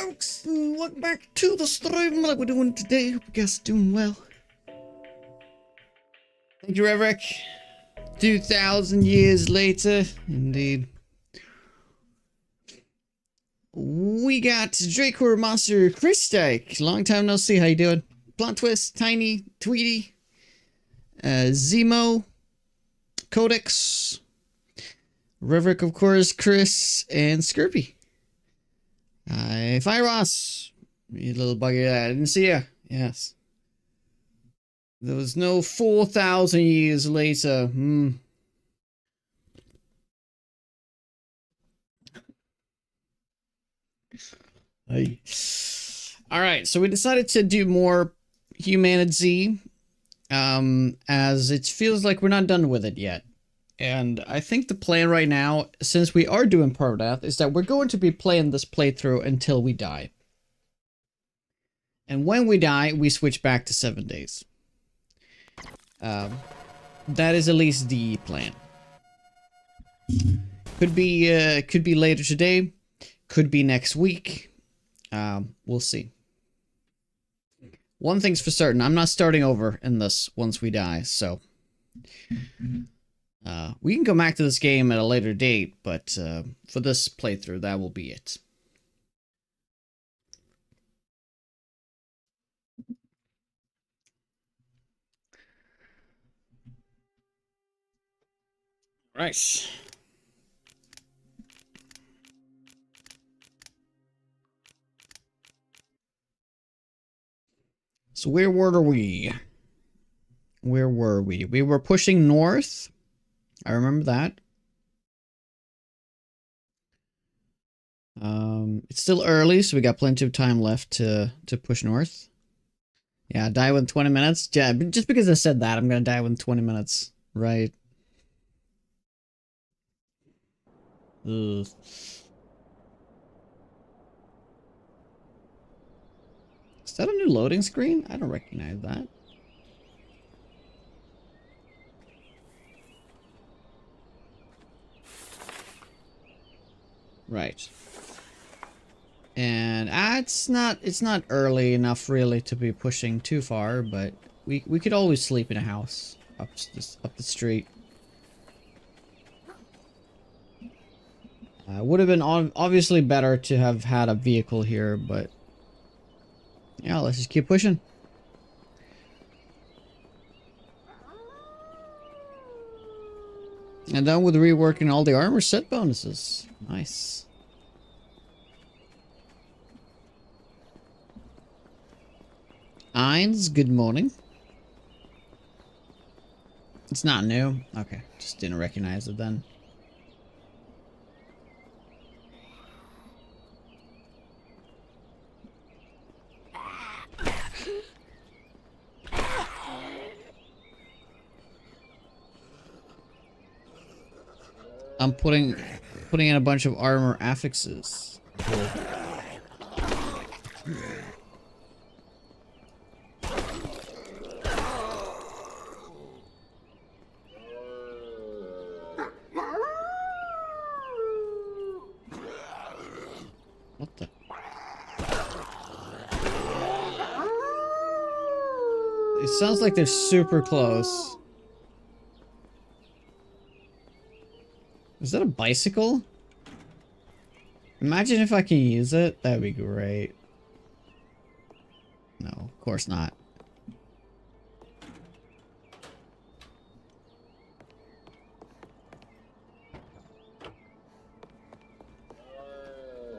folks, and welcome back to the stream. Like we're doing today. Hope you guys are doing well. Thank you, Reverick. 2,000 years later, indeed. We got Draco Monster Chris Dyke. Long time no see. How you doing? Blunt Twist, Tiny, Tweety, Zemo, Codex, Reverick, of course, Chris, and Skirpy. Hi, Fire Ross. You little bugger. I didn't see ya. Yes. There was no 4,000 years later. Hey. Alright, so we decided to do more Humanity. As it feels like we're not done with it yet. And I think the plan right now, since we are doing Permadeath, is that we're going to be playing this playthrough until we die. And when we die, we switch back to 7 days. That is at least the plan. Could be later today, could be next week. We'll see. One thing's for certain, I'm not starting over in this once we die, so... we can come back to this game at a later date, but for this playthrough, that will be it. Right. So where were we? Where were we? We were pushing north. I remember that. It's still early, so we got plenty of time left to push north. Yeah, die within 20 minutes. Yeah, just because I said that, I'm gonna die within 20 minutes. Right. Ugh. Is that a new loading screen? I don't recognize that. Right. And it's not early enough really to be pushing too far, but we could always sleep in a house up the street. Would have been obviously better to have had a vehicle here, but yeah, let's just keep pushing. And done with reworking all the armor set bonuses. Nice. Eins, good morning. It's not new. Okay, just didn't recognize it then. I'm putting in a bunch of armor affixes. Cool. What the? It sounds like they're super close. Is that a bicycle? Imagine if I can use it. That'd be great. No, of course not.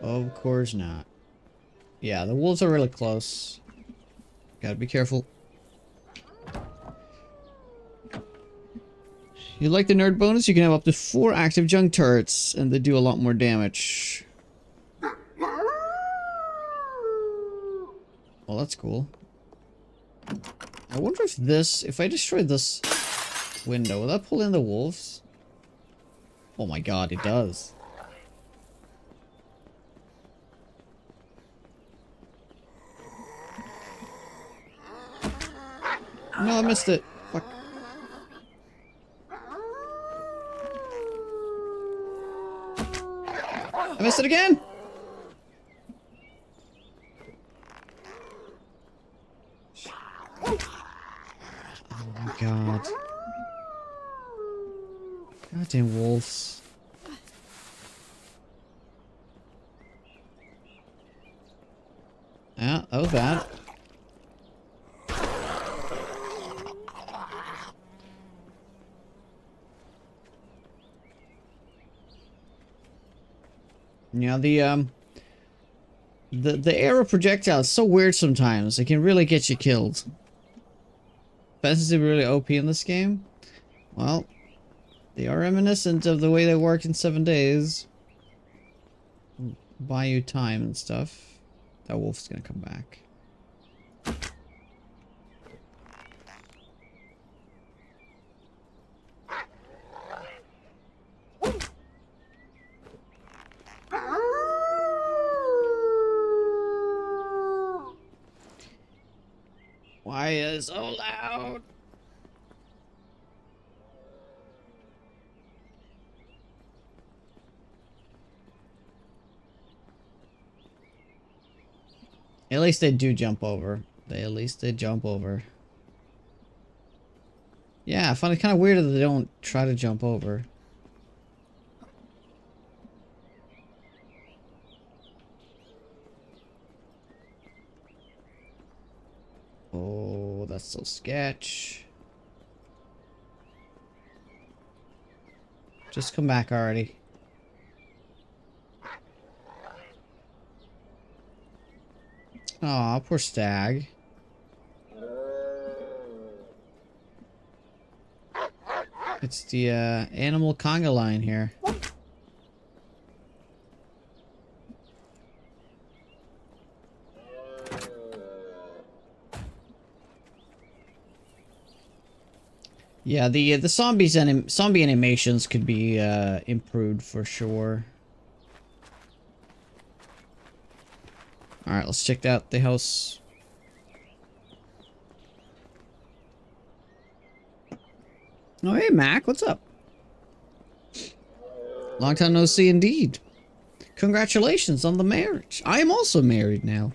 Of course not. Yeah, the wolves are really close. Gotta be careful. You like the nerd bonus? You can have up to 4 active junk turrets, and they do a lot more damage. Well, that's cool. I wonder if I destroy this window, will that pull in the wolves? Oh my god, it does. No, I missed it. Fuck. I missed it again! god. Goddamn wolves. Yeah, that was bad. Yeah, the arrow projectile is so weird sometimes. It can really get you killed. Fences are really OP in this game. Well, they are reminiscent of the way they work in 7 days. Buy you time and stuff. That wolf's gonna come back. Why is so loud? At least they do jump over. At least they jump over. Yeah, I find it kind of weird that they don't try to jump over. Oh, that's so sketch. Just come back already. Aw, poor stag. It's the animal conga line here. Yeah, the zombie animations could be improved for sure. All right, let's check out the house. Oh, hey, Mac, what's up? Long time no see indeed. Congratulations on the marriage. I am also married now.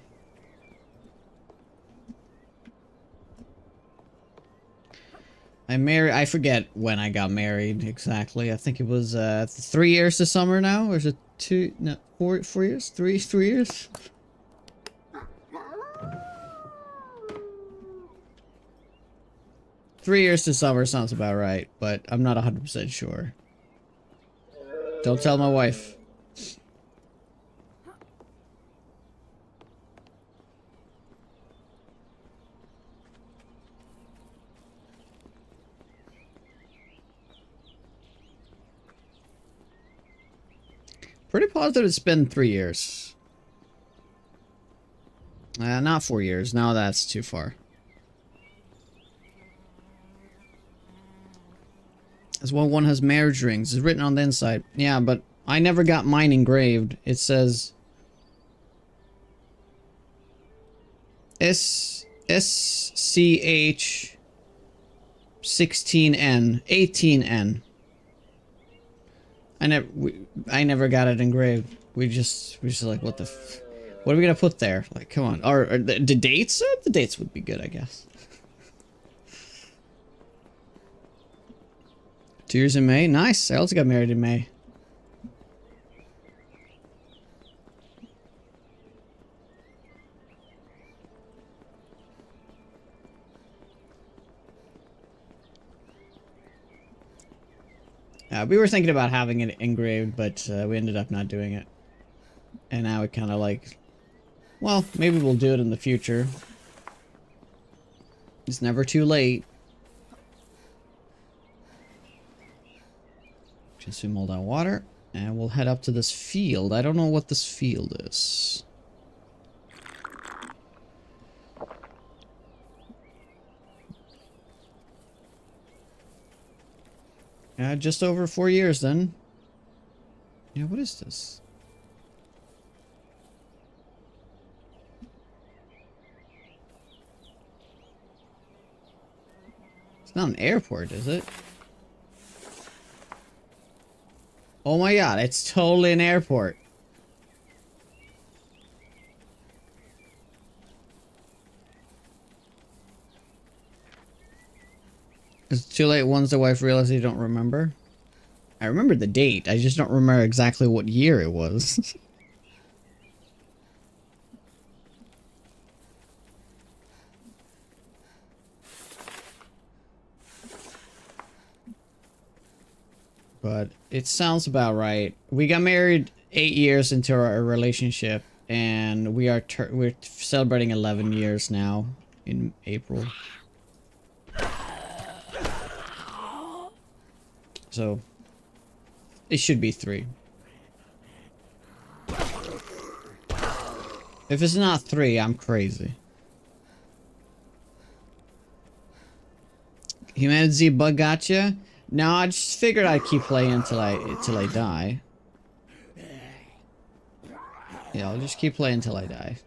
I forget when I got married exactly. I think it was 3 years this summer now, or is it 2? No, 4 years? 3 years? Three years this summer sounds about right, but I'm not 100% sure. Don't tell my wife. Pretty positive it's been 3 years. Not 4 years. Now that's too far. As well, one has marriage rings. It's written on the inside. Yeah, but I never got mine engraved. It says SCH 16N 18N. I never got it engraved. We just like, what what are we gonna put there? Like, come on. Or the dates? The dates would be good, I guess. 2 years in May. Nice. I also got married in May. We were thinking about having it engraved, but we ended up not doing it. And now it kind of like, well, maybe we'll do it in the future. It's never too late. Consume all that water, and we'll head up to this field. I don't know what this field is. Just over 4 years then. Yeah, what is this? It's not an airport, is it? Oh my god, it's totally an airport. It's too late once the wife realizes you don't remember. I remember the date. I just don't remember exactly what year it was. But it sounds about right. We got married 8 years into our relationship, and we're celebrating 11 years now in April. So it should be 3. If it's not 3, I'm crazy. Humanity bug gotcha? No, I just figured I'd keep playing until I die. Yeah, I'll just keep playing until I die.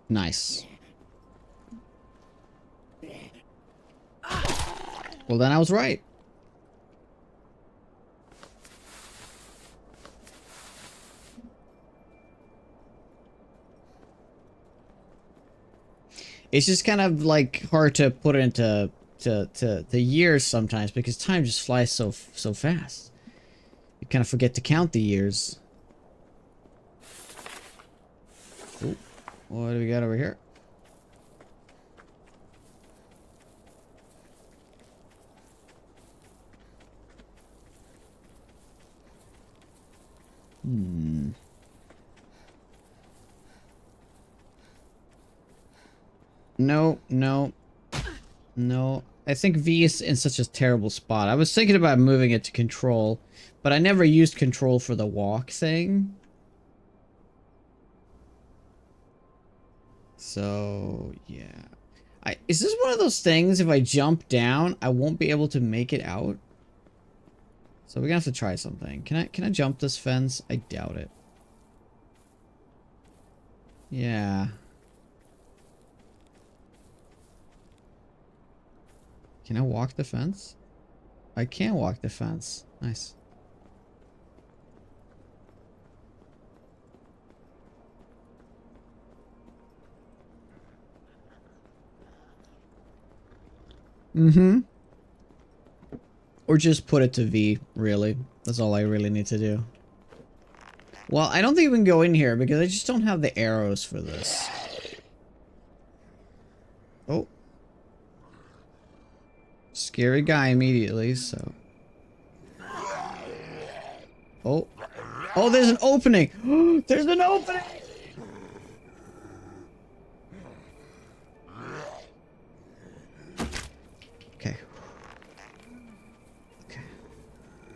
Nice. Well, then I was right. It's just kind of like hard to put into the years sometimes because time just flies so fast. You kind of forget to count the years. Ooh, what do we got over here? No, no, no. I think V is in such a terrible spot. I was thinking about moving it to control, but I never used control for the walk thing. So, yeah. Is this one of those things, if I jump down, I won't be able to make it out? So we're gonna have to try something. Can I jump this fence? I doubt it. Yeah. Can I walk the fence? I can walk the fence. Nice. Mm-hmm. Or just put it to V, really. That's all I really need to do. Well, I don't think we can go in here because I just don't have the arrows for this. Oh. Scary guy immediately, so... Oh. Oh, there's an opening! There's an opening! Okay. Okay.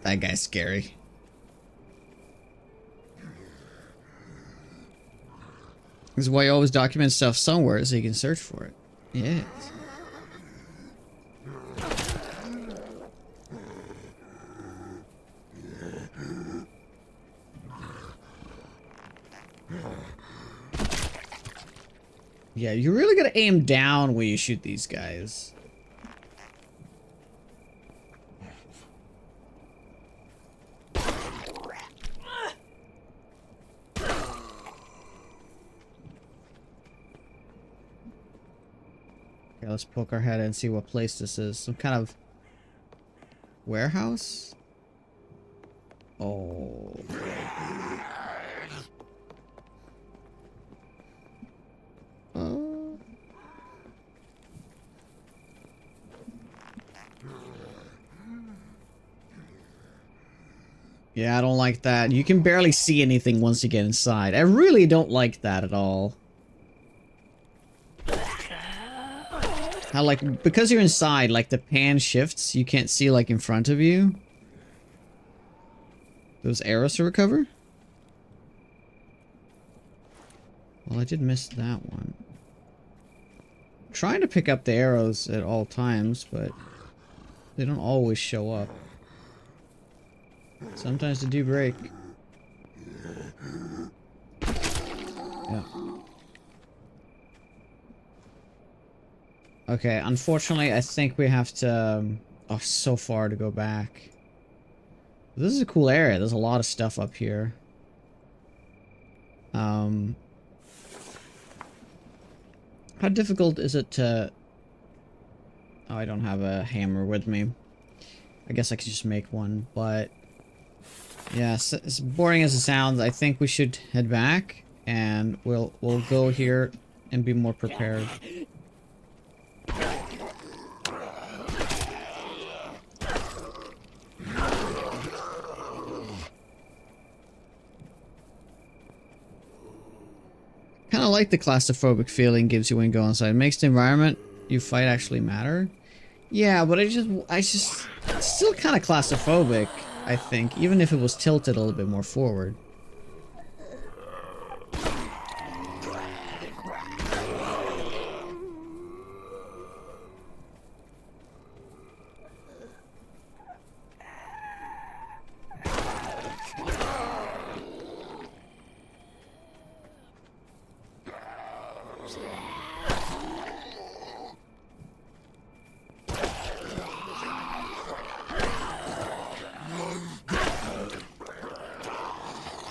That guy's scary. This is why you always document stuff somewhere so you can search for it. Yes. Yeah, you really gotta aim down when you shoot these guys. Okay, let's poke our head and see what place this is. Some kind of warehouse? Oh. Yeah, I don't like that. You can barely see anything once you get inside. I really don't like that at all. How, like, because you're inside, like, the pan shifts, you can't see, like, in front of you. Those arrows to recover? Well, I did miss that one. I'm trying to pick up the arrows at all times, but they don't always show up. Sometimes they do break. Yeah. Okay, unfortunately, I think we have to... oh, so far to go back. This is a cool area. There's a lot of stuff up here. How difficult is it to... oh, I don't have a hammer with me. I guess I could just make one, but... yeah, as boring as it sounds, I think we should head back, and we'll go here and be more prepared. Kind of like the claustrophobic feeling gives you when you go inside. It makes the environment you fight actually matter. Yeah, but it's still kind of claustrophobic, I think, even if it was tilted a little bit more forward.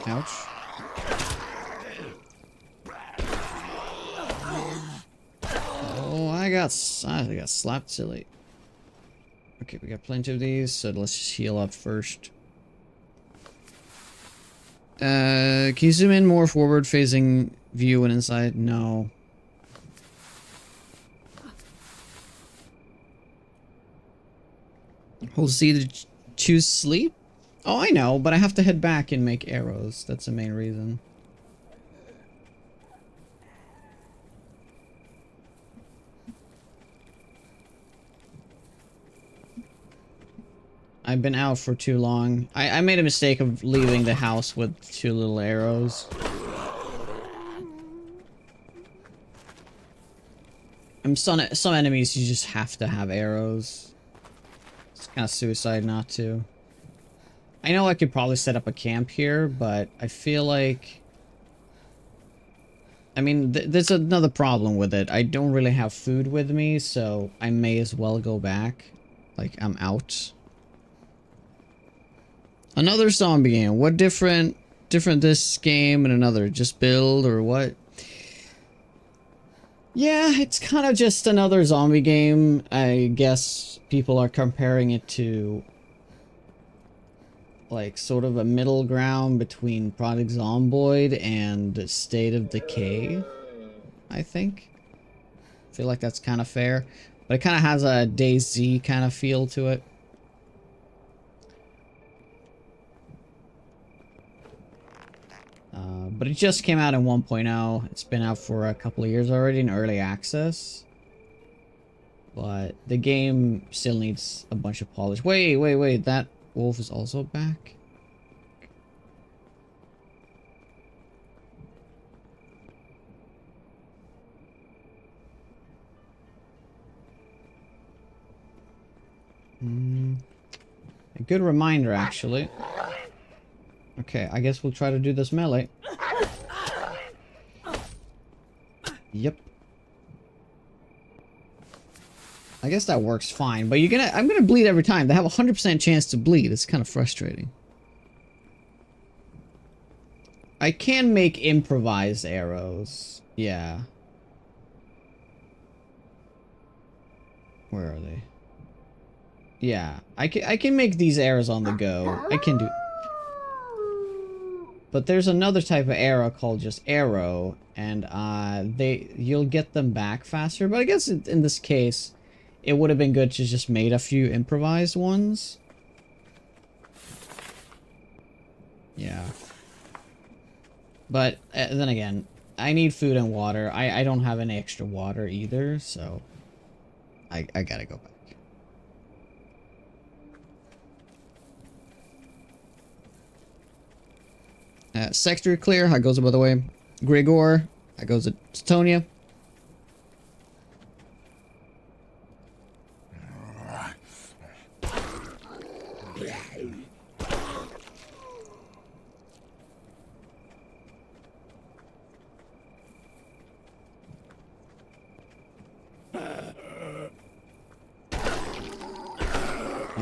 Ouch. Oh, I got slapped silly. Okay, we got plenty of these, so let's just heal up first. Can you zoom in more forward facing view and inside? No. Hold C to choose sleep? Oh, I know, but I have to head back and make arrows. That's the main reason. I've been out for too long. I made a mistake of leaving the house with 2 little arrows. Some enemies you just have to have arrows. It's kind of suicide not to. I know I could probably set up a camp here, but I feel like... I mean, there's another problem with it. I don't really have food with me, so I may as well go back. Like, I'm out. Another zombie game. What different this game and another? Just build or what? Yeah, it's kind of just another zombie game. I guess people are comparing it to... like, sort of a middle ground between Project Zomboid and State of Decay, I think. I feel like that's kind of fair. But it kind of has a DayZ kind of feel to it. But it just came out in 1.0. It's been out for a couple of years already in early access. But the game still needs a bunch of polish. Wait. That wolf is also back? A good reminder, actually. Okay, I guess we'll try to do this melee. Yep. I guess that works fine, but I'm gonna bleed every time. They have a 100% chance to bleed. It's kind of frustrating. I can make improvised arrows. Yeah. Where are they? Yeah, I can make these arrows on the go. I can do... But there's another type of arrow called just arrow, and you'll get them back faster. But I guess in this case, it would have been good to just made a few improvised ones. Yeah. But then again, I need food and water. I don't have any extra water either, so I gotta go back. Sector clear. How goes it, by the way? Grigor. How goes it? Titonia.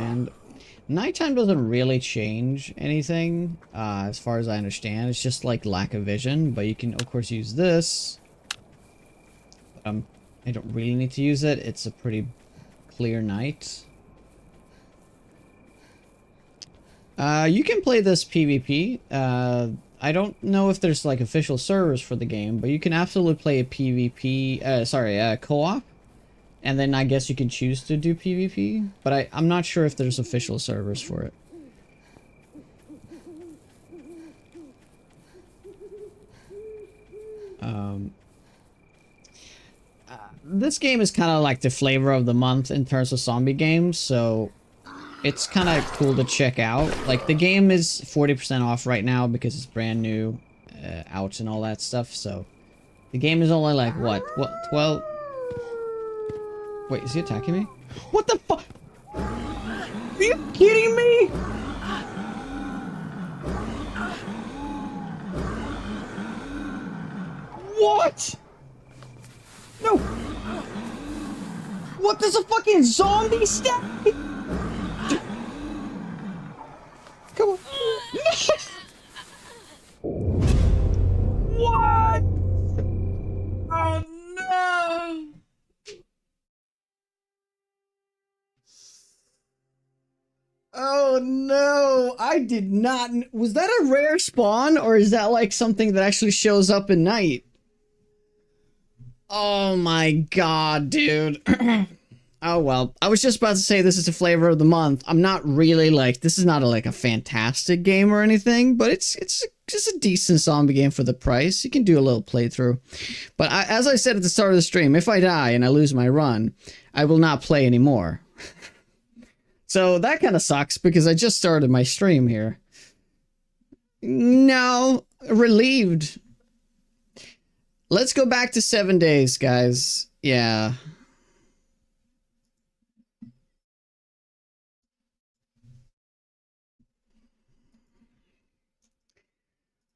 And nighttime doesn't really change anything, as far as I understand. It's just like lack of vision, but you can of course use this. I don't really need to use it. It's a pretty clear night. You can play this PvP. I don't know if there's like official servers for the game, but you can absolutely play a PvP, co-op. And then I guess you can choose to do PvP, but I'm not sure if there's official servers for it. This game is kind of like the flavor of the month in terms of zombie games, so it's kind of cool to check out. Like, the game is 40% off right now because it's brand new, out and all that stuff, so the game is only like, what, 12? Wait, is he attacking me? What the fuck? Are you kidding me? What? No. What does a fucking zombie stab? Come on. What? Oh no. Oh no, I did not. Was that a rare spawn, or is that like something that actually shows up at night? Oh my god, dude. Oh well, I was just about to say this is the flavor of the month. I'm not really like, this is not like a fantastic game or anything, but it's just a decent zombie game for the price. You can do a little playthrough. But as I said at the start of the stream, if I die and I lose my run, I will not play anymore. So that kind of sucks because I just started my stream here. No, relieved. Let's go back to 7 days, guys. Yeah.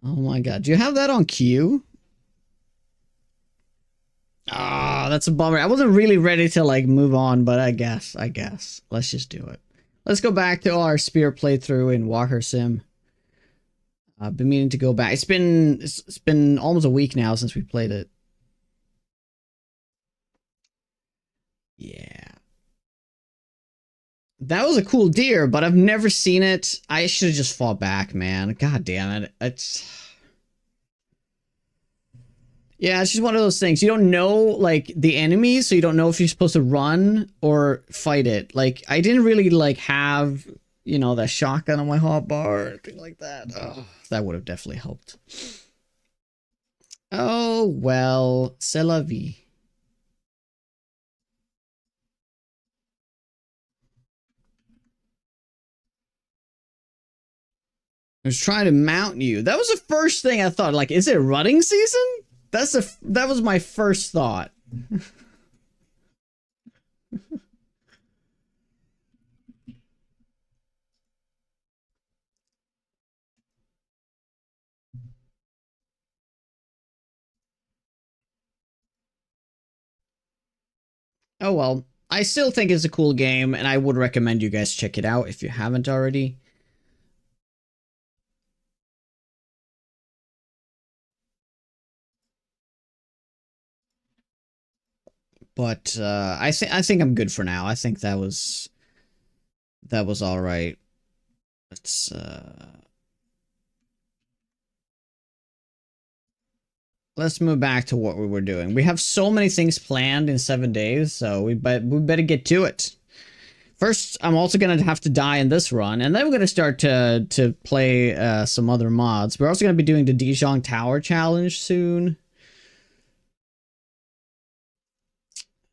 Oh my god. Do you have that on queue? Ah, that's a bummer. I wasn't really ready to like move on, but I guess. Let's just do it. Let's go back to our spear playthrough in Walker Sim. I've been meaning to go back. It's been almost a week now since we played it. Yeah. That was a cool deer, but I've never seen it. I should have just fought back, man. God damn it. Yeah, it's just one of those things. You don't know, like, the enemies, so you don't know if you're supposed to run or fight it. Like, I didn't really, like, have, you know, that shotgun on my hotbar or anything like that. Oh, that would have definitely helped. Oh, well, c'est la vie. I was trying to mount you. That was the first thing I thought. Like, is it running season? That was my first thought. Oh well, I still think it's a cool game, and I would recommend you guys check it out if you haven't already. But I think I'm good for now. I think that was all right. Let's move back to what we were doing. We have so many things planned in 7 days, so we better get to it. First, I'm also gonna have to die in this run, and then we're gonna start to play some other mods. We're also gonna be doing the Dijon Tower Challenge soon.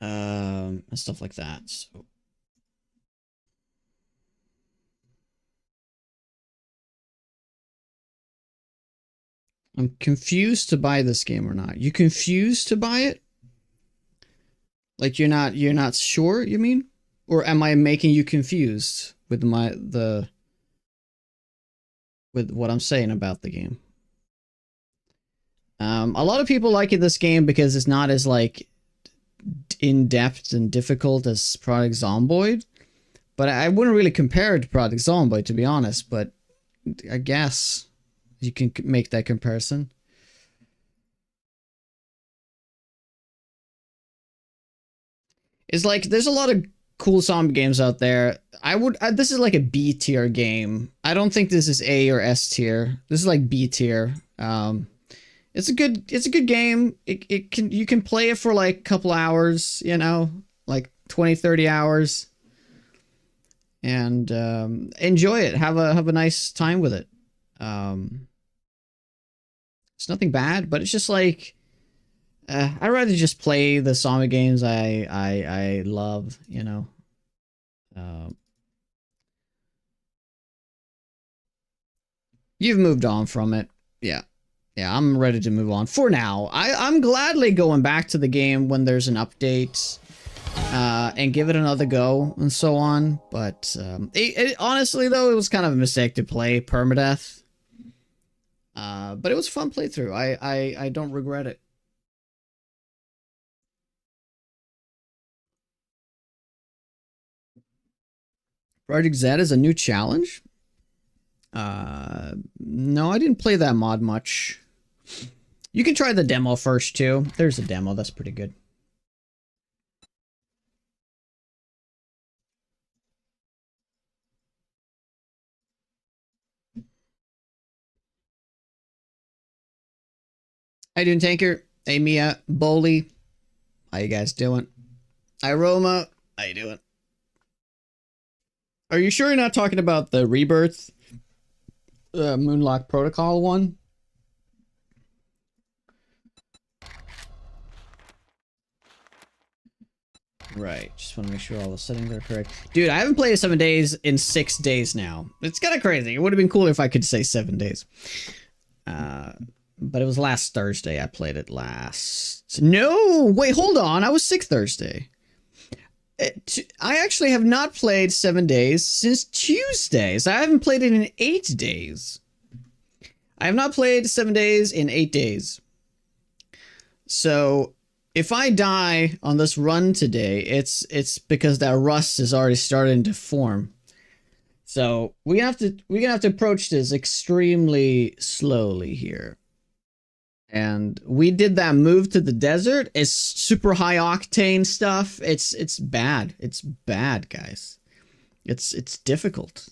And stuff like that. So. I'm confused to buy this game or not. You confused to buy it? Like you're not sure, you mean? Or am I making you confused with with what I'm saying about the game? A lot of people like this game because it's not as like in-depth and difficult as Project Zomboid, But I wouldn't really compare it to Project Zomboid, to be honest, but I guess you can make that comparison. It's like, there's a lot of cool zombie games out there. This is like a B tier game. I don't think this is A or S tier. This is like B tier. It's a good game. You can play it for like a couple hours, you know, like 20, 30 hours. And enjoy it. Have a nice time with it. It's nothing bad, but it's just like I'd rather just play the zombie games I love, you know. You've moved on from it. Yeah. Yeah, I'm ready to move on for now. I'm gladly going back to the game when there's an update and give it another go and so on. But honestly, though, it was kind of a mistake to play permadeath. But it was a fun playthrough. I don't regret it. Project Z is a new challenge? No, I didn't play that mod much. You can try the demo first, too. There's a demo. That's pretty good. How you doing, Tanker? Hey, Mia. Bowley. How you guys doing? Iroma. How you doing? Are you sure you're not talking about the Rebirth Moonlock Protocol one? Right, just want to make sure all the settings are correct. Dude, I haven't played 7 days in 6 days now. It's kind of crazy. It would have been cooler if I could say 7 days. But it was last Thursday I played it last. No, wait, hold on. I was sick Thursday. I actually have not played 7 days since Tuesday. So I haven't played it in 8 days. I have not played 7 days in 8 days. So if I die on this run today, it's because that rust is already starting to form. So we're gonna have to approach this extremely slowly here. And we did that move to the desert. It's super high octane stuff. It's bad. It's bad, guys. It's difficult.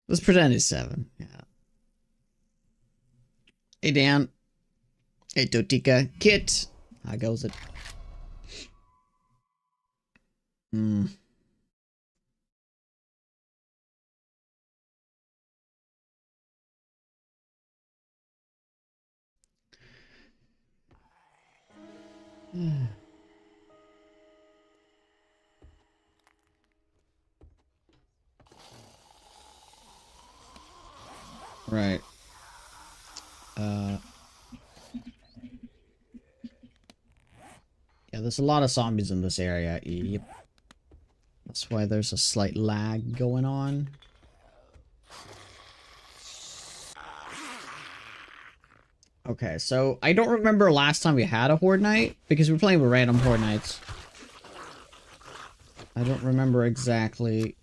Let's pretend it's 7. Yeah. Hey, Dan. Hey, Totika. Kit. How goes it? Right. Yeah, there's a lot of zombies in this area. Yep. That's why there's a slight lag going on. Okay, so I don't remember last time we had a Horde Night, because we're playing with random Horde Nights. I don't remember exactly.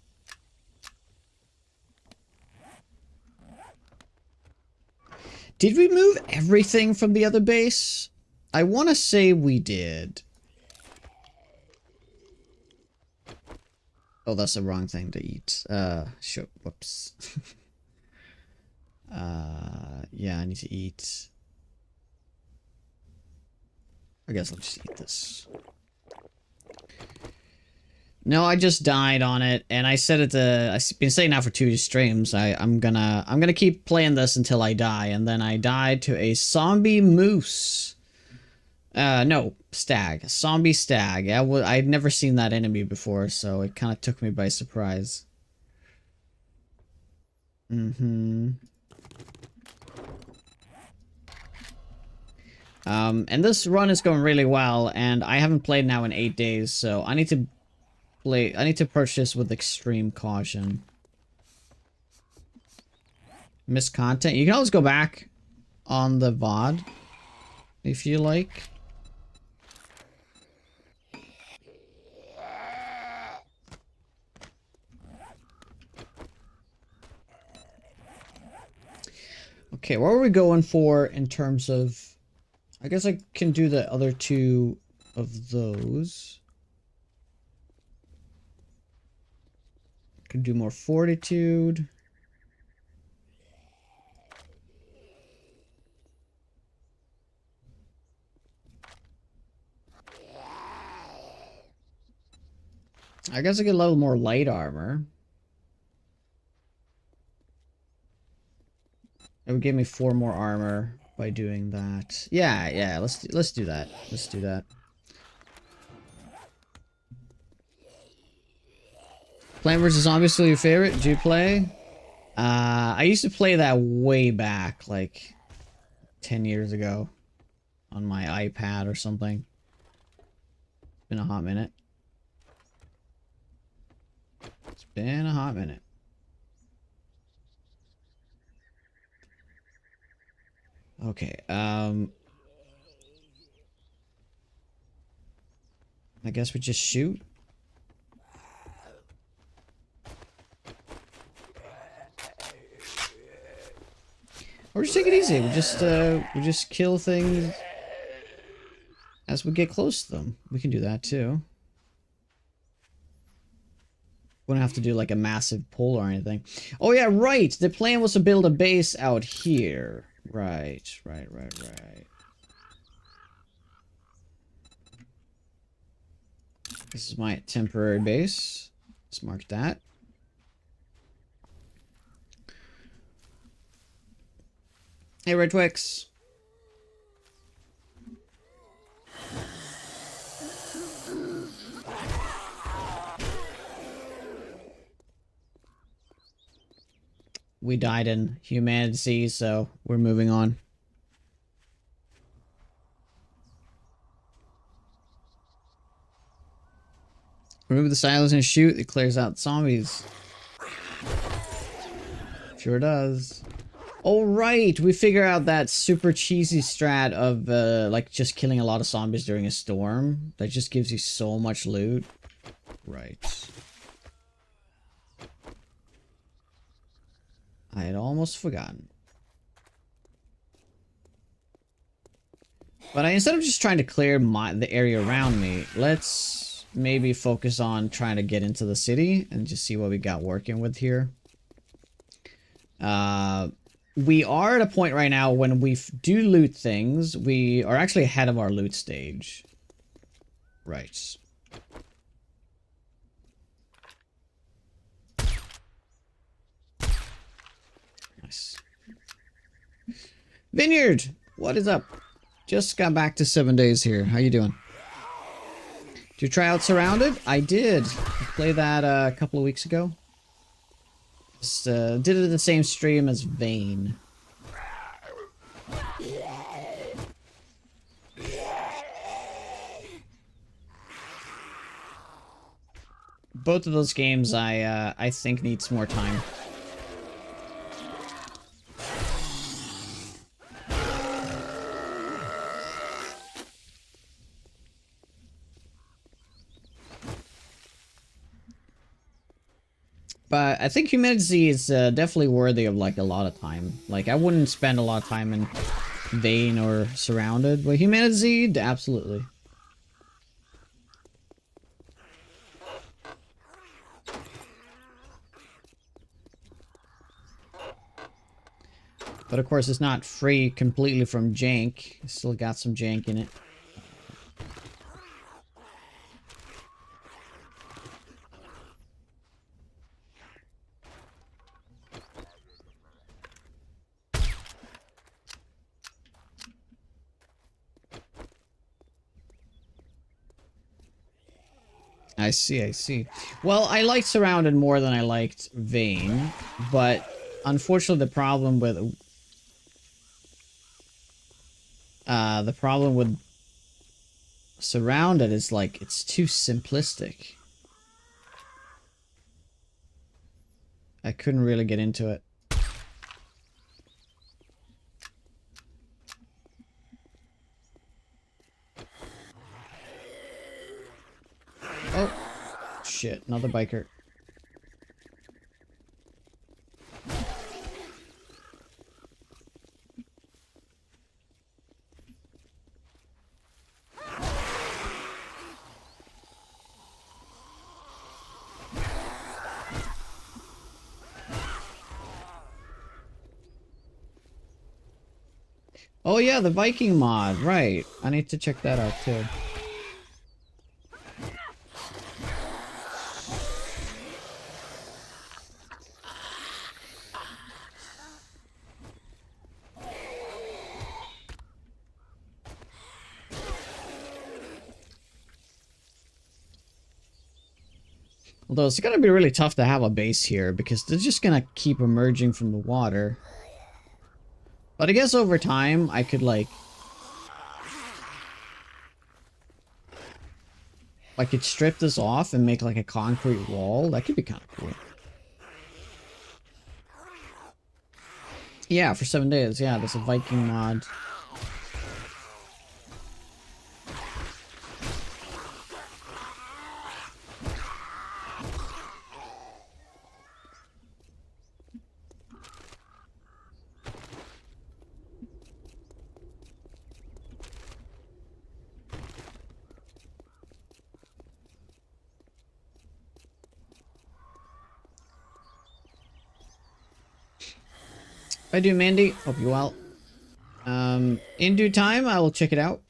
Did we move everything from the other base? I want to say we did. Oh, that's the wrong thing to eat. Sure. Whoops. Yeah, I need to eat. I guess I'll just eat this. No, I just died on it, and I said it to. I've been saying that for 2 streams. I'm gonna keep playing this until I die, and then I died to a zombie moose. No, stag. A zombie stag. I'd never seen that enemy before, so it kind of took me by surprise. And this run is going really well, and I haven't played now in 8 days, so I need to approach this with extreme caution. Missed content. You can always go back on the VOD if you like. Okay, what are we going for in terms of... I guess I can do the other two of those. Could do more fortitude. I guess I could level more light armor. It would give me 4 more armor by doing that. Yeah, let's do that. Let's do that. Plant vs. Zombies still your favorite? Do you play? I used to play that way back, like 10 years ago on my iPad or something. It's been a hot minute. It's been a hot minute. Okay, I guess we just shoot. Or just take it easy. We just kill things as we get close to them. We can do that too. We don't have to do like a massive pull or anything. Oh yeah, right. The plan was to build a base out here. Right. This is my temporary base. Let's mark that. Hey, Red Twix. We died in humanity, so we're moving on. Remove the silos and shoot. It clears out zombies. Sure does. Oh, right. We figure out that super cheesy strat of, like, just killing a lot of zombies during a storm. That just gives you so much loot. Right. I had almost forgotten. But instead of just trying to clear the area around me, let's maybe focus on trying to get into the city and just see what we got working with here. We are at a point right now when we do loot things, we are actually ahead of our loot stage. Right. Nice. Vineyard, what is up? Just got back to 7 days here. How you doing? Did you try out Surrounded? I did. I played that a couple of weeks ago. Just, did it in the same stream as Vane. Both of those games I think needs more time. But I think Humanity is definitely worthy of like a lot of time. Like I wouldn't spend a lot of time in Vane or Surrounded, but Humanity, absolutely. But of course it's not free completely from jank. It's still got some jank in it. I see, I see. Well, I liked Surrounded more than I liked Vane, but unfortunately the problem with Surrounded is like it's too simplistic. I couldn't really get into it. Oh, shit, another biker. Oh yeah, the Viking mod, right. I need to check that out too. Although it's gonna be really tough to have a base here because they're just gonna keep emerging from the water. But I guess over time I could I could strip this off and make like a concrete wall. That could be kind of cool. Yeah, for 7 days. Yeah, there's a Viking mod. I do, Mandy. Hope you well. In due time, I will check it out.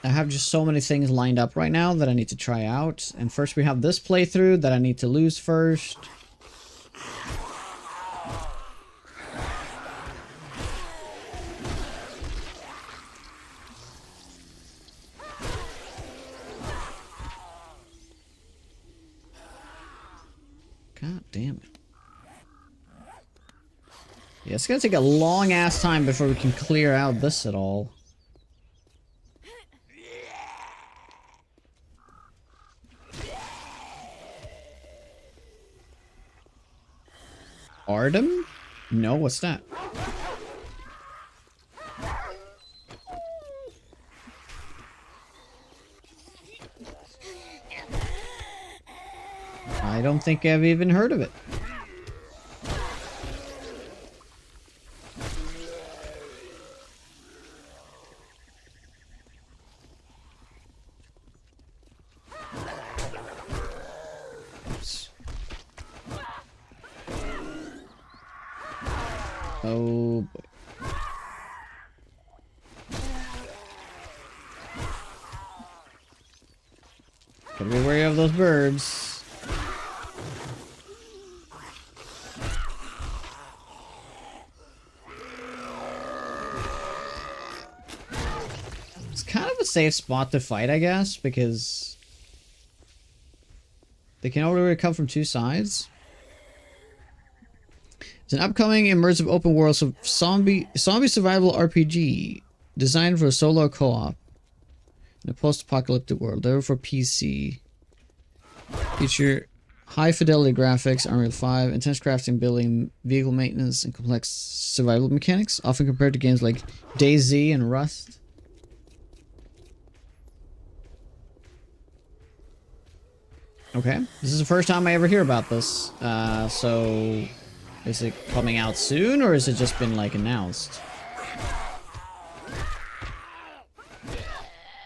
I have just so many things lined up right now that I need to try out. And first we have this playthrough that I need to lose first. God damn it. Yeah, it's gonna take a long ass time before we can clear out this at all. Artem? No, what's that? I don't think I've even heard of it. Oh boy. Gotta be wary of those birds. It's kind of a safe spot to fight, I guess, because they can already come from two sides. It's an upcoming immersive open world zombie survival RPG designed for solo co-op in a post-apocalyptic world. They're for PC. Feature high fidelity graphics, Unreal 5, intense crafting, building, vehicle maintenance, and complex survival mechanics, often compared to games like DayZ and Rust. Okay, this is the first time I ever hear about this. So is it coming out soon, or has it just been like announced?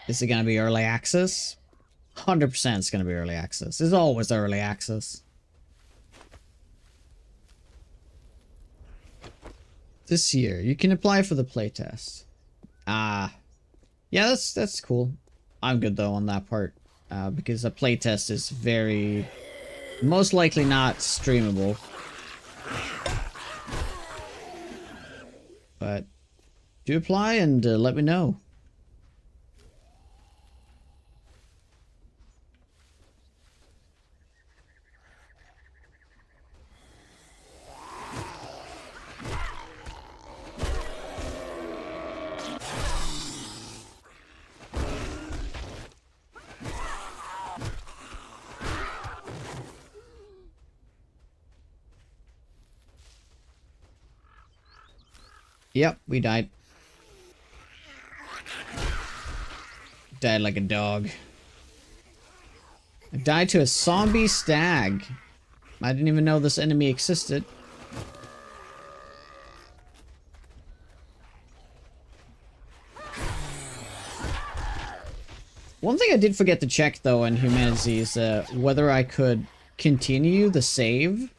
Is it gonna be early access? 100% it's gonna be early access. It's always early access. This year, you can apply for the playtest. Yeah, that's cool. I'm good though on that part, because a playtest is very most likely not streamable. But do apply and let me know. Yep, we died. Died like a dog. I died to a zombie stag. I didn't even know this enemy existed. One thing I did forget to check though in Humanity is whether I could continue the save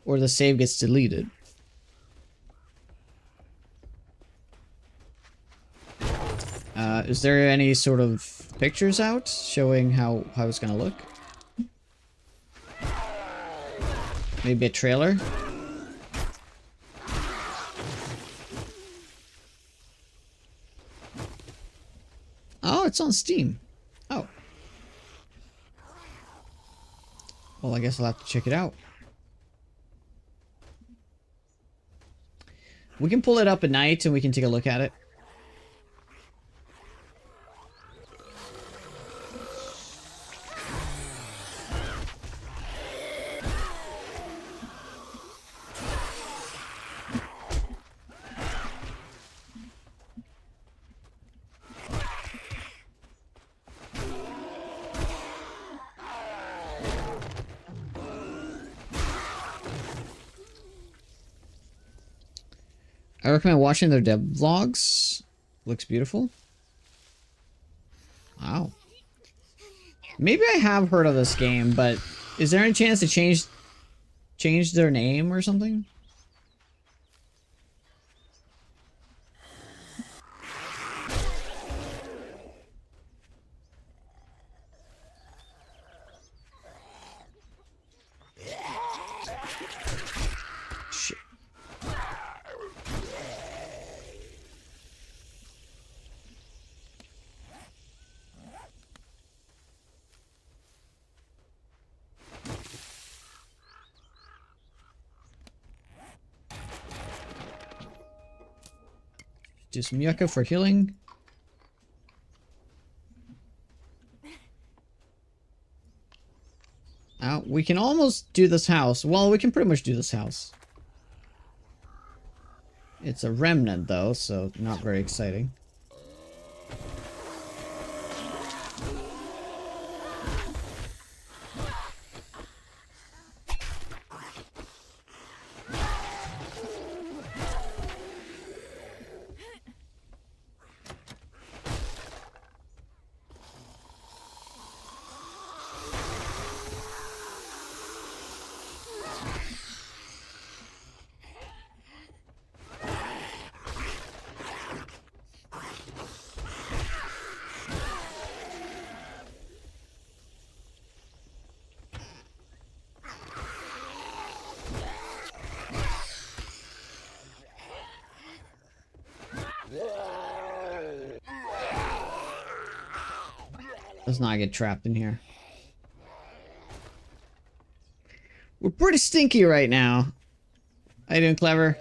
or the save gets deleted. Is there any sort of pictures out showing how it's gonna look? Maybe a trailer? Oh, it's on Steam. Oh. Well, I guess I'll have to check it out. We can pull it up at night and we can take a look at it. I recommend watching their dev vlogs. Looks beautiful. Wow. Maybe I have heard of this game, but is there any chance to change their name or something? Shit. Do some yucca for healing. We can almost do this house. Well, we can pretty much do this house. It's a remnant, though, so not very exciting. Let's not get trapped in here. We're pretty stinky right now. How you doing, Clever?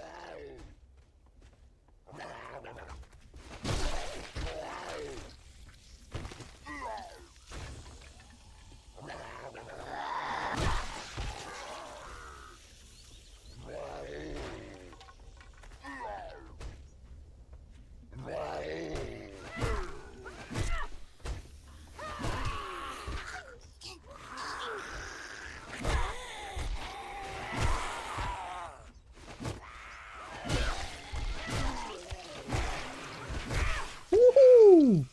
Woohoo!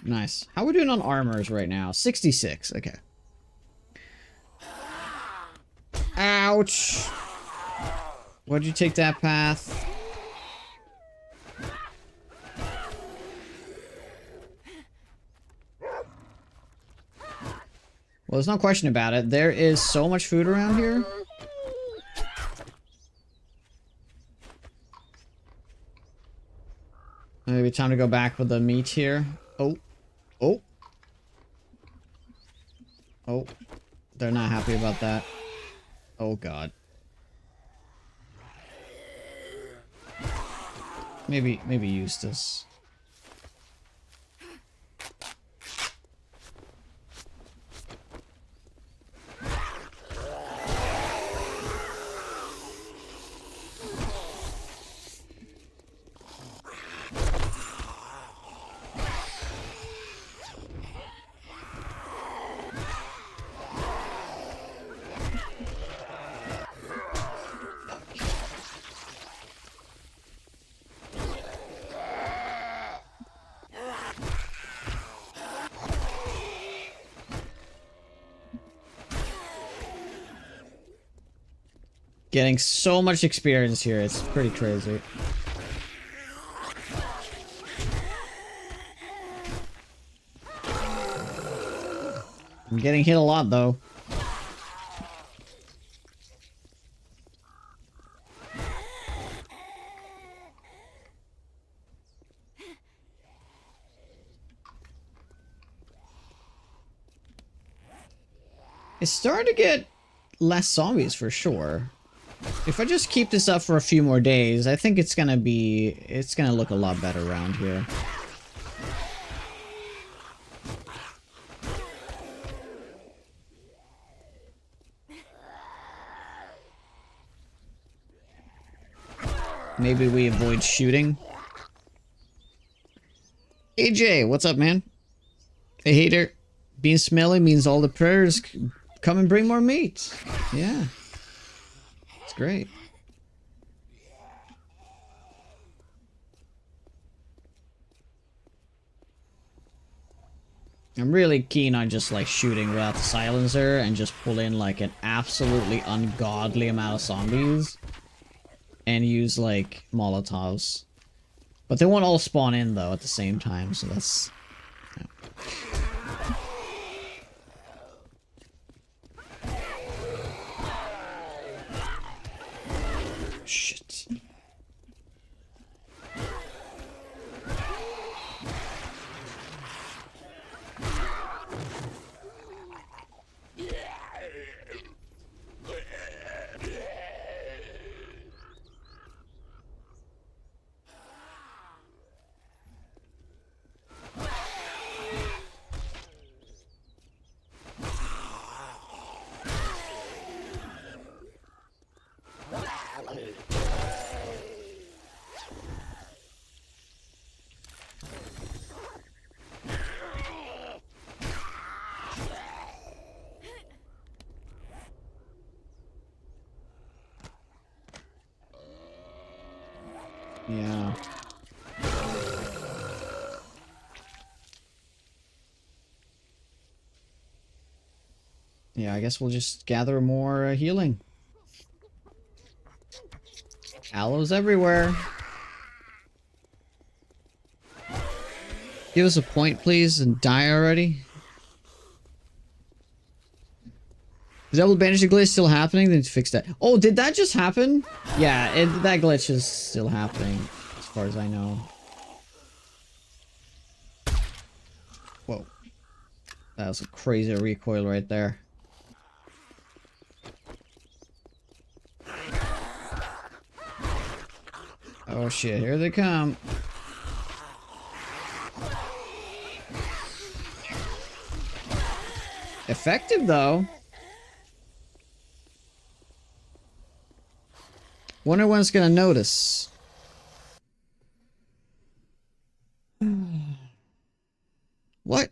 Nice. How are we doing on armors right now? 66. Okay. Ouch. Why'd you take that path? Well, there's no question about it. There is so much food around here. Maybe time to go back with the meat here. Oh. Oh. Oh. They're not happy about that. Oh, God. Maybe Eustace. Getting so much experience here, it's pretty crazy. I'm getting hit a lot though. It's starting to get less zombies for sure. If I just keep this up for a few more days, I think it's gonna look a lot better around here. Maybe we avoid shooting. AJ, what's up, man? Hey, hater. Being smelly means all the prayers come and bring more meat. Yeah. It's great. I'm really keen on just like shooting without the silencer and just pull in like an absolutely ungodly amount of zombies and use like Molotovs. But they won't all spawn in though at the same time, so that's... Yeah. Shit. Yeah. Yeah, I guess we'll just gather more healing. Aloes everywhere. Give us a point, please, and die already. Is double bandage glitch still happening? Then fix that. Oh, did that just happen? Yeah, that glitch is still happening, as far as I know. Whoa. That was a crazy recoil right there. Oh shit, here they come. Effective though. Wonder when it's gonna notice. What?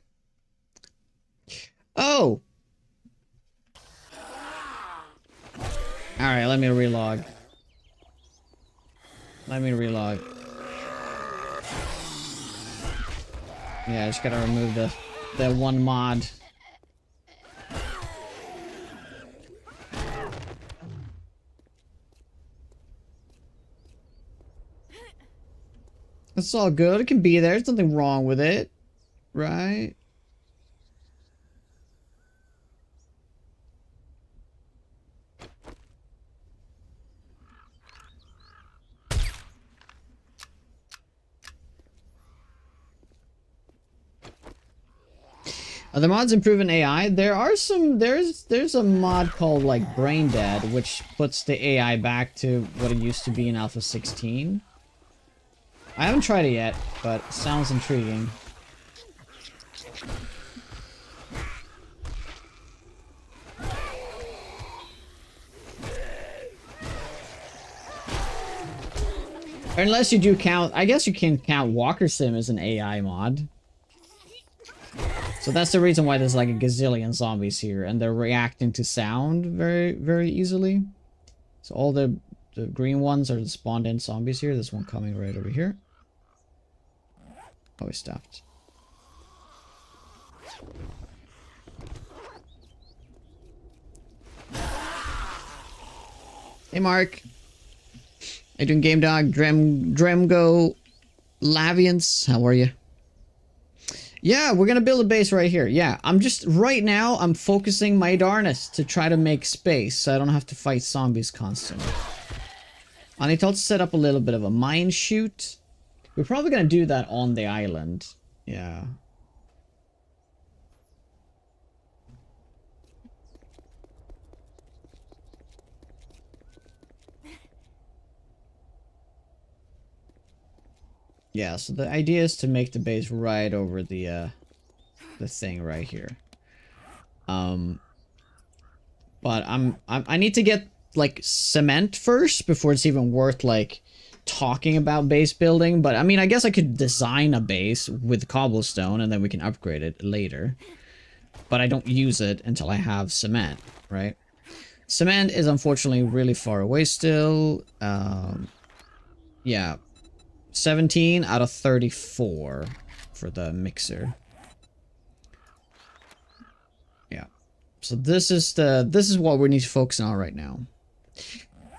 Oh! Alright, let me relog. Let me relog. Yeah, I just gotta remove the one mod. It's all good. It can be there. There's nothing wrong with it. Right? Are the mods improving AI? There are some. There's a mod called like Brain Dead, which puts the AI back to what it used to be in Alpha 16. I haven't tried it yet, but it sounds intriguing. Unless you do count, I guess you can count Walker Sim as an AI mod. So that's the reason why there's like a gazillion zombies here, and they're reacting to sound very, very easily. So all the green ones are the spawned in zombies here. There's one coming right over here. Oh, he stopped. Hey, Mark. How you doing, Game Dog? Dremgo Lavians? How are you? Yeah, we're gonna build a base right here. Yeah, I'm just... Right now, I'm focusing my darnest to try to make space so I don't have to fight zombies constantly. I need to also set up a little bit of a mine chute. We're probably gonna do that on the island. Yeah. Yeah, so the idea is to make the base right over the thing right here. But I need to get like cement first before it's even worth like talking about base building. But I mean, I guess I could design a base with cobblestone and then we can upgrade it later. But I don't use it until I have cement, right? Cement is unfortunately really far away still. Yeah. 17 out of 34 for the mixer. Yeah. So this is what we need to focus on right now.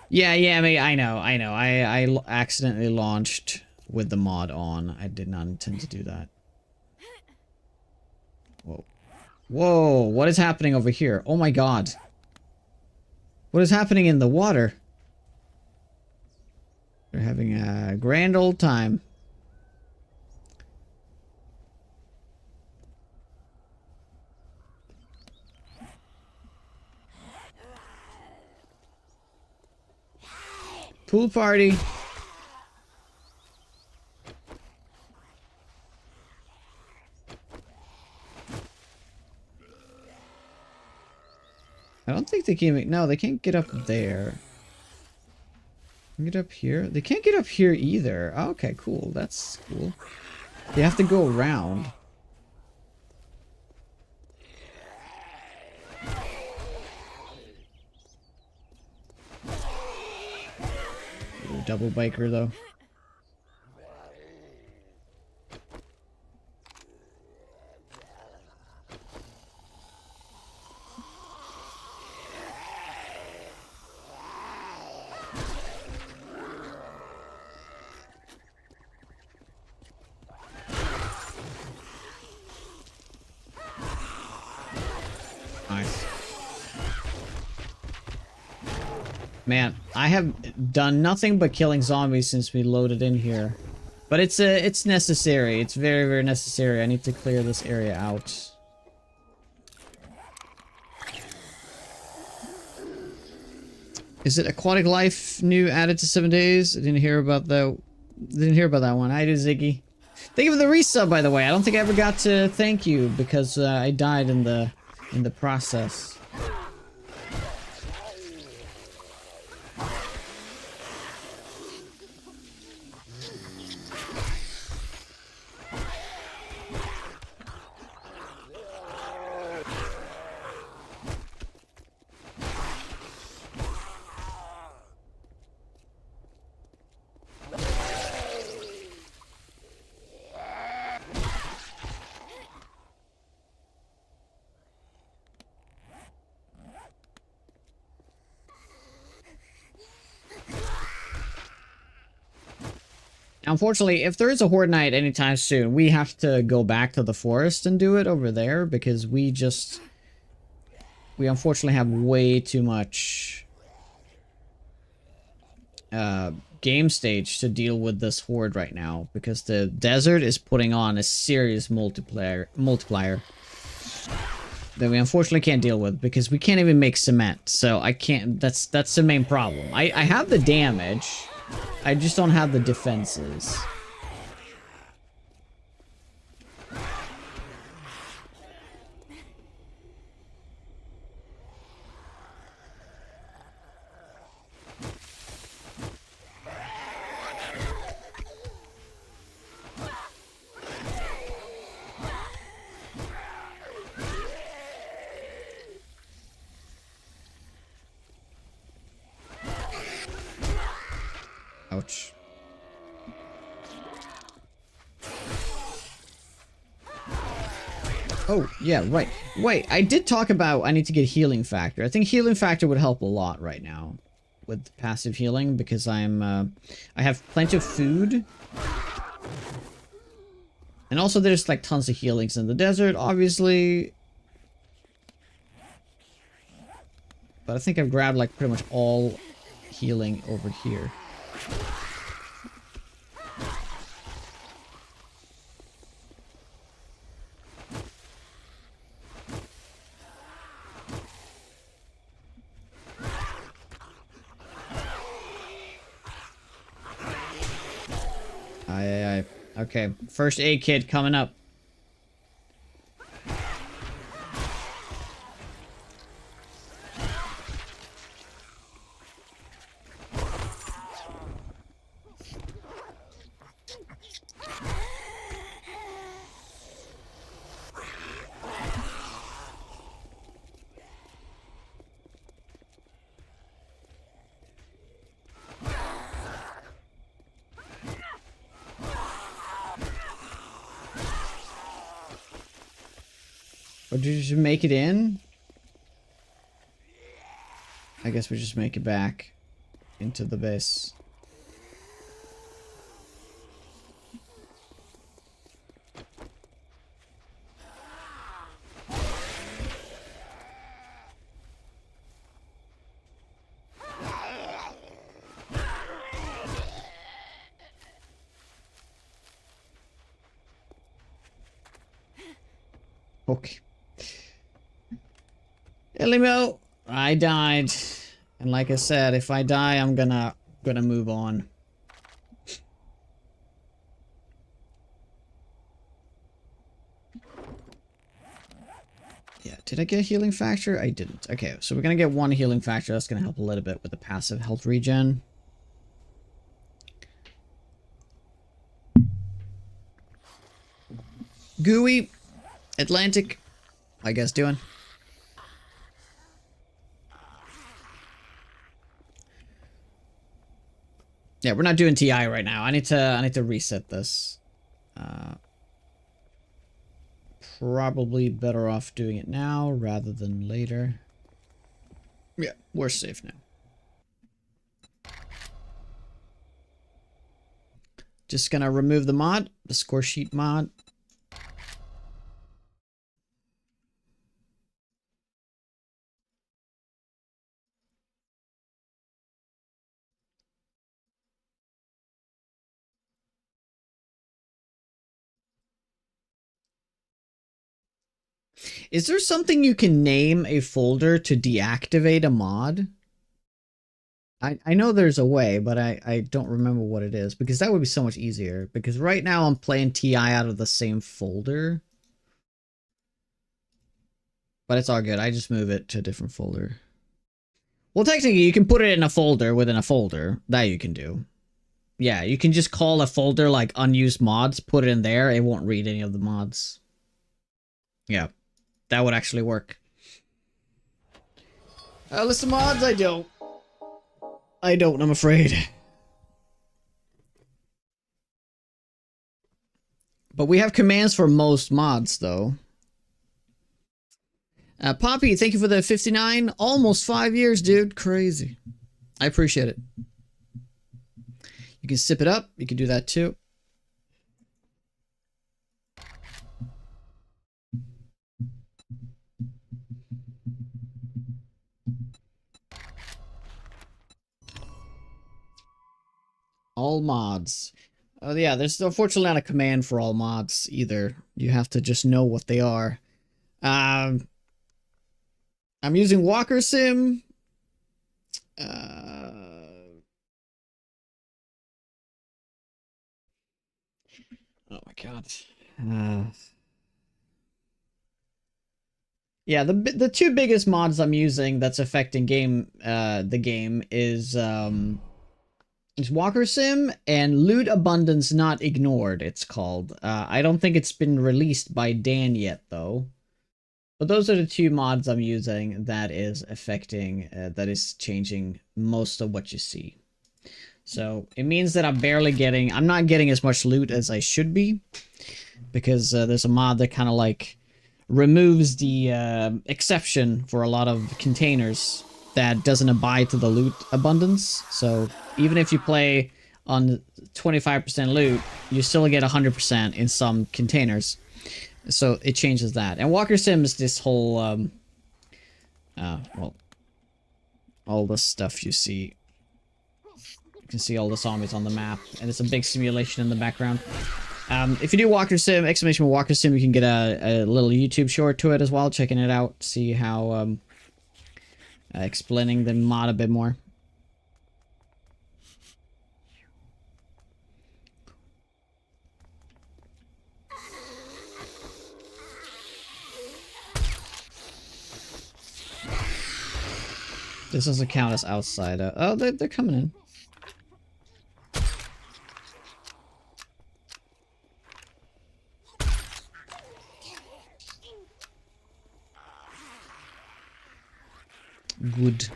Yeah, I know. I accidentally launched with the mod on. I did not intend to do that. Whoa. Whoa, what is happening over here? Oh my god. What is happening in the water? They're having a grand old time. Pool party. I don't think they can... No, they can't get up there. Get up here? They can't get up here either. Oh, okay, cool. That's cool. They have to go around. Ooh, double biker though. Nice. Man, I have done nothing but killing zombies since we loaded in here. But it's necessary. It's very, very necessary. I need to clear this area out. Is it Aquatic Life new added to 7 days? I didn't hear about that. Didn't hear about that one. I did, Ziggy. Thank you for the resub, by the way. I don't think I ever got to thank you because I died in the process. Unfortunately, if there is a Horde Night anytime soon, we have to go back to the forest and do it over there because we unfortunately have way too much game stage to deal with this Horde right now because the desert is putting on a serious multiplier that we unfortunately can't deal with because we can't even make cement. So I can't. That's the main problem. I have the damage. I just don't have the defenses. Ouch. Oh, yeah, right. Wait, I did talk about I need to get healing factor. I think healing factor would help a lot right now. with passive healing because I have plenty of food. And also there's like tons of healings in the desert, obviously. But I think I've grabbed like pretty much all healing over here. Aye. Okay, first aid kit coming up. Or did you just make it in? I guess we just make it back into the base. Okay. Elimo, I died. And like I said, if I die, I'm gonna move on. Yeah, did I get a healing factor? I didn't. Okay, so we're gonna get one healing factor. That's gonna help a little bit with the passive health regen. Gooey, Atlantic, how you guys doing? Yeah, we're not doing TI right now. I need to reset this. Probably better off doing it now rather than later. Yeah, we're safe now. Just gonna remove the mod, the score sheet mod. Is there something you can name a folder to deactivate a mod? I know there's a way, but I don't remember what it is, because that would be so much easier. Because right now I'm playing TI out of the same folder. But it's all good. I just move it to a different folder. Well, technically, you can put it in a folder within a folder. That you can do. Yeah, you can just call a folder like unused mods, put it in there. It won't read any of the mods. Yeah, that would actually work. List of mods? I don't, I'm afraid. But we have commands for most mods, though. Poppy, thank you for the 59. Almost 5 years, dude. Crazy. I appreciate it. You can sip it up. You can do that, too. All mods. Oh yeah, there's unfortunately not a command for all mods either. You have to just know what they are. I'm using Walker Sim. Oh my god. Yeah, the two biggest mods I'm using that's affecting the game is Walker Sim and Loot Abundance Not Ignored, it's called. I don't think it's been released by Dan yet, though. But those are the two mods I'm using that is affecting, that is changing most of what you see. So, it means that I'm not getting as much loot as I should be. Because there's a mod that kind of like removes the exception for a lot of containers. that doesn't abide to the loot abundance. So even if you play on 25% loot, you still get 100% in some containers. So it changes that. And Walker Sim is this whole, well, all the stuff you see. You can see all the zombies on the map, and it's a big simulation in the background. If you do Walker Sim, exclamation Walker Sim, you can get a little YouTube short to it as well, checking it out, see how, explaining the mod a bit more. This doesn't count as outside. Oh, they're coming in. Good.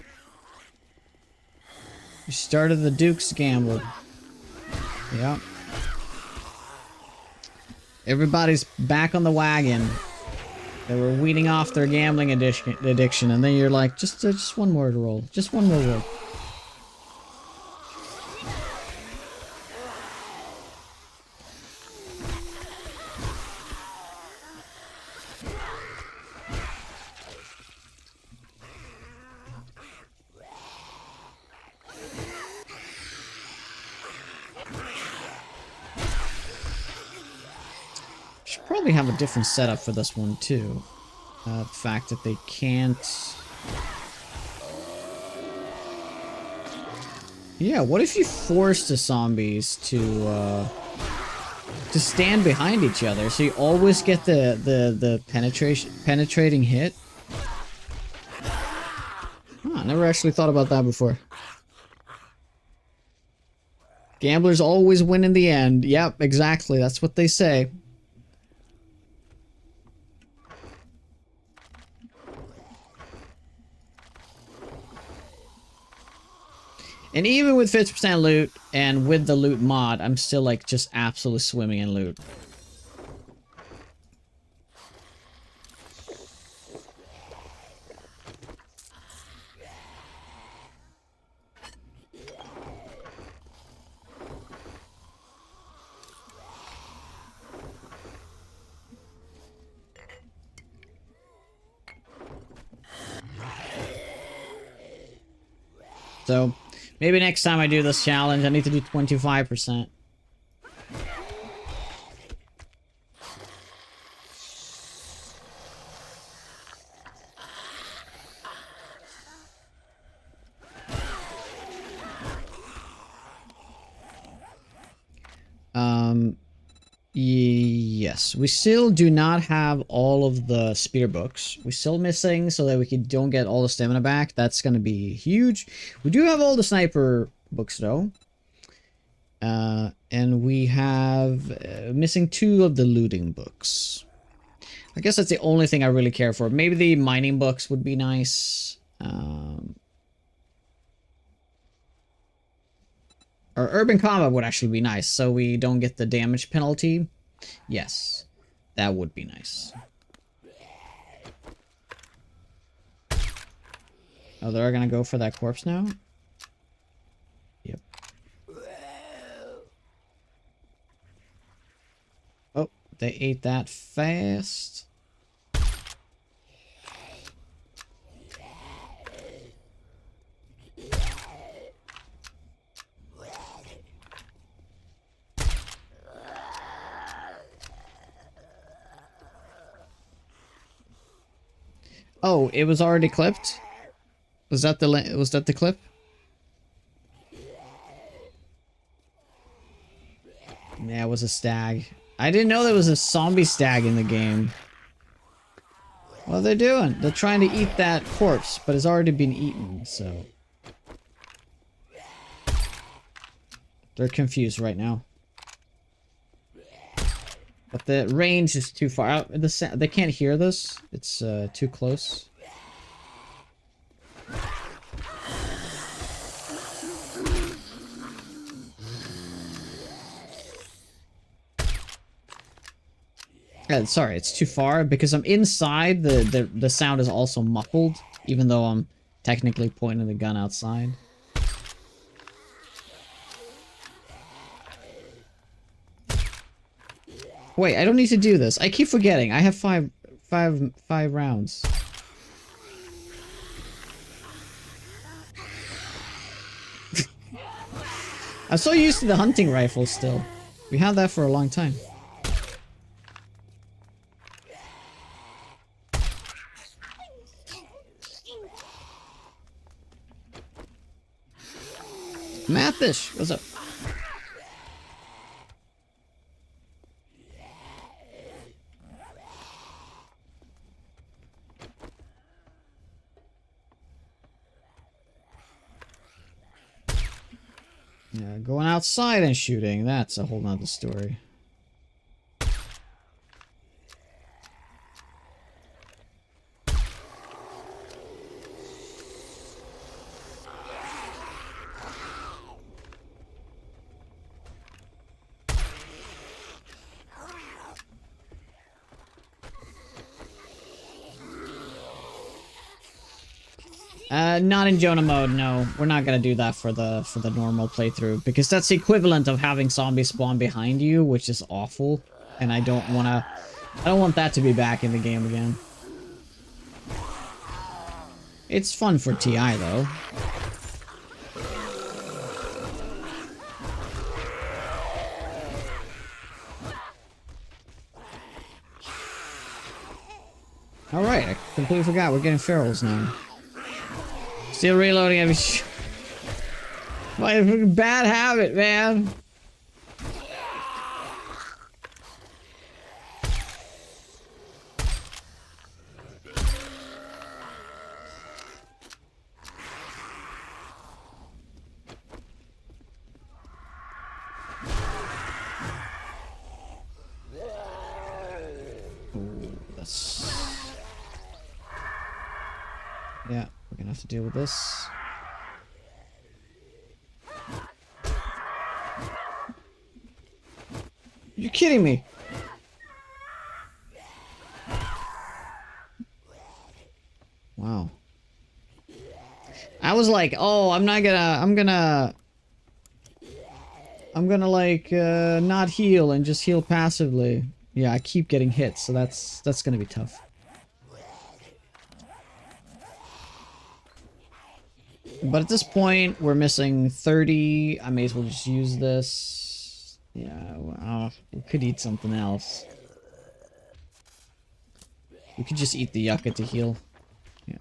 You started the Duke's gamble. Yeah. Everybody's back on the wagon. They were weaning off their gambling addiction, and then you're like, just one more to roll. Just one more roll. Should probably have a different setup for this one too. The fact that they can't... Yeah, what if you force the zombies to stand behind each other, so you always get the penetrating hit? Huh, I never actually thought about that before. Gamblers always win in the end. Yep, exactly. That's what they say. And even with 50% loot, and with the loot mod, I'm still like just absolutely swimming in loot. So, maybe next time I do this challenge, I need to do 25%. Yes, we still do not have all of the spear books. We're still missing so that we don't get all the stamina back. That's going to be huge. We do have all the sniper books though. And we have missing 2 of the looting books. I guess that's the only thing I really care for. Maybe the mining books would be nice. Or urban combat would actually be nice, so we don't get the damage penalty. Yes, that would be nice. Oh, they're gonna go for that corpse now? Yep. Oh, they ate that fast. Oh, it was already clipped? Was that the clip? Yeah, it was a stag. I didn't know there was a zombie stag in the game. What are they doing? They're trying to eat that corpse, but it's already been eaten, so... They're confused right now. But the range is too far out. They can't hear this. It's too close. Sorry, it's too far because I'm inside. The sound is also muffled, even though I'm technically pointing the gun outside. Wait, I don't need to do this. I keep forgetting. I have five rounds. I'm so used to the hunting rifle still. We had that for a long time. Mathish, what's up? Yeah, going outside and shooting, that's a whole nother story. Not in Jonah mode, no. We're not gonna do that for the normal playthrough, because that's the equivalent of having zombies spawn behind you, which is awful. And I don't want that to be back in the game again. It's fun for TI though. Alright, I completely forgot we're getting ferals now. Still reloading every my bad habit, man. Ooh, that's... Yeah, we're gonna have to deal with this. You're kidding me. Wow. I was like, oh, I'm gonna like not heal and just heal passively. Yeah, I keep getting hit, so that's gonna be tough. But at this point, we're missing 30. I may as well just use this. Yeah, well, we could eat something else. We could just eat the yucca to heal. Yeah.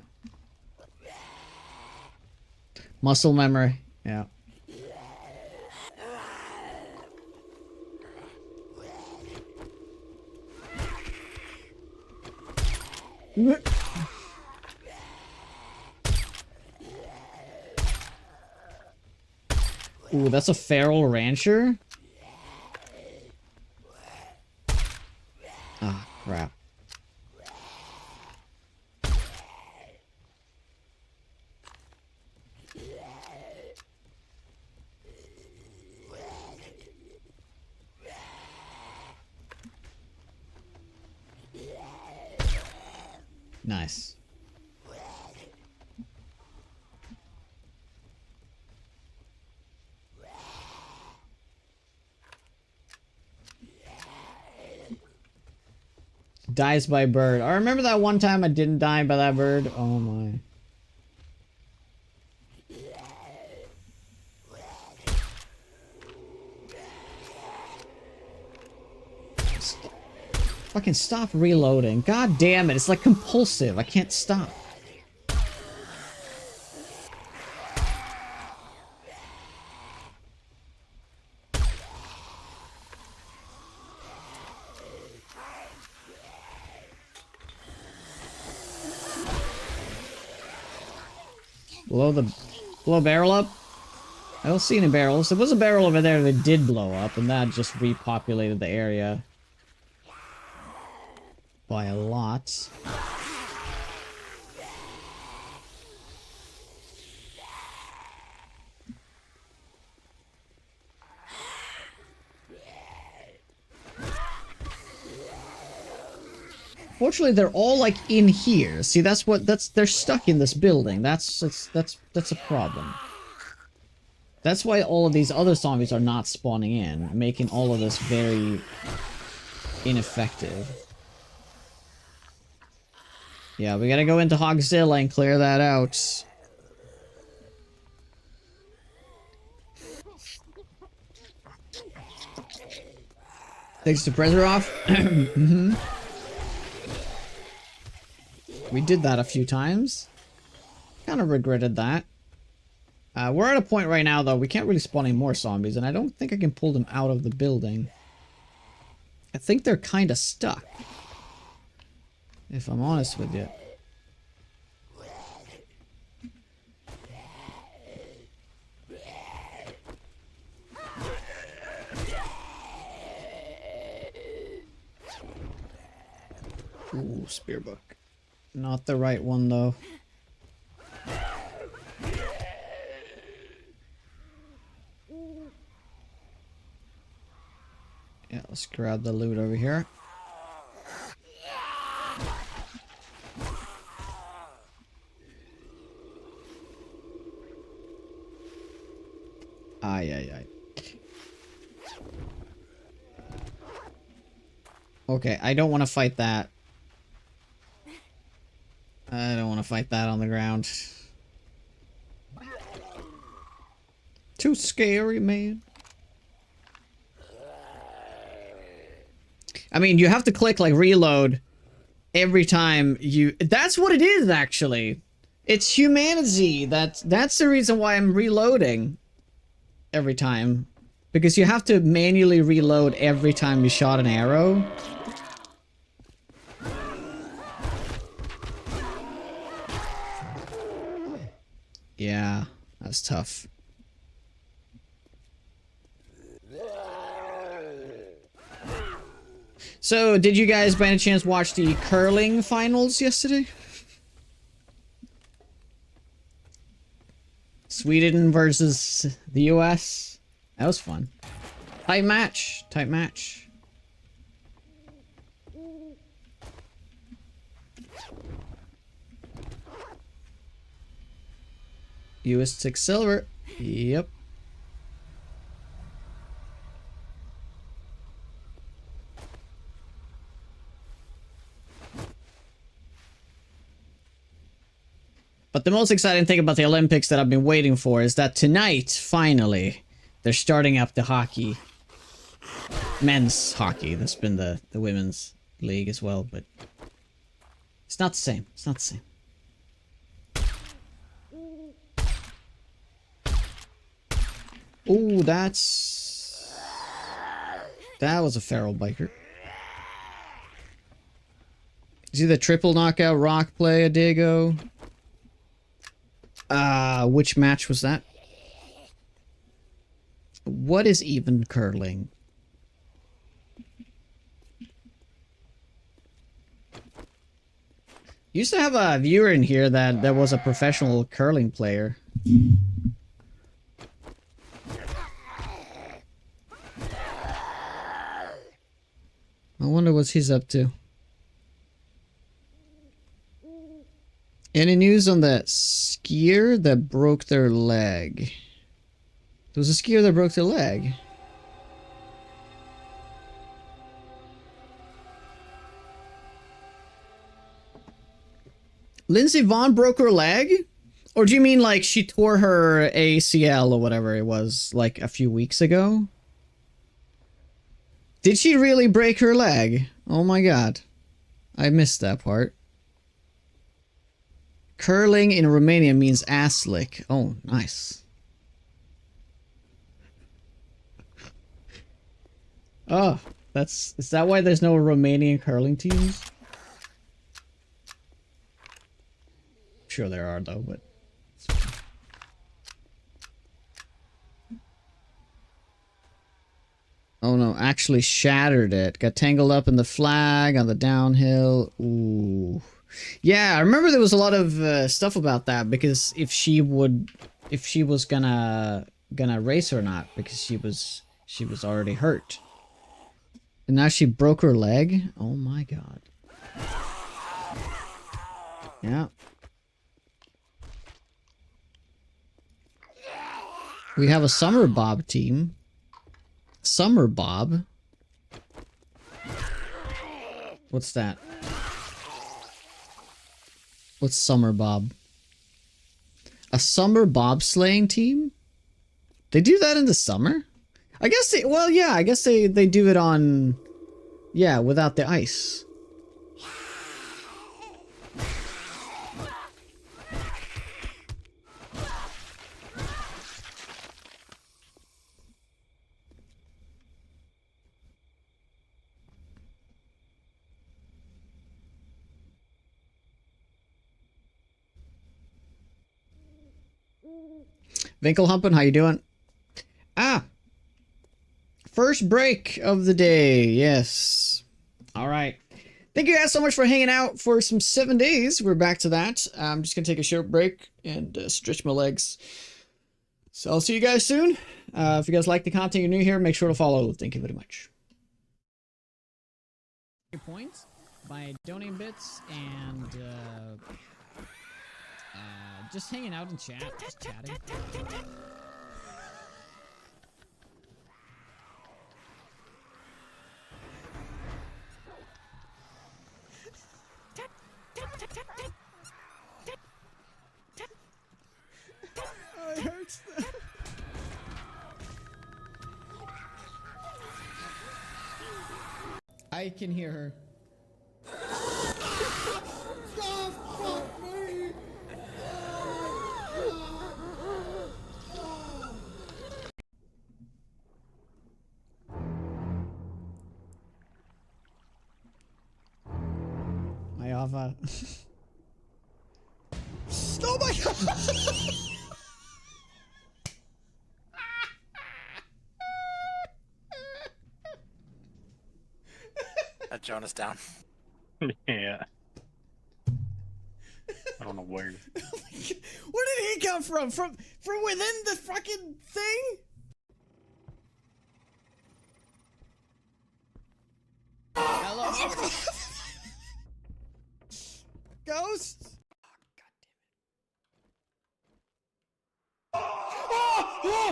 Muscle memory. Yeah. Ooh, that's a feral rancher? Ah, crap. Nice. Dies by bird. I remember that one time I didn't die by that bird. Oh my. Fucking stop reloading. God damn it. It's like compulsive. I can't stop. Blow a barrel up? I don't see any barrels. There was a barrel over there that did blow up, and that just repopulated the area by a lot. Fortunately, they're all like in here. See, they're stuck in this building. That's a problem. That's why all of these other zombies are not spawning in, making all of this very ineffective. Yeah, we gotta go into Hogzilla and clear that out. Takes the pressure off. Mm-hmm. We did that a few times. Kind of regretted that. We're at a point right now, though, we can't really spawn any more zombies, and I don't think I can pull them out of the building. I think they're kind of stuck. If I'm honest with you. Ooh, spearbook. Not the right one, though. Yeah, let's grab the loot over here. Ay. Okay, I don't want to fight that. I don't want to fight that on the ground. Too scary, man. I mean, you have to click, like, reload every time you... That's what it is, actually. It's humanity. That's the reason why I'm reloading every time. Because you have to manually reload every time you shot an arrow. Yeah, that's tough. So, did you guys by any chance watch the curling finals yesterday? Sweden versus the US. That was fun. Tight match. Tight match. US took silver. Yep. But the most exciting thing about the Olympics that I've been waiting for is that tonight, finally, they're starting up the hockey. Men's hockey. That's been the women's league as well, but it's not the same. It's not the same. Ooh, that was a feral biker. See the triple knockout rock play a Diego? Which match was that? What is even curling? Used to have a viewer in here that was a professional curling player. I wonder what he's up to. Any news on that skier that broke their leg? There was a skier that broke their leg. Lindsey Vonn broke her leg? Or do you mean like she tore her ACL or whatever it was like a few weeks ago? Did she really break her leg? Oh my god. I missed that part. Curling in Romania means ass lick. Oh, nice. Oh, is that why there's no Romanian curling teams? Sure there are though, but oh no, actually shattered it. Got tangled up in the flag on the downhill. Ooh. Yeah, I remember there was a lot of stuff about that because if she was gonna race or not because she was already hurt. And now she broke her leg? Oh my god. Yeah. We have a Summer Bob team. Summer Bob? What's that? What's Summer Bob? A summer bobsleighing team? They do that in the summer? I guess they, well, yeah, I guess they do it on, yeah, without the ice. Winkelhumpen, how you doing? Ah! First break of the day, yes. Alright. Thank you guys so much for hanging out for some 7 days. We're back to that. I'm just gonna take a short break and stretch my legs. So I'll see you guys soon. If you guys like the content, you're new here, make sure to follow. Thank you very much. Points by donating bits and just hanging out in chat, just chatting. Oh, it hurts. I can hear her. My Ava. Oh my god! That Jonas down. Yeah. I don't know where. Where did he come from? From within the fucking thing? Hello? Ghost? Oh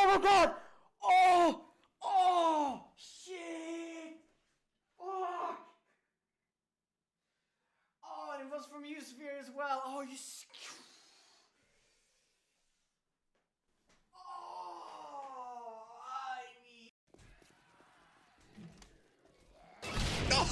my god! Oh shit! Fuck! Oh, and it was from you, Sphere, as well. Oh, you. Oh,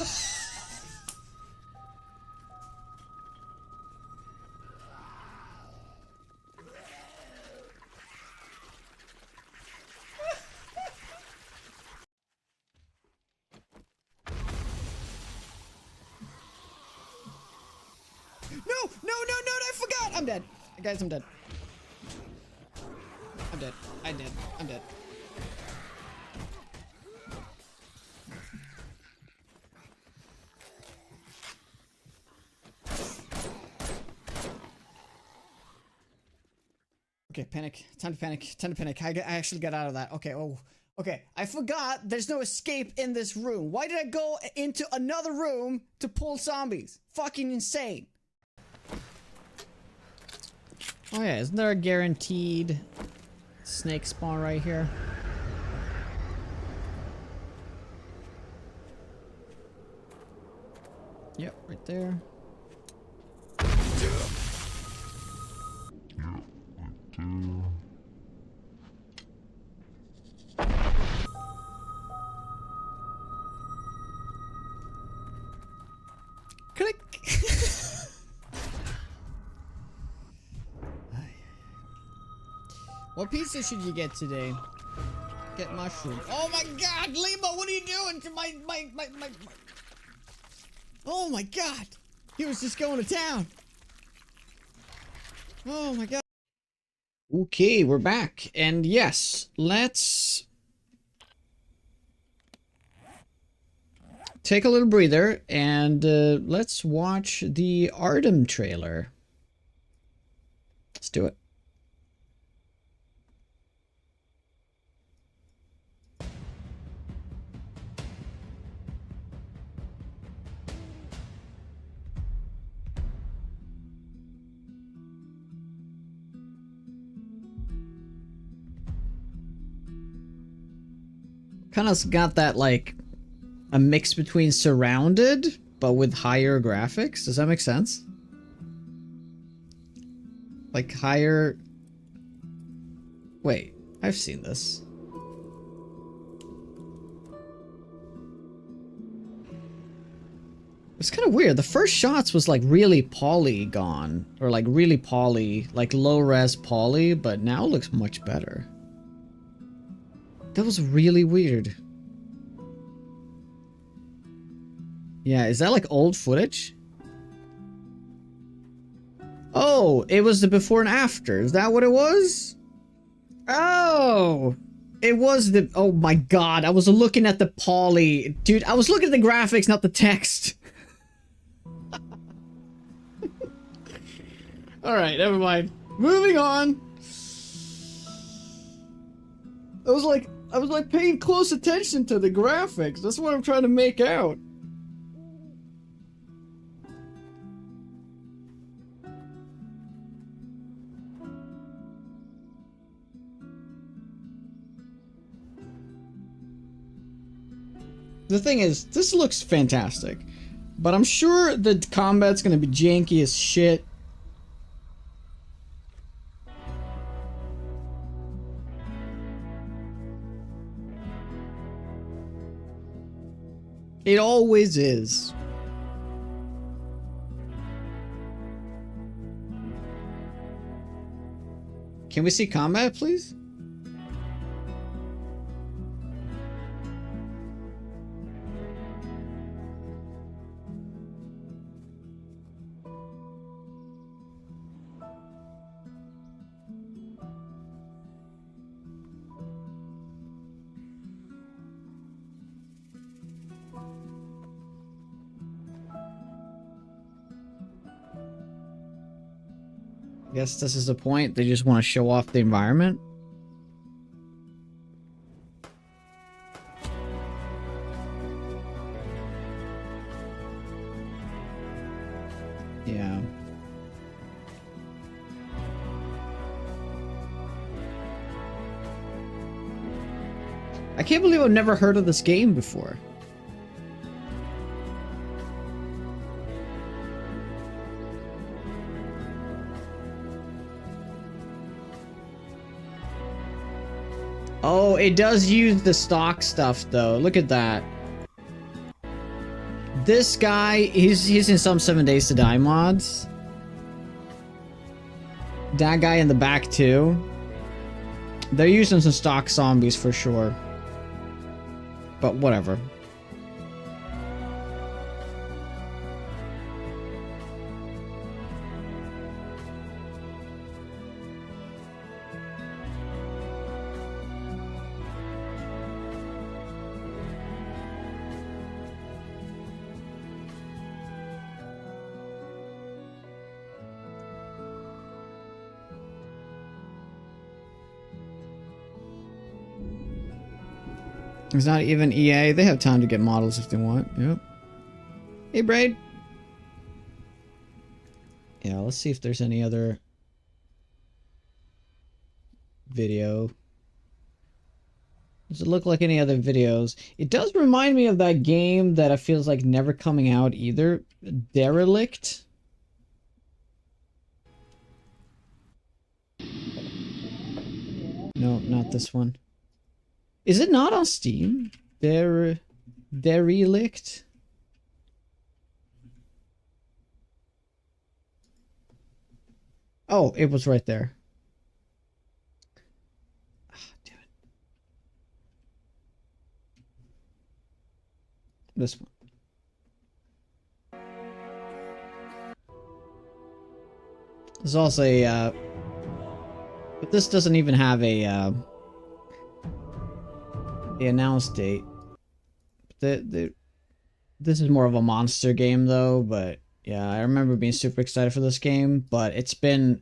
No, I forgot! I'm dead. Guys, I'm dead. I'm dead. I'm dead. Okay, panic. Time to panic. Time to panic. I actually got out of that. Okay, oh. Okay, I forgot there's no escape in this room. Why did I go into another room to pull zombies? Fucking insane. Oh yeah, isn't there a guaranteed snake spawn right here? Yep, right there. Click. What pizza should you get today? Get mushroom. Oh my god, Lima, what are you doing to my... Oh my god! He was just going to town! Oh my god. Okay, we're back. And yes, let's take a little breather and let's watch the Artem trailer. Let's do it. Kind of got that like a mix between Surrounded but with higher graphics. Does that make sense? Like higher... Wait, I've seen this. It's kind of weird. The first shots was like really polygon, or like really poly, like low res poly, but now it looks much better. That was really weird. Yeah, is that like old footage? Oh, it was the before and after. Is that what it was? Oh, it was the... Oh my god, I was looking at the poly. Dude, I was looking at the graphics, not the text. Alright, never mind. Moving on. I was like paying close attention to the graphics. That's what I'm trying to make out. The thing is, this looks fantastic, but I'm sure the combat's gonna be janky as shit. It always is. Can we see combat, please? Guess this is the point. They just want to show off the environment. Yeah. I can't believe I've never heard of this game before. Oh, it does use the stock stuff though. Look at that. This guy, he's in some 7 Days to Die mods. That guy in the back too. They're using some stock zombies for sure. But whatever. It's not even EA. They have time to get models if they want. Yep. Hey, Braid. Yeah, let's see if there's any other video. Does it look like any other videos? It does remind me of that game that I feels like never coming out either. Derelict. No, not this one. Is it not on Steam? Derelict? Oh, it was right there. Oh, damn it. This one. There's also a, but this doesn't even have a, the announced date. This is more of a monster game though, but yeah, I remember being super excited for this game, but it's been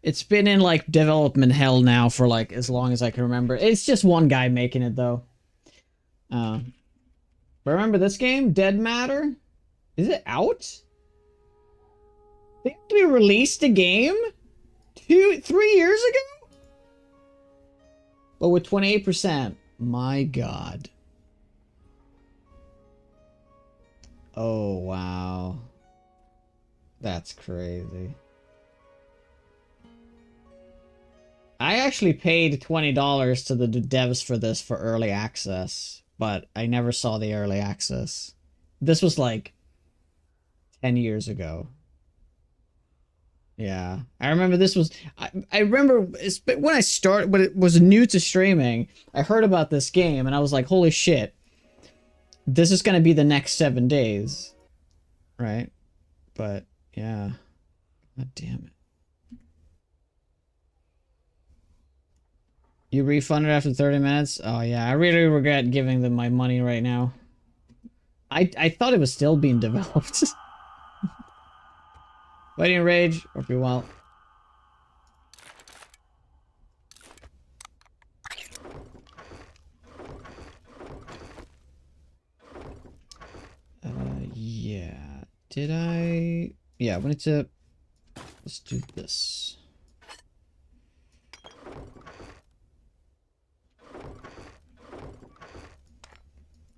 in like development hell now for like as long as I can remember. It's just one guy making it though. But remember this game, Dead Matter? Is it out? They actually released a game 3 years ago? But with 28%. My god. Oh, wow. That's crazy. I actually paid $20 to the devs for this for early access, but I never saw the early access. This was like 10 years ago. Yeah. I remember this was I remember when I started when it was new to streaming, I heard about this game and I was like, "Holy shit. This is going to be the next 7 days." Right? But yeah. God damn it. You refunded after 30 minutes? Oh yeah, I really regret giving them my money right now. I thought it was still being developed. Waiting Rage, hope you're well. Yeah. Did I? Yeah, I wanted to... Let's do this.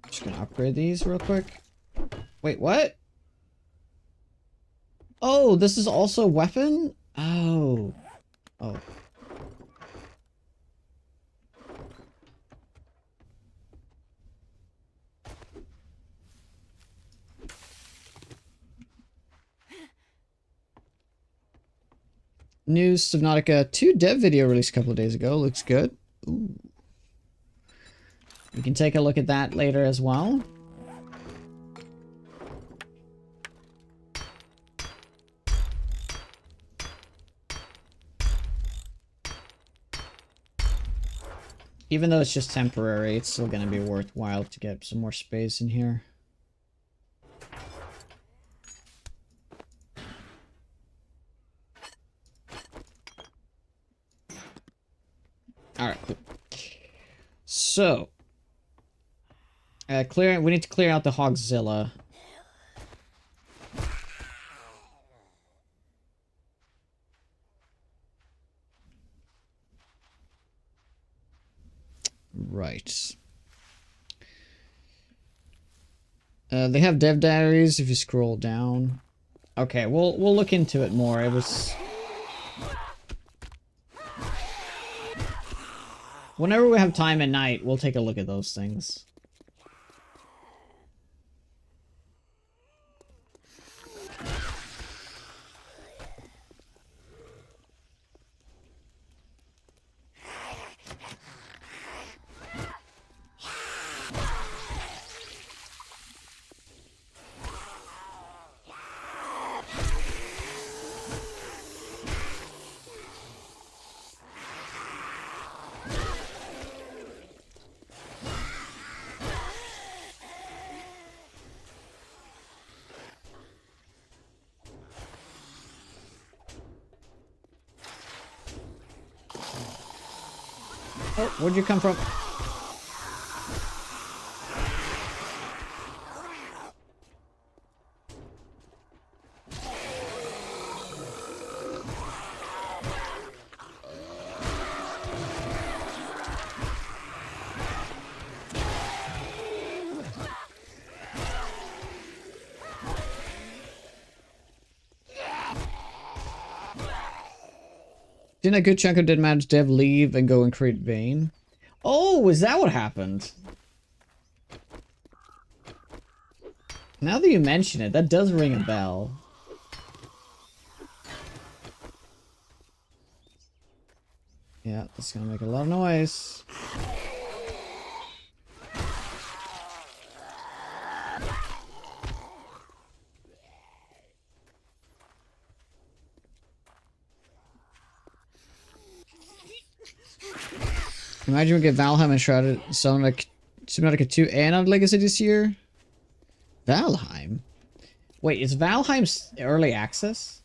Just gonna upgrade these real quick. Wait, what? Oh, this is also a weapon? Oh. Oh. New Subnautica 2 dev video released a couple of days ago. Looks good. Ooh. We can take a look at that later as well. Even though it's just temporary, it's still going to be worthwhile to get some more space in here. Alright, cool. So, we need to clear out the Hogzilla. Right. They have dev diaries if you scroll down. Okay, we'll look into it more. It was... Whenever we have time at night, we'll take a look at those things. Oh, where'd you come from? Didn't a good chunk of Deadman's dev leave and go and create Vayne? Oh, is that what happened? Now that you mention it, that does ring a bell. Yeah, that's gonna make a lot of noise. Imagine we get Valheim and Shrouded Subnautica 2 and on Legacy this year. Valheim? Wait, is Valheim's early access?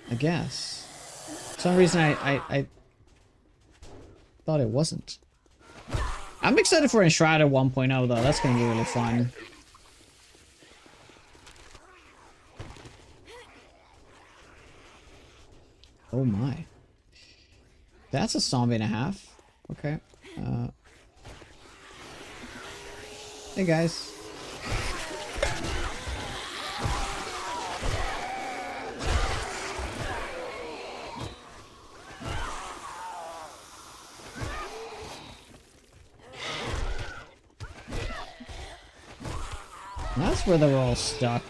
I guess. For some reason I thought it wasn't. I'm excited for Enshrouded 1.0 though. That's gonna be really fun. Oh my. That's a zombie and a half. Okay. Hey guys. That's where they're all stuck.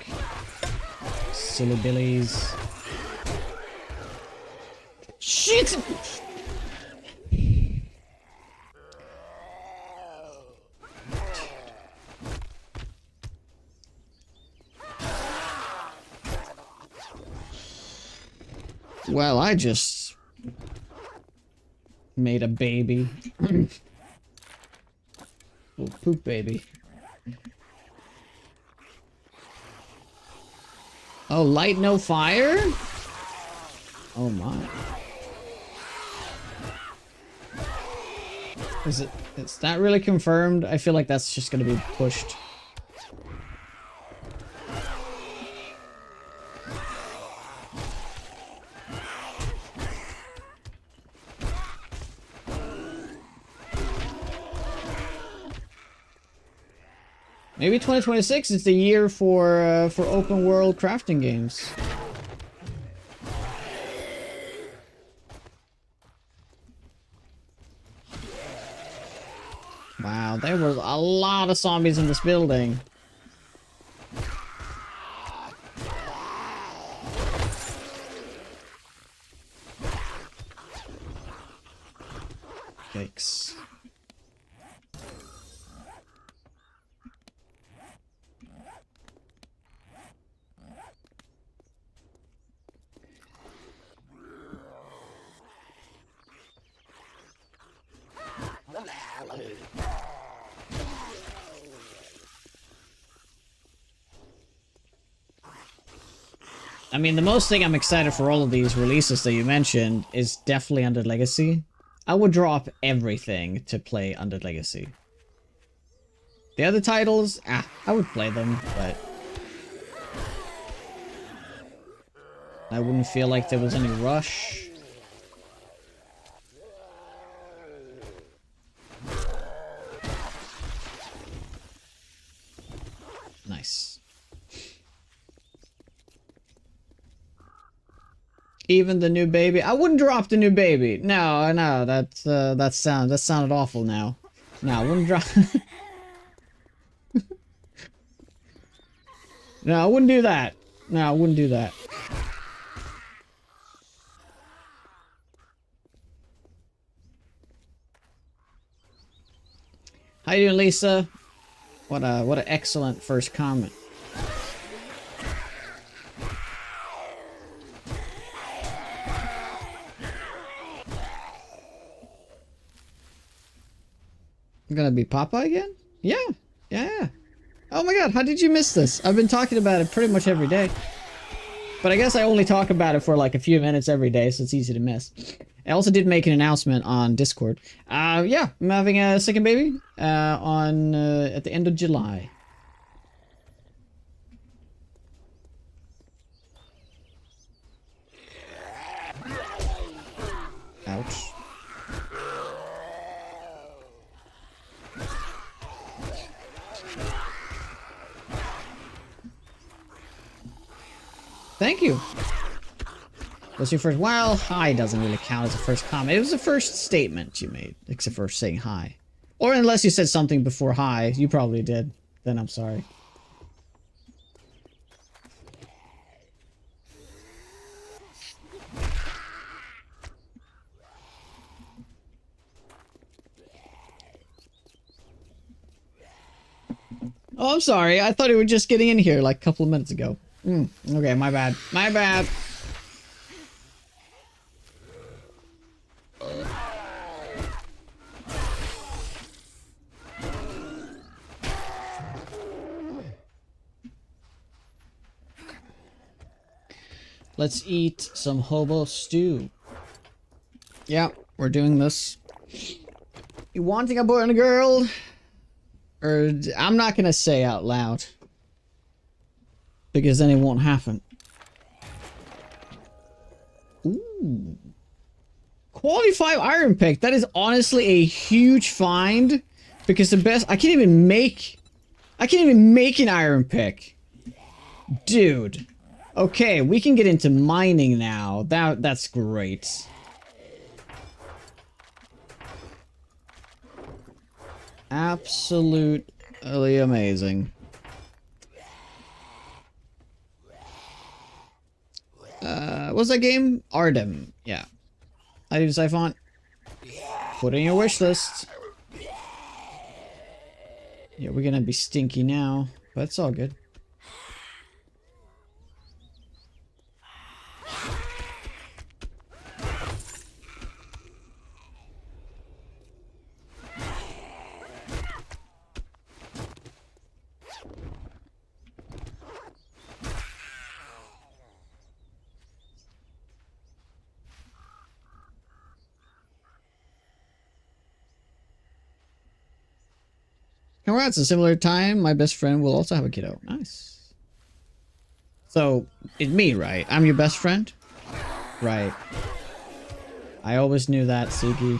Silly billies. Shit! Well, I just made a baby. Little poop baby. Oh, light no fire? Oh my. Is that really confirmed? I feel like that's just gonna be pushed. Maybe 2026 is the year for open world crafting games. Wow, there was a lot of zombies in this building. Yikes. I mean, the most thing I'm excited for all of these releases that you mentioned is definitely Undead Legacy. I would drop everything to play Undead Legacy. The other titles, I would play them, but I wouldn't feel like there was any rush. Nice. Even the new baby, I wouldn't drop the new baby. No, that sounded awful. Now, no, I wouldn't drop. No, I wouldn't do that. No, I wouldn't do that. How you doing, Lisa? What an excellent first comment. I'm gonna be Papa again? Yeah. Oh my god, how did you miss this? I've been talking about it pretty much every day. But I guess I only talk about it for like a few minutes every day, so it's easy to miss. I also did make an announcement on Discord. Yeah, I'm having a second baby at the end of July. Ouch. Thank you. What's your first? Well, hi doesn't really count as a first comment. It was the first statement you made, except for saying hi. Or unless you said something before hi, you probably did. Then I'm sorry. Oh, I'm sorry. I thought you were just getting in here like a couple of minutes ago. Okay, my bad. My bad. Let's eat some hobo stew. Yeah, we're doing this. You wanting a boy and a girl? Or I'm not gonna say out loud. Because then it won't happen. Ooh. Quality 5 iron pick. That is honestly a huge find. Because the best... I can't even make I can't even make an iron pick. Dude. Okay, we can get into mining now. That's great. Absolutely amazing. What's that game? Ardem. Yeah. I do Siphon. Put in your wish list. Yeah, we're gonna be stinky now, but it's all good. Congrats, a similar time. My best friend will also have a kiddo. Nice. So, it's me, right? I'm your best friend? Right. I always knew that, Suki.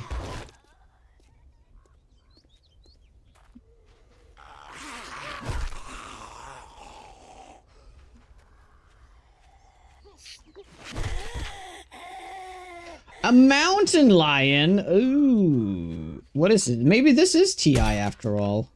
A mountain lion? Ooh. What is it? Maybe this is TI after all.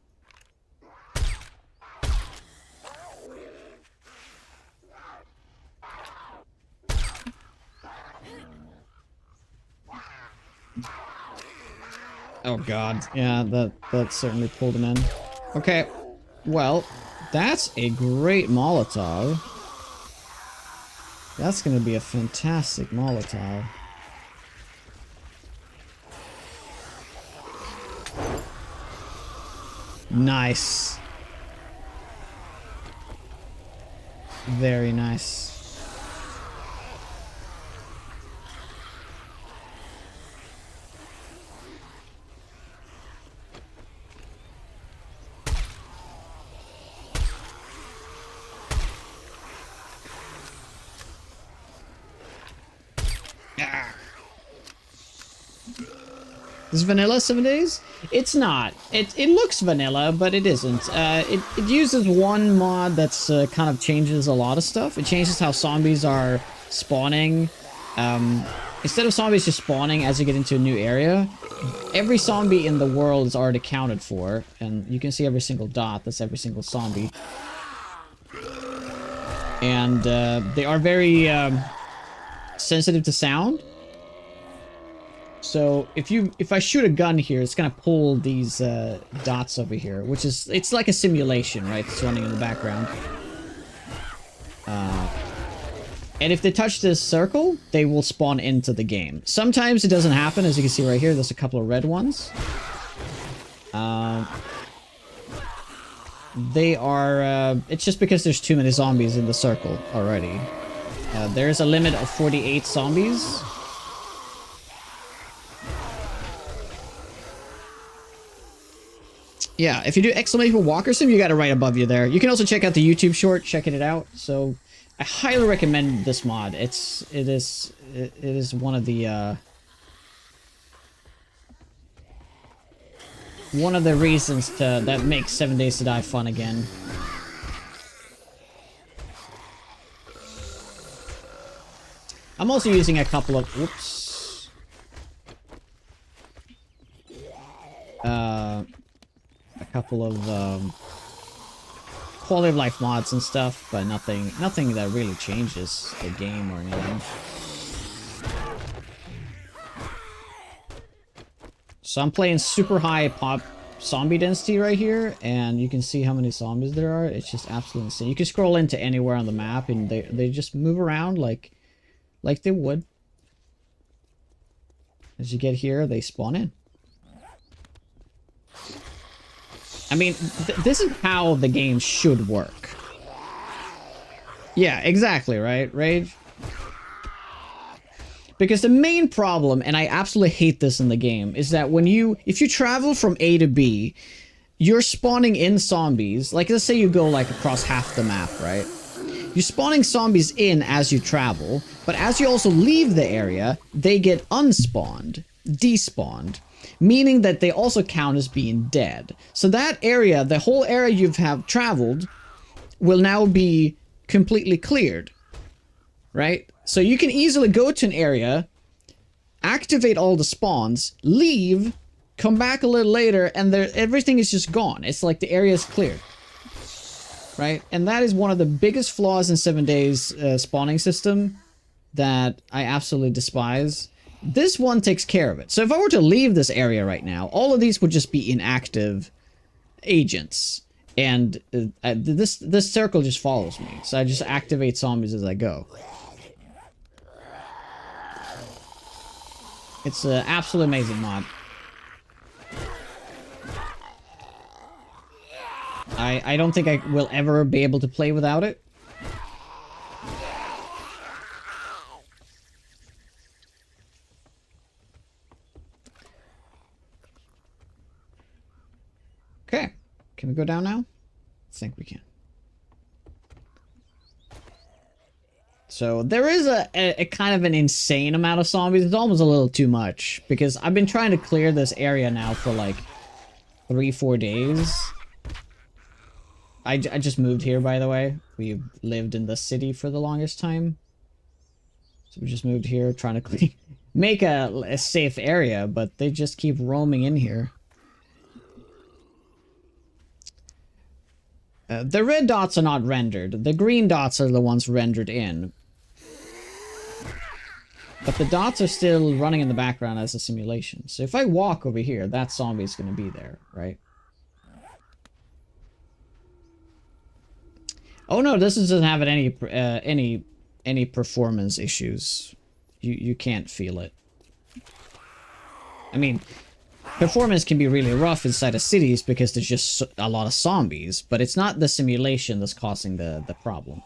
Oh god, yeah, that certainly pulled him in. Okay, well, that's a great Molotov. That's gonna be a fantastic Molotov. Nice. Very nice. Is vanilla 7 days? It's not. It looks vanilla, but it isn't. It uses one mod that's kind of changes a lot of stuff. It changes how zombies are spawning. Instead of zombies just spawning as you get into a new area, every zombie in the world is already accounted for, and you can see every single dot. That's every single zombie. And they are very sensitive to sound. So if I shoot a gun here, it's gonna pull these dots over here, which is, it's like a simulation, right? It's running in the background. And if they touch this circle, they will spawn into the game. Sometimes it doesn't happen, as you can see right here. There's a couple of red ones. They are, it's just because there's too many zombies in the circle already. There's a limit of 48 zombies. Yeah, if you do exclamation walker sim, you got it right above you there. You can also check out the YouTube short, checking it out. So I highly recommend this mod. It is one of the reasons that makes 7 Days to Die fun again. I'm also using a couple of a couple of quality of life mods and stuff, but nothing that really changes the game or anything. So I'm playing super high pop zombie density right here, and you can see how many zombies there are. It's just absolutely insane. You can scroll into anywhere on the map, and they just move around like they would. As you get here, they spawn in. I mean, this is how the game should work. Yeah, exactly, right, Rage? Because the main problem, and I absolutely hate this in the game, is that if you travel from A to B, you're spawning in zombies. Like, let's say you go, like, across half the map, right? You're spawning zombies in as you travel, but as you also leave the area, they get unspawned. despawned, meaning that they also count as being dead. So that area, the whole area you have traveled, will now be completely cleared, right? So you can easily go to an area, activate all the spawns, leave, come back a little later, and everything is just gone. It's like the area is cleared, right? And that is one of the biggest flaws in 7 Days spawning system that I absolutely despise. This one takes care of it. So if I were to leave this area right now, all of these would just be inactive agents. And this circle just follows me. So I just activate zombies as I go. It's an absolutely amazing mod. I don't think I will ever be able to play without it. Okay, can we go down now? I think we can. So there is a kind of an insane amount of zombies. It's almost a little too much because I've been trying to clear this area now for like 3-4 days. I just moved here, by the way. We've lived in the city for the longest time. So we just moved here trying to make a safe area, but they just keep roaming in here. The red dots are not rendered. The green dots are the ones rendered in. But the dots are still running in the background as a simulation. So if I walk over here, that zombie is going to be there, right? Oh no, this doesn't have any performance issues. You can't feel it. I mean, performance can be really rough inside of cities because there's just a lot of zombies, but it's not the simulation that's causing the problem.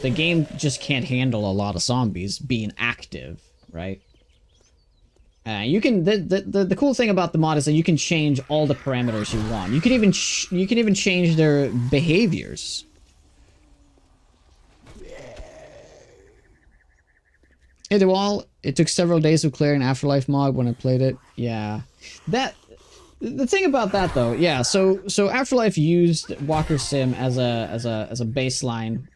The game just can't handle a lot of zombies being active, right? You can the cool thing about the mod is that you can change all the parameters you want. You can even change their behaviors. Hey, Dewall, it took several days of clearing Afterlife mod when I played it. Yeah, the thing about that though, yeah. So Afterlife used Walker Sim as a baseline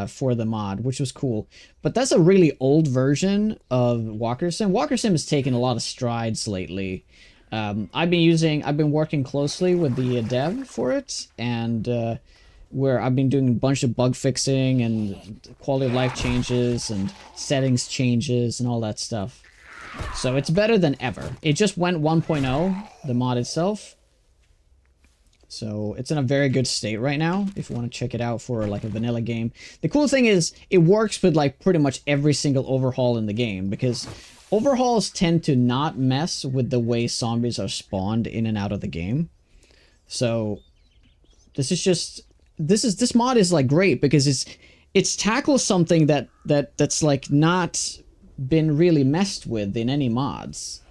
for the mod, which was cool. But that's a really old version of Walker Sim. Walker Sim has taken a lot of strides lately. I've been working closely with the dev for it, and where I've been doing a bunch of bug fixing and quality of life changes and settings changes and all that stuff. So it's better than ever. It just went 1.0, the mod itself. So it's in a very good state right now if you want to check it out for like a vanilla game. The cool thing is it works with like pretty much every single overhaul in the game, because overhauls tend to not mess with the way zombies are spawned in and out of the game. So this mod is like great because it's tackles something that's like not been really messed with in any mods.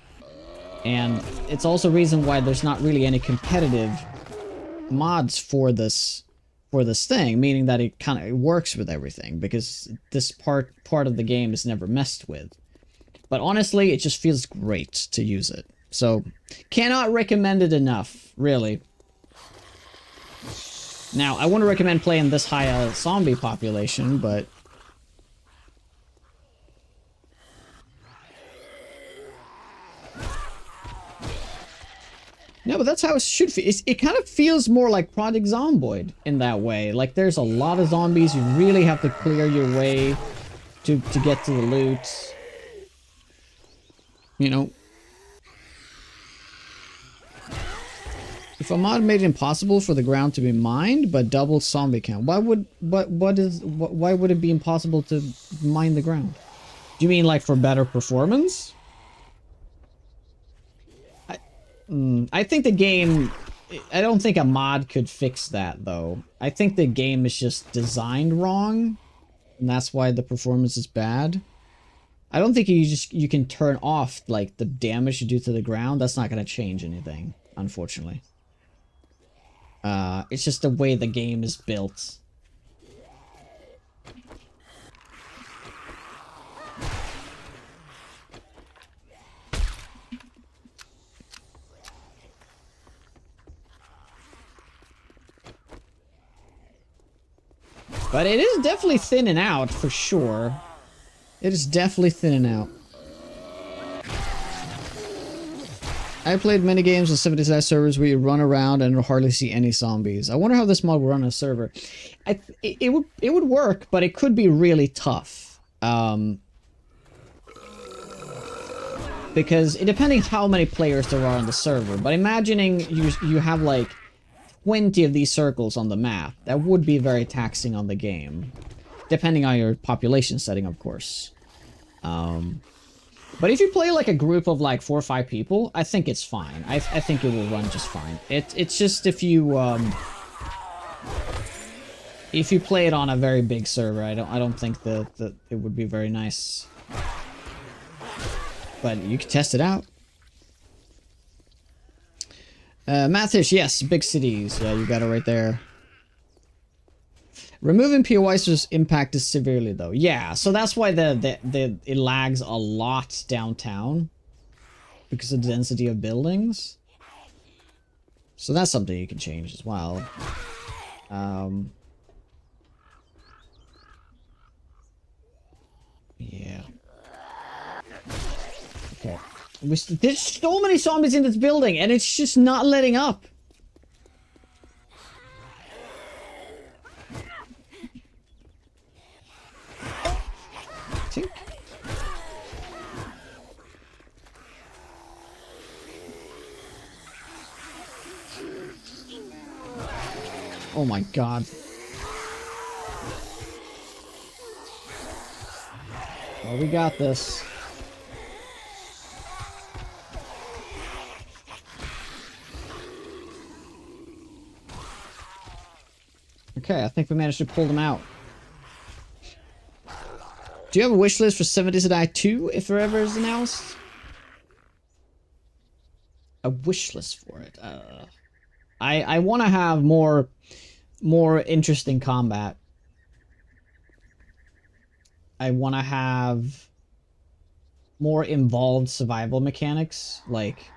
And it's also a reason why there's not really any competitive mods for this thing, meaning that it kind of works with everything because this part of the game is never messed with. But honestly, it just feels great to use it. So cannot recommend it enough, really. Now, I wouldn't recommend playing this high a zombie population, but no, but that's how it should feel. It kind of feels more like Project Zomboid in that way. Like, there's a lot of zombies. You really have to clear your way to get to the loot. You know. If a mod made it impossible for the ground to be mined, but double zombie count, why would it be impossible to mine the ground? Do you mean like for better performance? I think the game... I don't think a mod could fix that, though. I think the game is just designed wrong, and that's why the performance is bad. I don't think you can turn off, like, the damage you do to the ground. That's not going to change anything, unfortunately. It's just the way the game is built. But it is definitely thinning out, for sure. It is definitely thinning out. I played many games on 70s servers where you run around and hardly see any zombies. I wonder how this mod will run on a server. It would work, but it could be really tough. Because depending how many players there are on the server, but imagining you have like 20 of these circles on the map, that would be very taxing on the game. Depending on your population setting, of course. But if you play like a group of like 4 or 5 people, I think it's fine. I think it will run just fine. It's just if you play it on a very big server, I don't think that it would be very nice. But you can test it out. Mathish, yes, big cities. Yeah, you got it right there. Removing POI's impact is severely though. Yeah, so that's why it lags a lot downtown. Because of the density of buildings. So that's something you can change as well. Yeah. Okay. There's so many zombies in this building, and it's just not letting up. Tink. Oh my god. Well, we got this. Okay, I think we managed to pull them out. Do you have a wish list for 70s to Die 2 if there ever is announced? A wish list for it. I want to have more interesting combat. I want to have more involved survival mechanics, like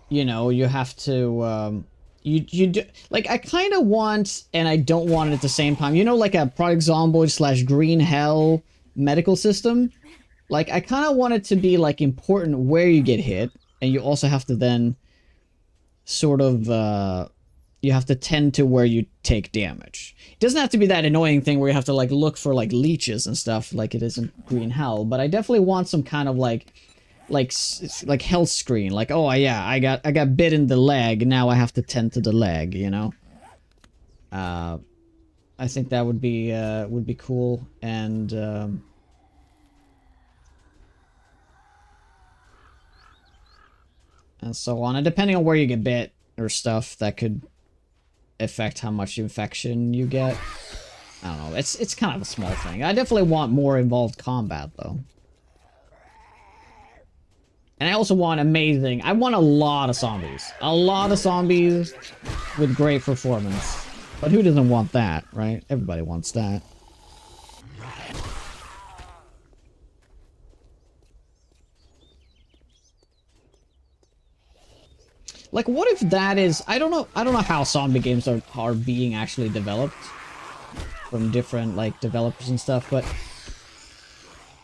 you know, you have to you do, like, I kind of want and I don't want it at the same time. You know, like a Project Zomboid / Green Hell medical system. Like, I kind of want it to be like important where you get hit, and you also have to then sort of you have to tend to where you take damage. It doesn't have to be that annoying thing where you have to like look for like leeches and stuff like it is in Green Hell, but I definitely want some kind of like health screen, like, oh yeah, I got bit in the leg, now I have to tend to the leg, you know. I think that would be cool, and so on. And depending on where you get bit or stuff, that could affect how much infection you get. I don't know. It's kind of a small thing. I definitely want more involved combat though. And I also want I want a lot of zombies. A lot of zombies with great performance. But who doesn't want that, right? Everybody wants that. Like, what if that is... I don't know how zombie games are being actually developed from different, like, developers and stuff, but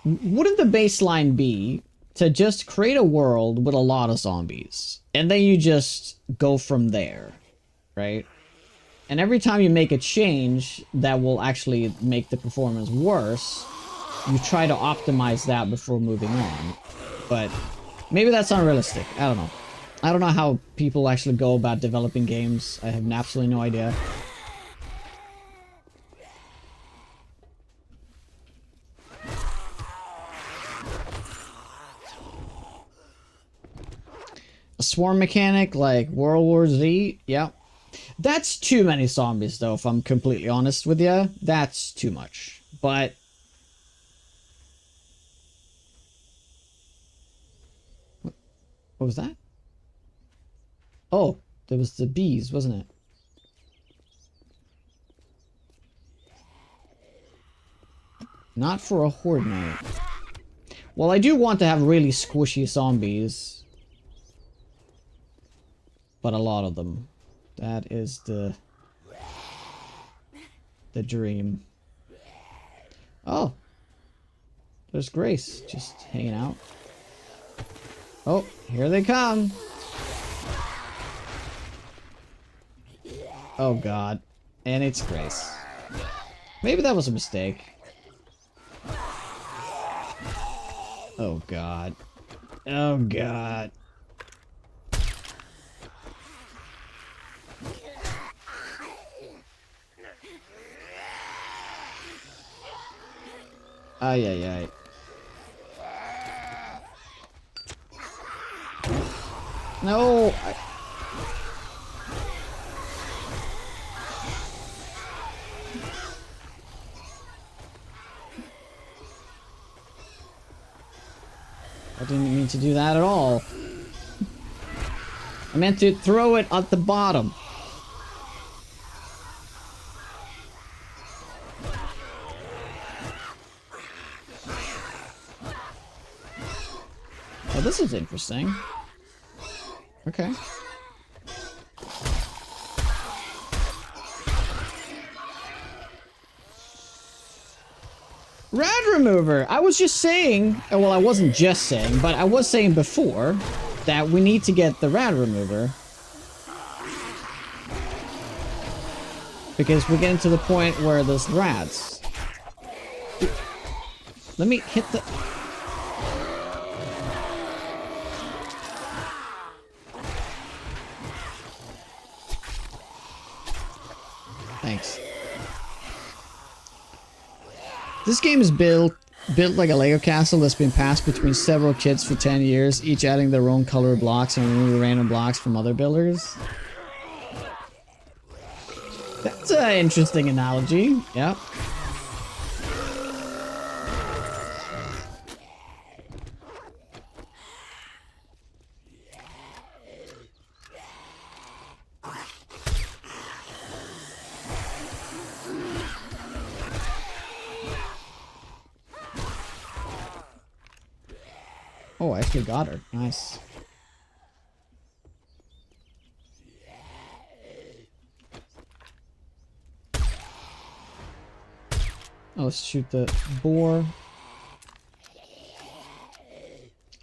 wouldn't the baseline be to just create a world with a lot of zombies, and then you just go from there, right? And every time you make a change that will actually make the performance worse, you try to optimize that before moving on. But maybe that's unrealistic. I don't know. I don't know how people actually go about developing games. I have absolutely no idea. A swarm mechanic like World War Z? Yeah. That's too many zombies though, if I'm completely honest with you. That's too much. But... what was that? Oh, there was the bees, wasn't it? Not for a horde night. Well, I do want to have really squishy zombies. But a lot of them. That is the dream. Oh, there's Grace just hanging out. Oh, here they come. Oh god. And it's Grace. Maybe that was a mistake. Oh god. Oh god. Ay, ay, ay. No! I didn't mean to do that at all. I meant to throw it at the bottom. Oh, this is interesting. Okay. Rad remover! I was just saying, well, I wasn't just saying, but I was saying before that we need to get the rad remover. Because we're getting to the point where there's rads. Let me hit the... Thanks. This game is built like a Lego castle that's been passed between several kids for 10 years, each adding their own color blocks and removing random blocks from other builders. That's an interesting analogy. Yep. Oh, I actually got her. Nice. Oh, let's shoot the boar.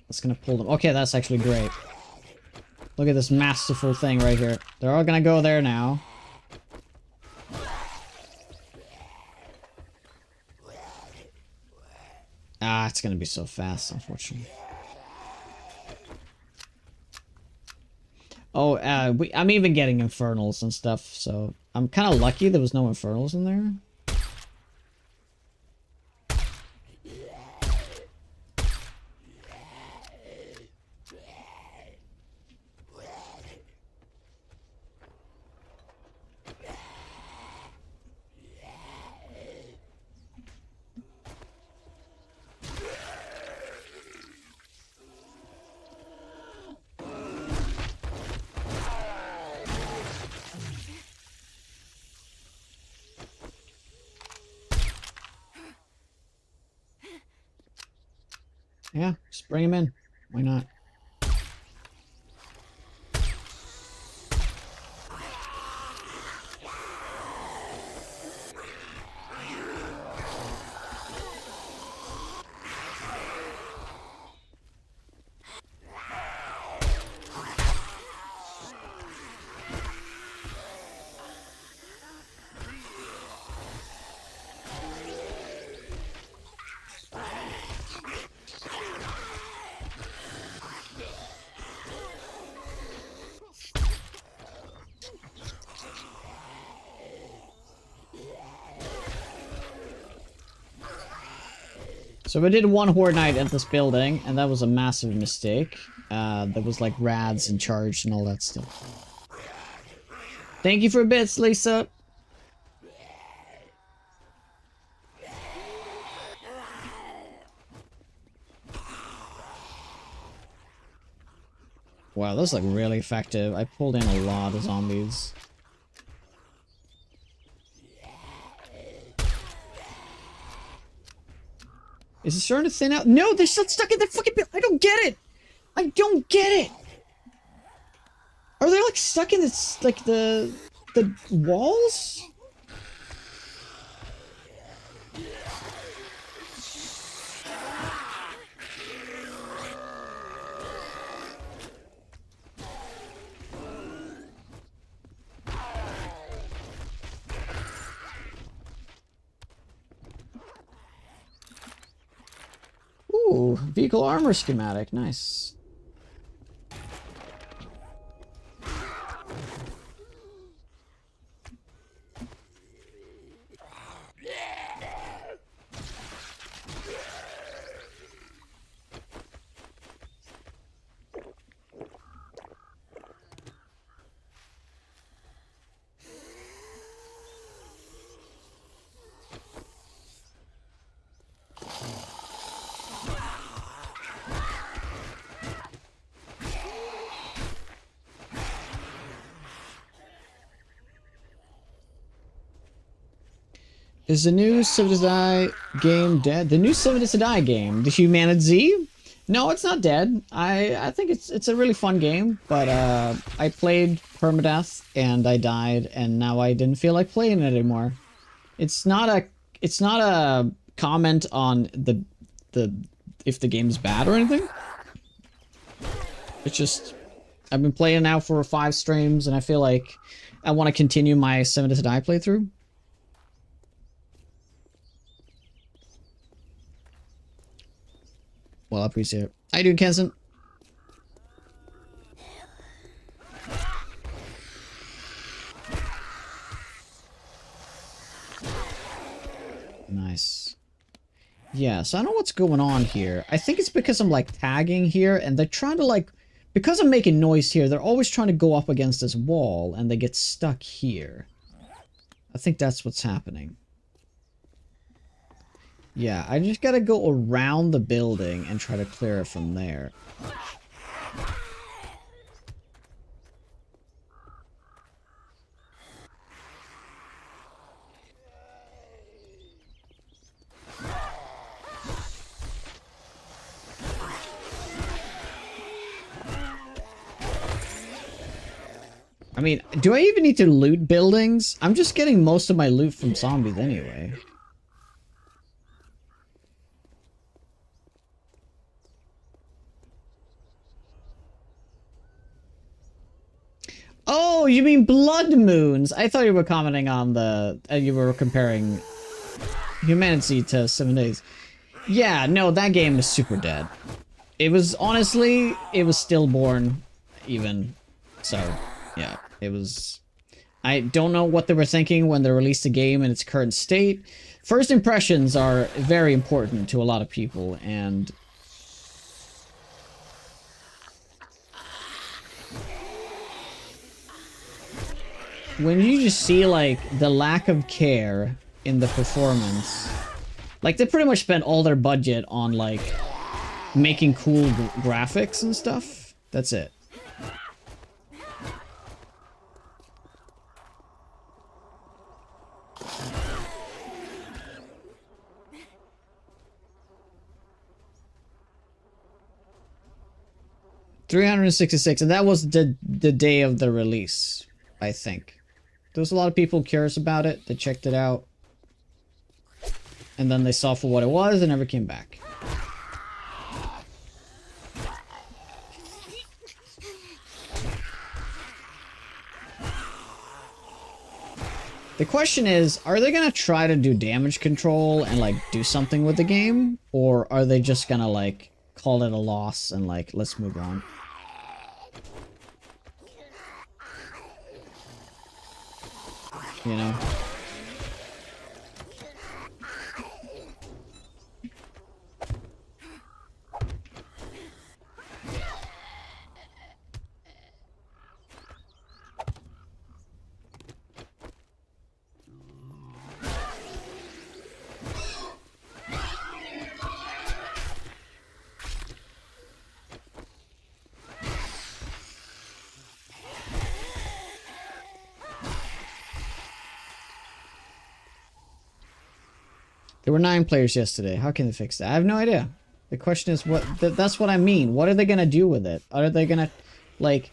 That's gonna pull them. Okay, that's actually great. Look at this masterful thing right here. They're all gonna go there now. Ah, it's gonna be so fast, unfortunately. Oh, I'm even getting infernals and stuff, so I'm kind of lucky there was no infernals in there. Yeah, just bring him in. Why not? So we did one Horde Night at this building, and that was a massive mistake. There was like rads in charge and all that stuff. Thank you for bits, Lisa. Wow, that's like really effective. I pulled in a lot of zombies. Is it starting to thin out? No, they're still stuck in the fucking building. I don't get it. I don't get it. Are they like stuck in this like the walls? Ooh, vehicle armor schematic, nice. Is the new Seven to Die game dead? The new Seven to Die game, the Humanity? No, it's not dead. I think it's a really fun game, but I played permadeath and I died, and now I didn't feel like playing it anymore. It's not a comment on the if the game's bad or anything. It's just I've been playing now for 5 streams, and I feel like I want to continue my Seven to Die playthrough. Well, I appreciate it. How you doing, Kenson? Nice. Yeah, so I don't know what's going on here. I think it's because I'm like tagging here, and they're trying to like, because I'm making noise here, they're always trying to go up against this wall, and they get stuck here. I think that's what's happening. Yeah, I just gotta go around the building and try to clear it from there. I mean, do I even need to loot buildings? I'm just getting most of my loot from zombies anyway. Oh, you mean Blood Moons? I thought you were commenting on the... you were comparing Humanity to 7 Days. Yeah, no, that game is super dead. It was, honestly, it was stillborn, even. So, yeah, it was... I don't know what they were thinking when they released the game in its current state. First impressions are very important to a lot of people, and... when you just see, like, the lack of care in the performance... Like, they pretty much spent all their budget on, like, making cool graphics and stuff. That's it. $366, and that was the day of the release, I think. There was a lot of people curious about it. They checked it out. And then they saw for what it was and never came back. The question is, are they gonna try to do damage control and like do something with the game? Or are they just gonna like call it a loss and like, let's move on? You know? There were 9 players yesterday. How can they fix that? I have no idea. The question is, what? That's what I mean. What are they gonna do with it? Are they gonna, like,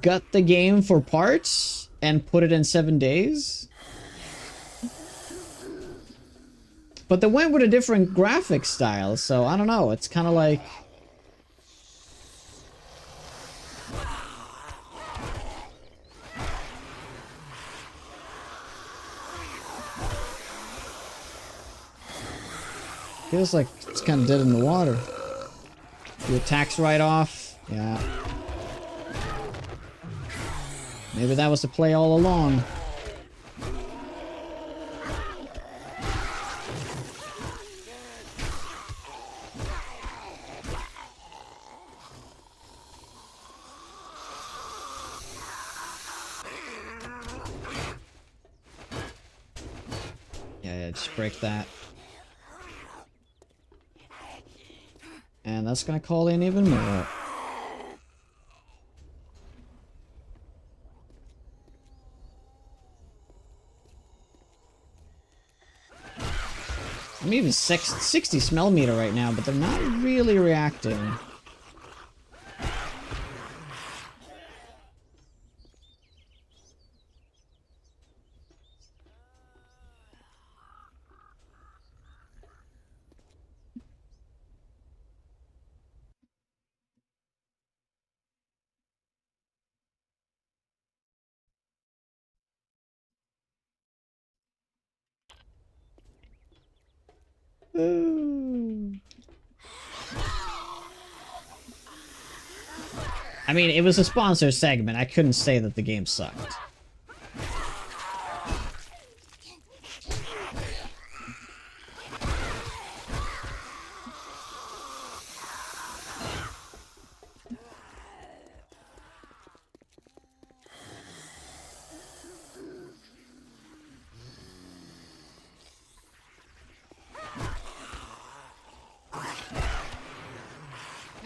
gut the game for parts and put it in 7 days. But they went with a different graphic style, so I don't know. It's kind of like... Feels like it's kind of dead in the water. The attacks right off. Yeah. Maybe that was the play all along. Yeah, just break that. And that's gonna call in even more. I'm even 60 smell meter right now, but they're not really reacting. I mean, it was a sponsor segment. I couldn't say that the game sucked.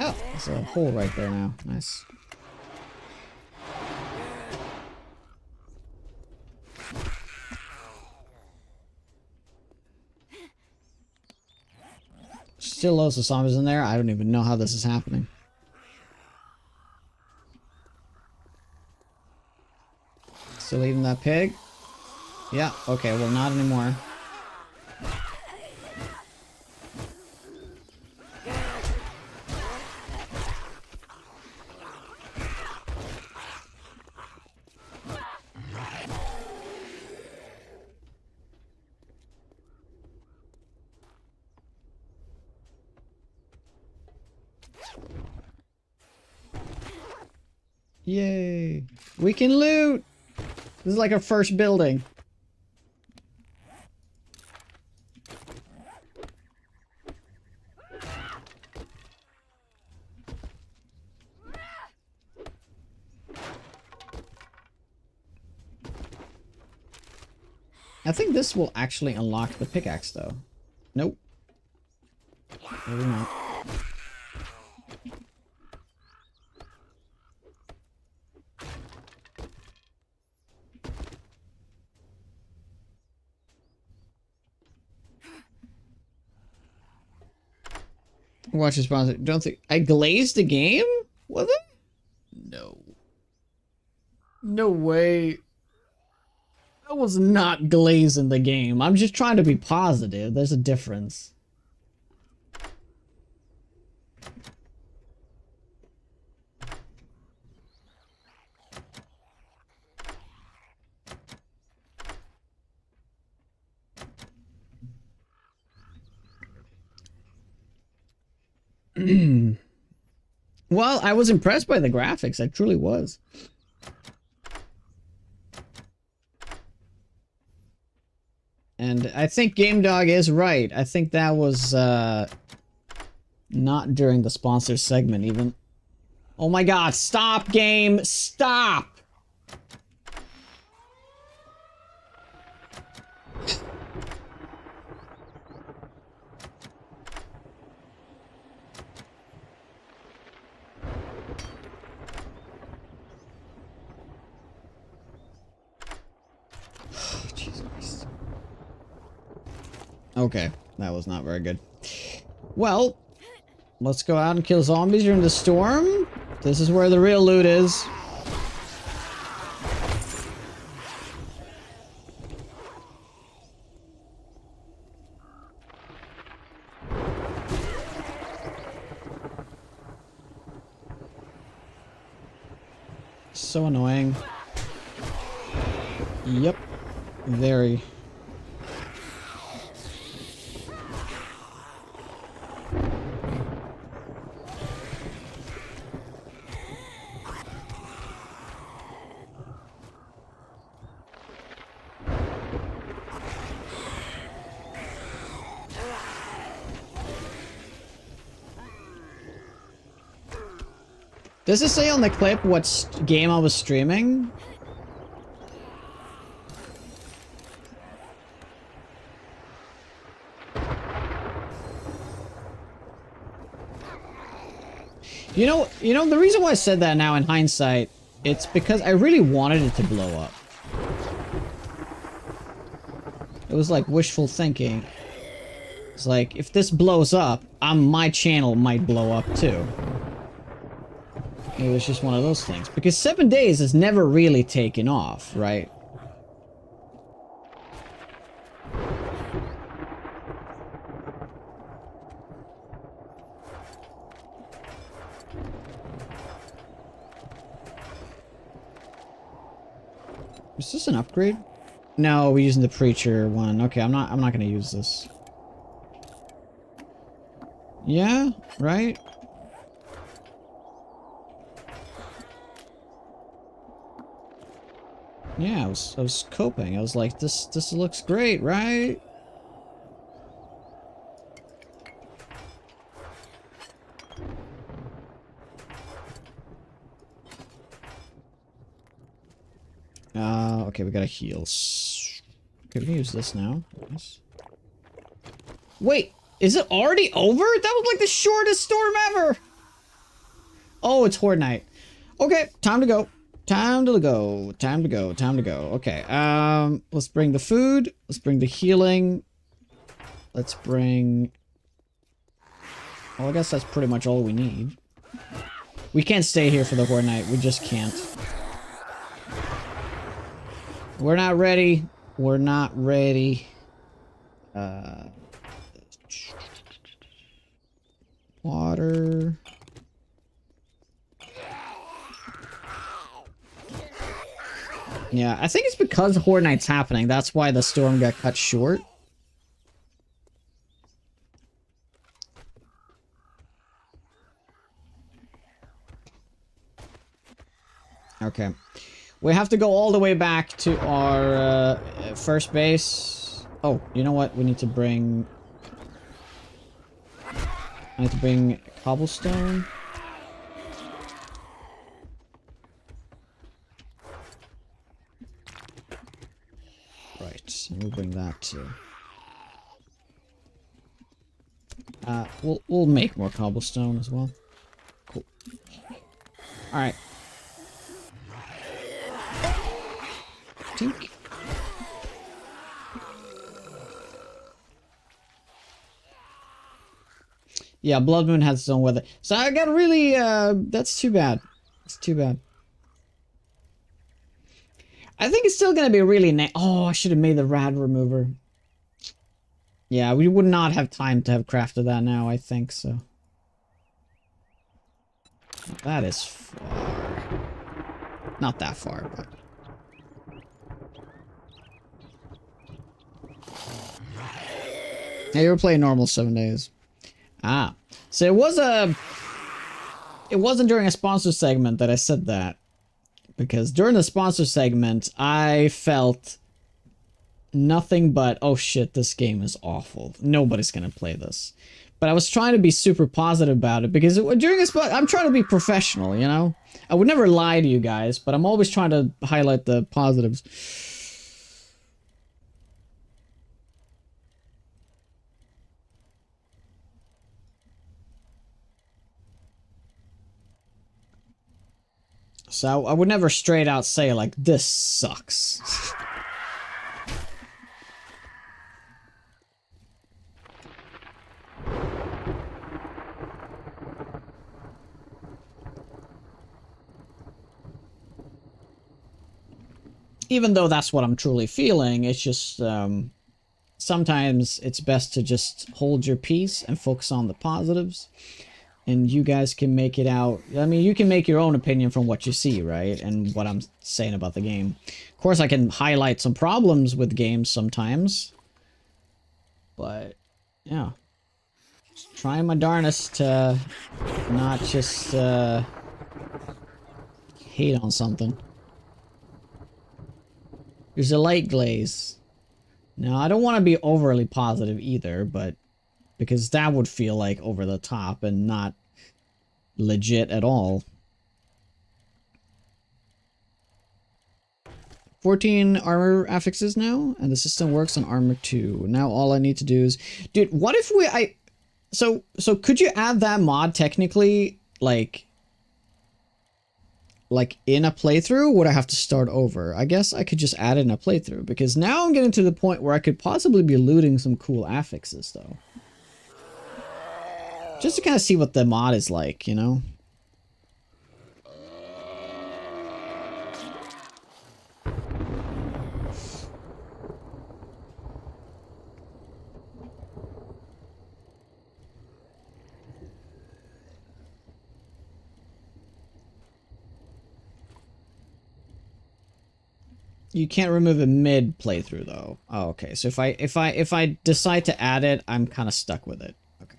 Oh, there's a hole right there now. Nice. Still loads of zombies in there. I don't even know how this is happening. Still eating that pig? Yeah, okay, well not anymore. Yay! We can loot! This is like our first building. I think this will actually unlock the pickaxe though. Nope. Maybe not. Watch response. Don't think I glazed the game? Was it? No. No way. I was not glazing the game. I'm just trying to be positive. There's a difference. Well, I was impressed by the graphics. I truly was. And I think GameDog is right. I think that was not during the sponsor segment even. Oh my god, stop game, stop! Okay, that was not very good. Well, let's go out and kill zombies during the storm. This is where the real loot is. So annoying. Yep. Very. Does it say on the clip what game I was streaming? You know, the reason why I said that now in hindsight, it's because I really wanted it to blow up. It was like wishful thinking. It's like, if this blows up, my channel might blow up too. It was just one of those things. Because 7 Days has never really taken off, right? Is this an upgrade? No, we're using the Preacher one. Okay, I'm not gonna use this. Yeah, right? Yeah, I was coping. I was like, this looks great, right? Okay, we gotta heal. Okay, we can use this now. Nice. Wait, is it already over? That was like the shortest storm ever! Oh, it's Horde Night. Okay, time to go. Time to go. Time to go. Time to go. Okay, let's bring the food. Let's bring the healing. Let's bring... Well, I guess that's pretty much all we need. We can't stay here for the Horde Night. We just can't. We're not ready. We're not ready. Water. Yeah, I think it's because Horde Night's happening. That's why the storm got cut short. Okay. We have to go all the way back to our first base. Oh, you know what? We need to bring... I need to bring cobblestone. Right, and we'll bring that too. We'll make more cobblestone as well. Cool. All right. Tink. Yeah, Blood Moon has its own weather. So I got really, that's too bad. It's too bad. I think it's still gonna be really oh, I should have made the rad remover. Yeah, we would not have time to have crafted that now, I think, so. That is far. Not that far, but... Hey, you were playing normal 7 days. Ah. So it wasn't during a sponsor segment that I said that. Because during the sponsor segment, I felt nothing but, oh shit, this game is awful. Nobody's gonna play this. But I was trying to be super positive about it because during I'm trying to be professional, you know? I would never lie to you guys, but I'm always trying to highlight the positives. So I would never straight out say, like, this sucks. Even though that's what I'm truly feeling, it's just, sometimes it's best to just hold your peace and focus on the positives. and you guys can make it out. I mean, you can make your own opinion from what you see, right? And what I'm saying about the game. Of course, I can highlight some problems with games sometimes. But, yeah. Just trying my darnest to not just hate on something. There's a light glaze. Now, I don't want to be overly positive either, but because that would feel like over the top and not legit at all. 14 armor affixes now, and the system works on armor 2. Now all I need to do is... Dude, what if we... So could you add that mod technically, like in a playthrough, or would I have to start over? I guess I could just add it in a playthrough, because now I'm getting to the point where I could possibly be looting some cool affixes, though. Just to kind of see what the mod is like, you know? You can't remove it mid playthrough though. Oh, okay. So if I decide to add it, I'm kind of stuck with it. Okay.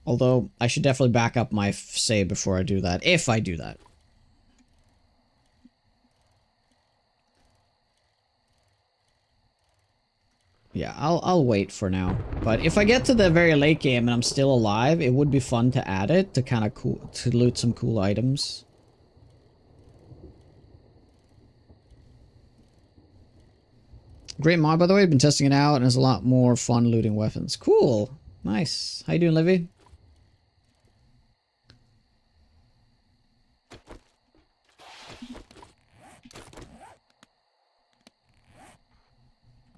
Although I should definitely back up my save before I do that. If I do that. Yeah, I'll wait for now. But if I get to the very late game and I'm still alive, it would be fun to add it to kind of to loot some cool items. Great mod, by the way. Been testing it out, and it's a lot more fun looting weapons. Cool. Nice. How you doing, Livy?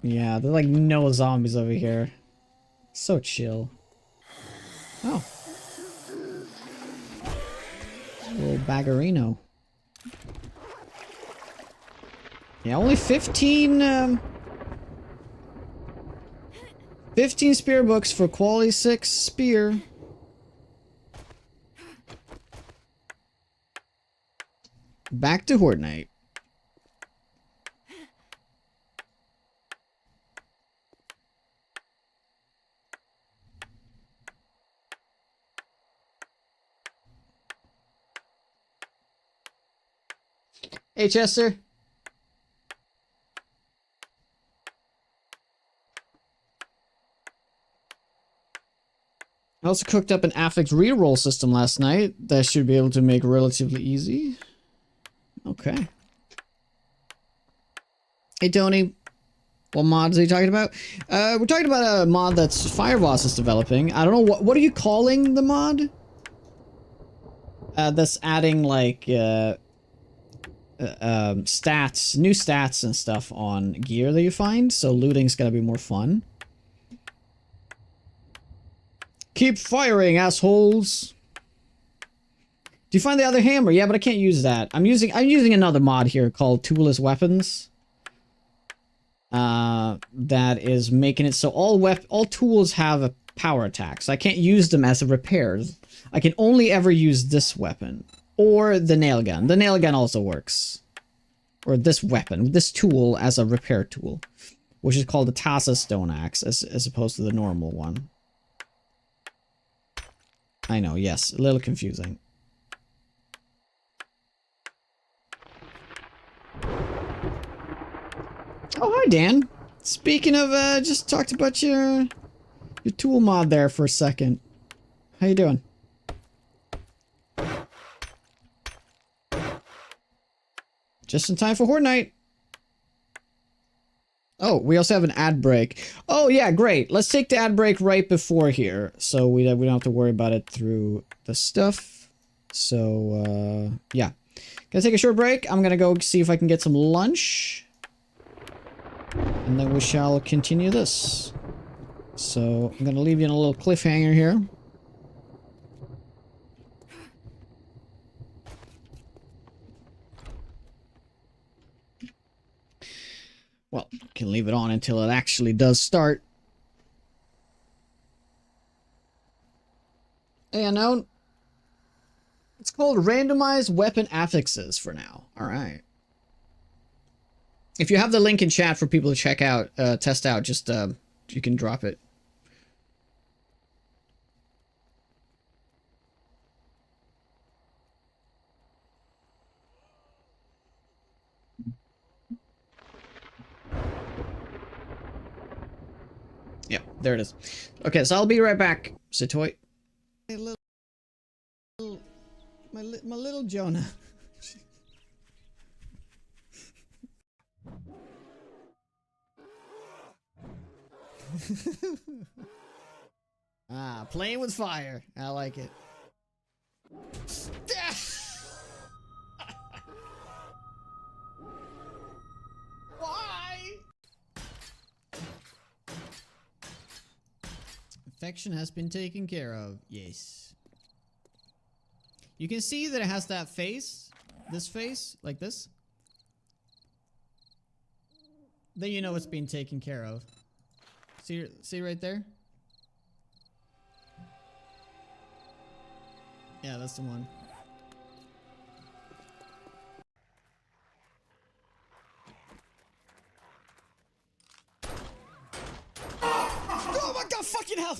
Yeah, there's like no zombies over here. So chill. Oh. Little Baggerino. Yeah, only 15 spear books for quality 6 spear. Back to Horde Night. Hey, Chester. I also cooked up an affix reroll system last night that should be able to make relatively easy. Okay. Hey, Tony. What mods are you talking about? We're talking about a mod that's Fireboss is developing. I don't know, what are you calling the mod? That's adding, like, stats, new stats and stuff on gear that you find, so looting's gonna be more fun. Keep firing, assholes! Do you find the other hammer? Yeah, but I can't use that. I'm using another mod here called Toolless Weapons. That is making it so all tools have a power attack, so I can't use them as a repair. I can only ever use this weapon. Or the nail gun. The nail gun also works. Or this weapon, this tool as a repair tool. Which is called the Tassa Stone Axe, as opposed to the normal one. I know, yes, a little confusing. Oh, hi, Dan. Speaking of, just talked about your tool mod there for a second. How you doing? Just in time for Horde Night. Oh, we also have an ad break. Oh, yeah, great. Let's take the ad break right before here. So we don't have to worry about it through the stuff. So, yeah. Gonna take a short break. I'm gonna go see if I can get some lunch. And then we shall continue this. So, I'm gonna leave you in a little cliffhanger here. Well, can leave it on until it actually does start. Hey, unknown. It's called randomized weapon affixes for now. All right. If you have the link in chat for people to check out, test out, just you can drop it. Yeah, there it is. Okay, so I'll be right back, Satoy. Hey, my little Jonah. Ah, playing with fire. I like it. Why? Infection has been taken care of. Yes. You can see that it has that face. This face. Like this. Then you know it's being taken care of. See right there? Yeah, that's the one. Oh my god, fucking hell!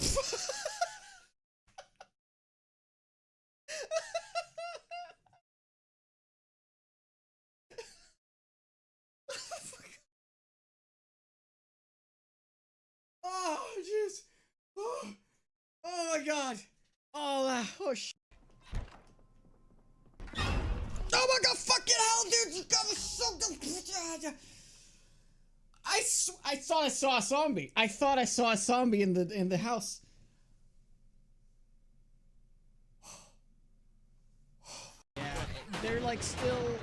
Oh, jeez. Oh my god. Oh shit. Oh my god, fucking hell, dude! You got me so good. I thought I saw a zombie. I thought I saw a zombie in the house. Yeah, they're like still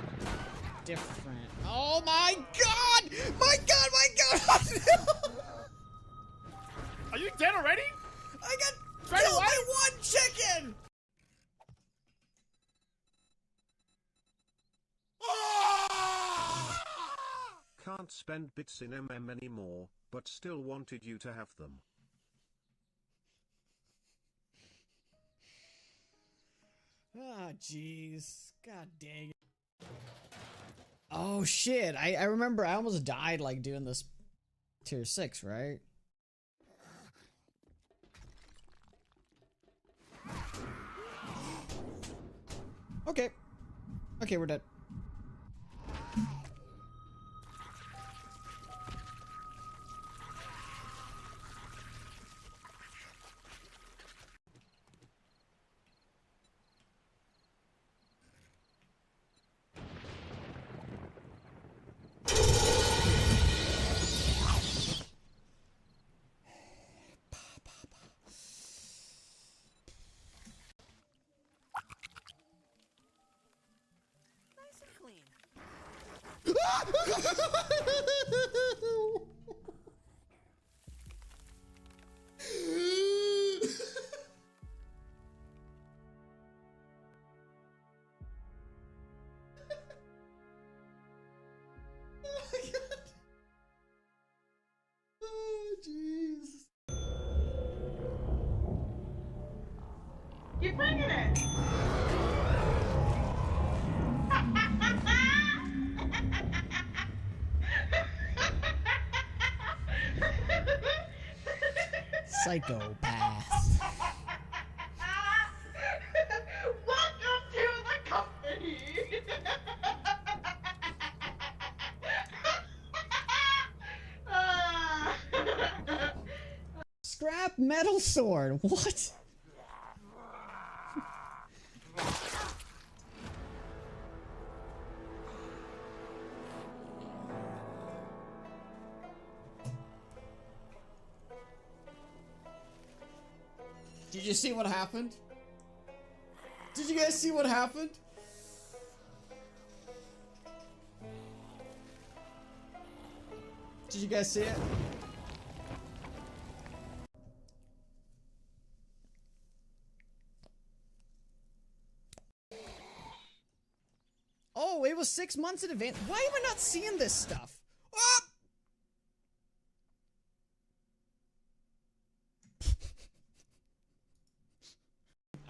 different. Oh my god! My god! My god! Are you dead already? I got Right killed away? by one chicken. Can't spend bits in MM anymore, but still wanted you to have them. Ah, jeez. God dang it. Oh shit. I remember I almost died like doing this tier 6, right? Okay. Okay, we're dead. Nice and clean. Oh, jeez. Keep bringing it. Psychopath. Welcome to the company. Scrap metal sword. What? Did you see what happened? Did you guys see what happened? Did you guys see it? Oh, it was 6 months in advance. Why am I not seeing this stuff? Ah!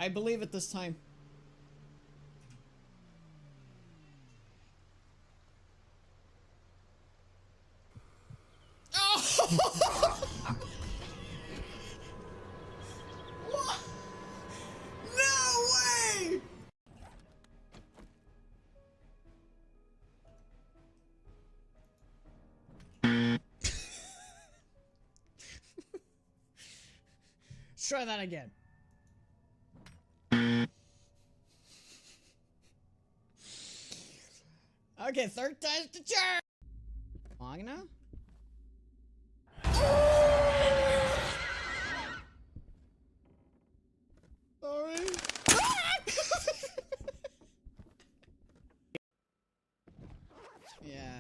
I believe it this time. Oh! What? No way! Let's try that again. Okay, third time's the charm. Long enough? Sorry. Yeah.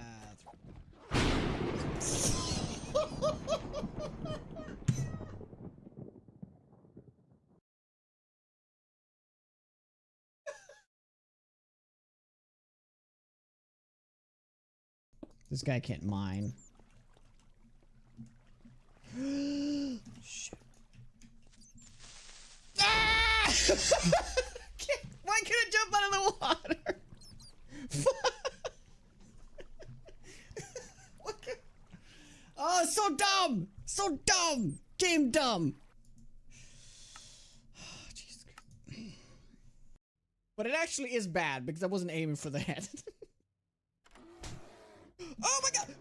This guy can't mine. Shit. Ah! Why can't I jump out of the water? Oh, it's so dumb! So dumb! Game dumb! Oh, Jesus Christ. But it actually is bad because I wasn't aiming for the head. Oh my god!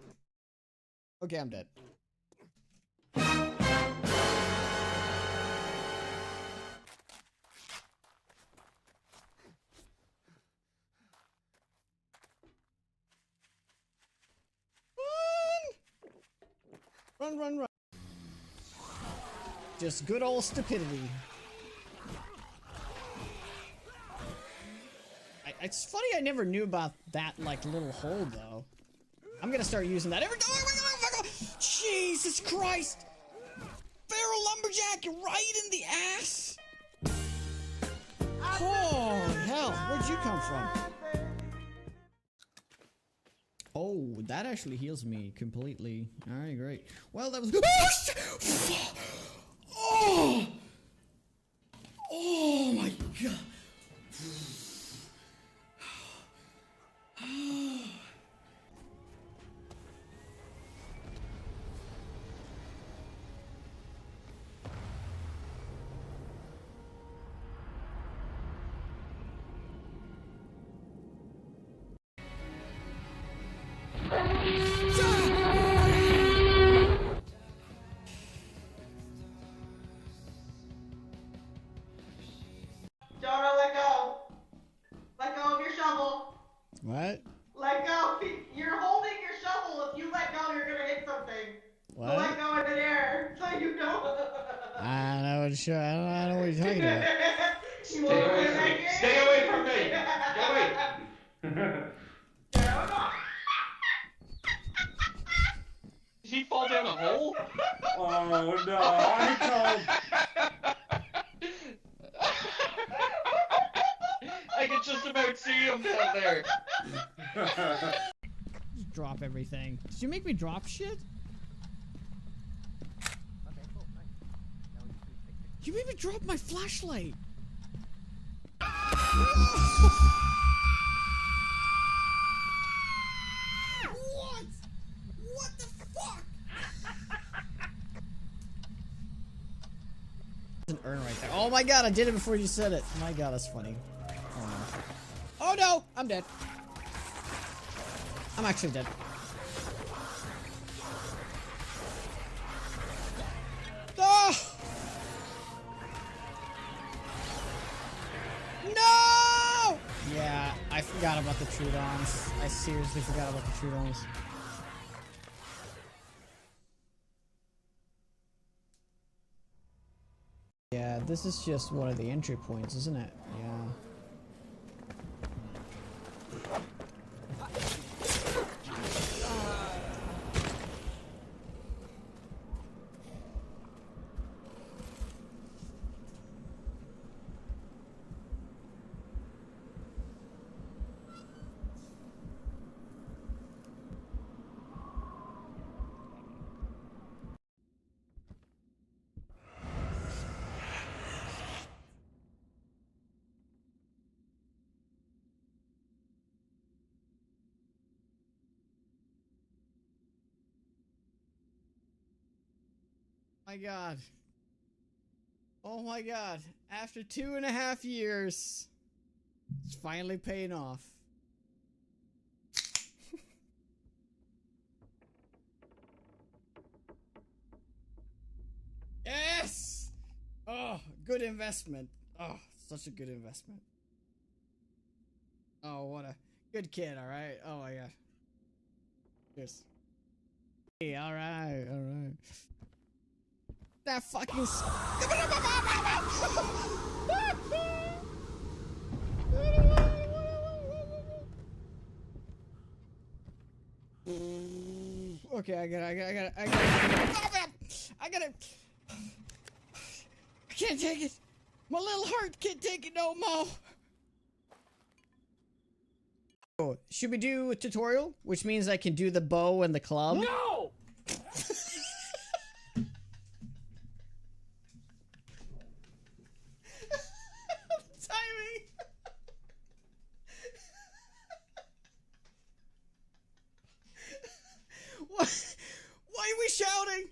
Okay, I'm dead. Run, run, run. Just good old stupidity. It's funny I never knew about that, like, little hole, though. I'm gonna start using that every time. Oh my god! Jesus Christ! Feral lumberjack right in the ass! Oh, hell. Where'd you come from? Oh, that actually heals me completely. Alright, great. Well, that was good. Oh! Oh my god. Jonah, let go. Let go of your shovel. What? Let go. You're holding your shovel. If you let go, you're gonna hit something. What? So let go in the air, so you know. I don't know what you're, I don't know what you're talking about. Stay away from me. Get away. Did he fall down a hole? Oh no, I I could just about see him down there. Just drop everything. Did you make me drop shit? You made me drop my flashlight. What? What the fuck? There's an urn right there. Oh my god, I did it before you said it. My god, that's funny. Oh no. Oh no! I'm dead. I'm actually dead. Oh! No! Yeah, I forgot about the Trudons. I seriously forgot about the Trudons. Yeah, this is just one of the entry points, isn't it? Yeah. My God. Oh my God. After 2.5 years, it's finally paying off. Yes! Oh, good investment. Oh, such a good investment. Oh, what a good kid, alright? Oh my God. Cheers. Hey, alright, alright. That fucking Okay, I gotta I can't take it. My little heart can't take it no more. Oh, should we do a tutorial? Which means I can do the bow and the club? No! Timing. Why are we shouting?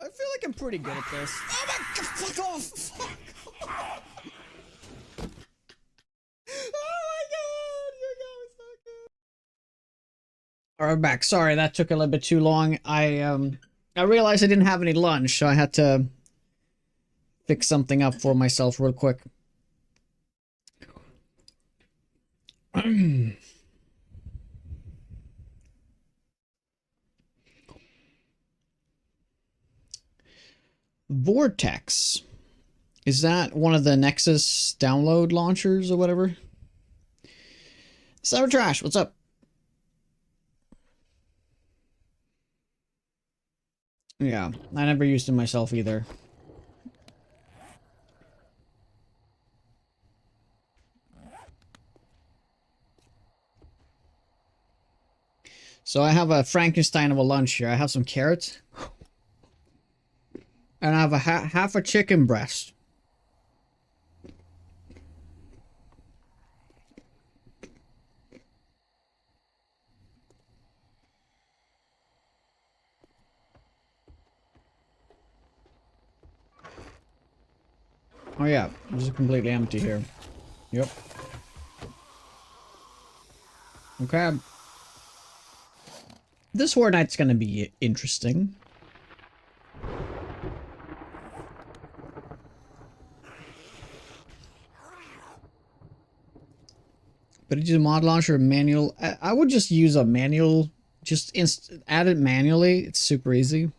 I feel like I'm pretty good at this. Oh my God! Fuck off! Fuck off! Oh my God! Your guy was so good. Alright, I'm back. Sorry, that took a little bit too long. I realized I didn't have any lunch, so I had to fix something up for myself real quick. Vortex. Is that one of the Nexus download launchers or whatever? Cyber Trash, what's up? Yeah, I never used it myself either. So I have a Frankenstein of a lunch here. I have some carrots. And I have a half a chicken breast. Oh yeah, this is completely empty here. Yep. Okay. This Horde Night's gonna be interesting. But it's a mod launcher, manual. I would just use a manual. Just add it manually. It's super easy.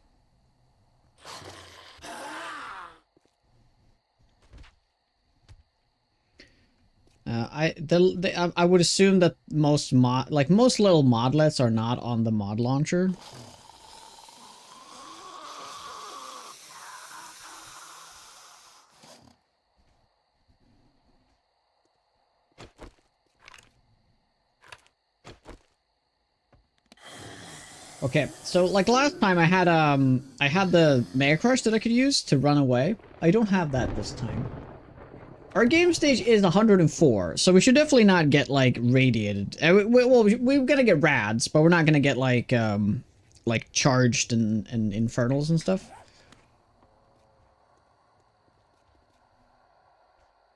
I would assume that most little modlets are not on the mod launcher. Okay, so like last time I had the Mega Crush that I could use to run away. I don't have that this time. Our game stage is 104, so we should definitely not get like radiated. We're gonna get rads, but we're not gonna get like charged and infernals and stuff.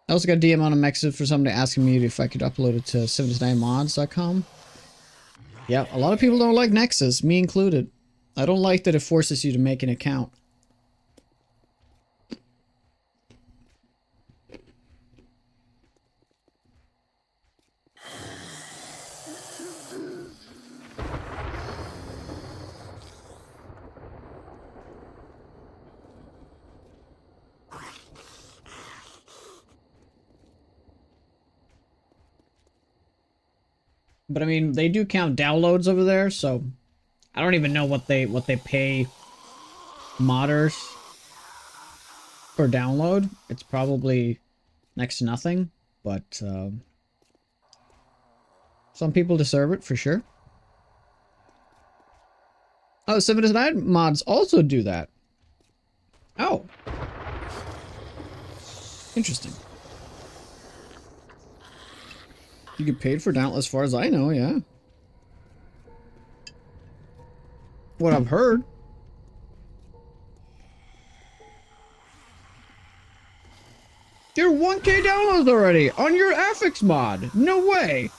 I also got DM on a message for somebody asking me if I could upload it to 79mods.com. Yeah, a lot of people don't like Nexus, me included. I don't like that it forces you to make an account. But I mean, they do count downloads over there, so I don't even know what they pay modders per download. It's probably next to nothing, but some people deserve it for sure. Oh, 79 mods also do that. Oh. Interesting. You get paid for download, as far as I know, yeah. What I've heard. You're 1K downloads already on your Affix mod. No way.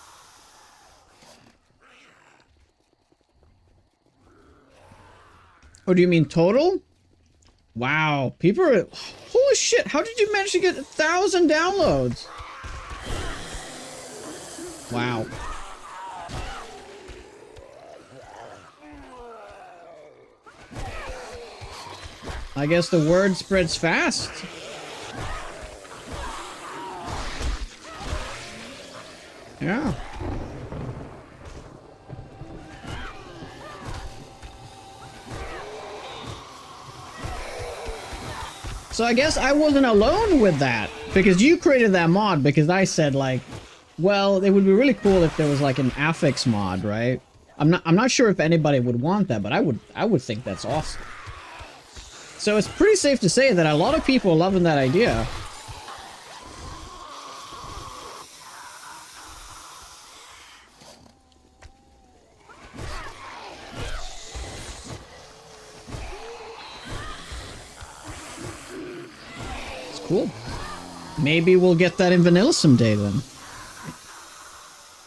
Oh, do you mean total? Wow, people are... Holy shit, how did you manage to get 1,000 downloads? Wow. I guess the word spreads fast. Yeah. So I guess I wasn't alone with that, because you created that mod because I said like, well, it would be really cool if there was like an affix mod, right? I'm not sure if anybody would want that, but I would think that's awesome. So it's pretty safe to say that a lot of people are loving that idea. It's cool. Maybe we'll get that in vanilla someday then.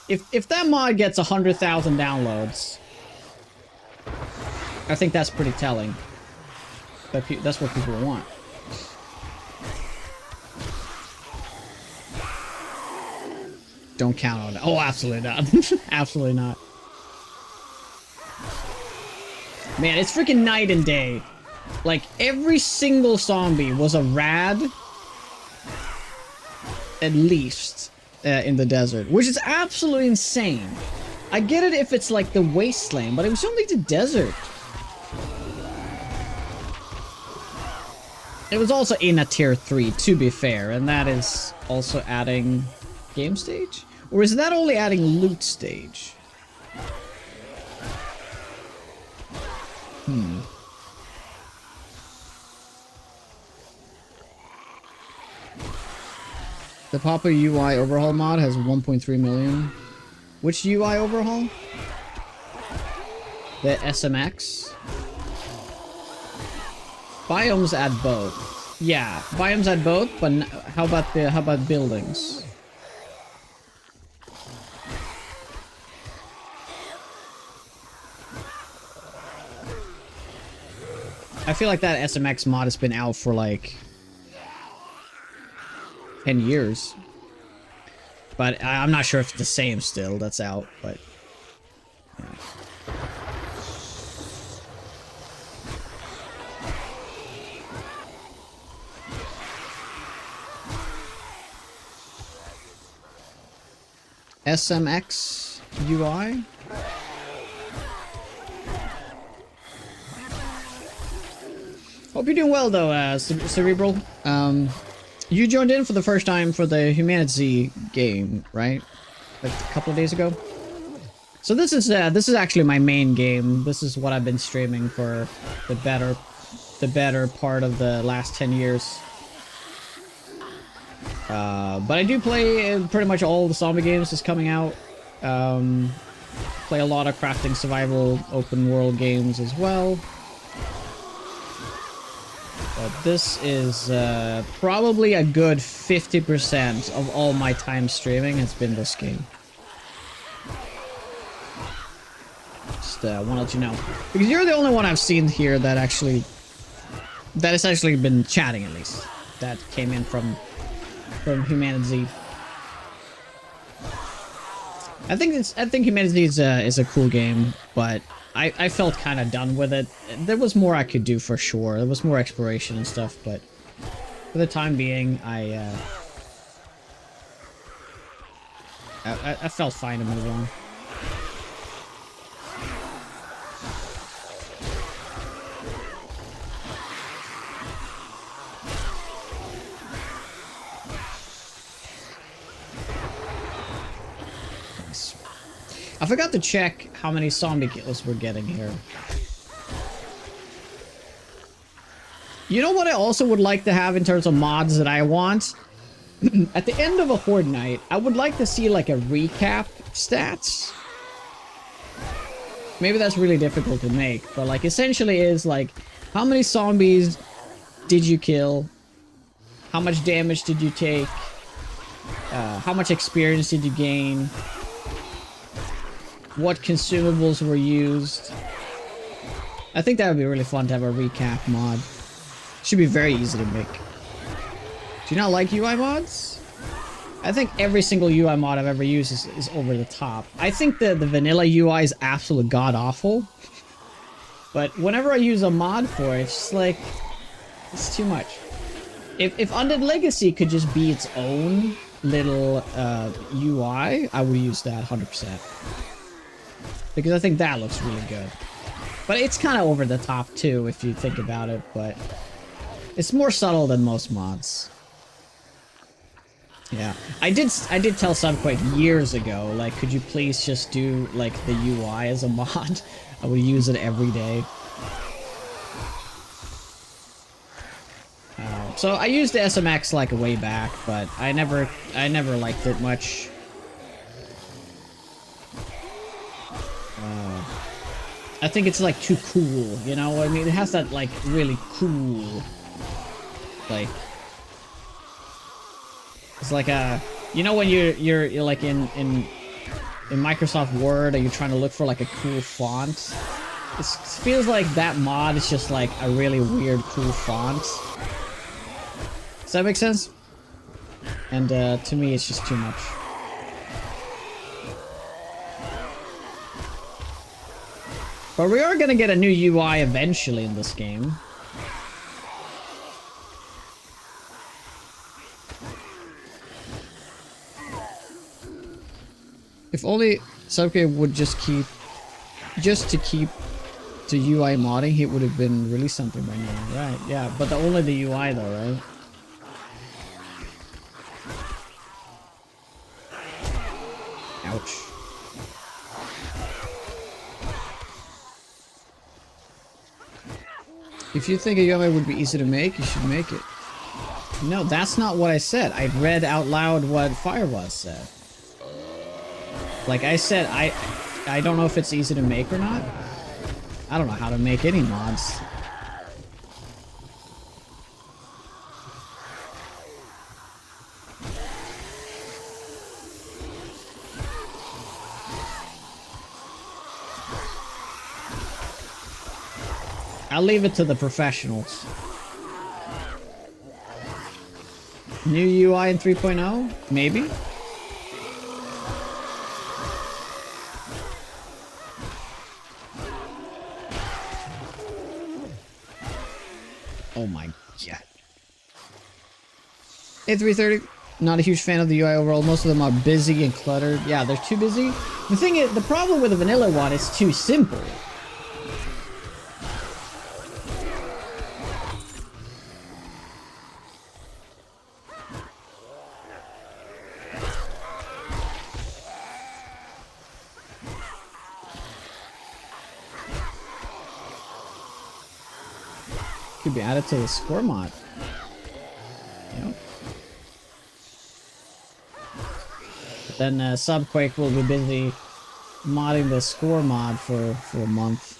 If that mod gets 100,000 downloads, I think that's pretty telling. That's what people want. Don't count on it. Oh, absolutely not. Absolutely not. Man, it's freaking night and day. Like, every single zombie was a rad, at least, in the desert, which is absolutely insane. I get it if it's like the wasteland, but it was only the desert. It was also in a tier 3, to be fair, and that is also adding game stage? Or is that only adding loot stage? The Papa UI overhaul mod has 1.3 million. Which UI overhaul? The SMX? Biomes add both. Yeah, biomes add both, but how about buildings? I feel like that SMX mod has been out for like 10 years. But I'm not sure if it's the same still that's out, but yeah. SMX UI? Hope you're doing well though, Cerebral. You joined in for the first time for the Humanity game, right? Like a couple of days ago. So this is actually my main game. This is what I've been streaming for the better part of the last 10 years. But I do play pretty much all the zombie games that's coming out. Play a lot of crafting, survival, open world games as well. But this is probably a good 50% of all my time streaming has been this game. Just want to let you know. Because you're the only one I've seen here that has actually been chatting at least. That came in from Humanity. I think Humanity is a cool game, but I felt kind of done with it. There was more I could do for sure. There was more exploration and stuff, but for the time being, I felt fine to move on. I forgot to check how many zombie kills we're getting here. You know what I also would like to have in terms of mods that I want? at the end of a Horde night, I would like to see like a recap stats. Maybe that's really difficult to make, but like essentially is like how many zombies did you kill? How much damage did you take? How much experience did you gain? What consumables were used? I think that would be really fun to have a recap mod. Should be very easy to make. Do you not like UI mods? I think every single UI mod I've ever used is over the top. I think the vanilla UI is absolutely god-awful. But whenever I use a mod for it, it's just like... it's too much. If Undead Legacy could just be its own little UI, I would use that 100%. Because I think that looks really good. But it's kind of over the top too, if you think about it, but... it's more subtle than most mods. Yeah. I did tell Subquake years ago, like, could you please just do, like, the UI as a mod? I would use it every day. So I used the SMX like way back, but I never liked it much. I think it's like too cool, you know? I mean, it has that like really cool, like, it's like a, you know, when you're like in Microsoft Word, and you're trying to look for like a cool font. It feels like that mod is just like a really weird cool font. Does that make sense? And to me, it's just too much. But we are gonna get a new UI eventually in this game. If only Subquake would just keep the UI modding, it would have been released something by now, right? Yeah, but only the UI though, right? Ouch. If you think a UI would be easy to make, you should make it. No, that's not what I said. I read out loud what Firewaz said. Like I said, I don't know if it's easy to make or not. I don't know how to make any mods. I'll leave it to the professionals. New UI in 3.0? Maybe? Oh my god. A330, not a huge fan of the UI overall. Most of them are busy and cluttered. Yeah, they're too busy. The thing is, the problem with the vanilla one is too simple. Could be added to the score mod. Yep. But then Subquake will be busy modding the score mod for a month.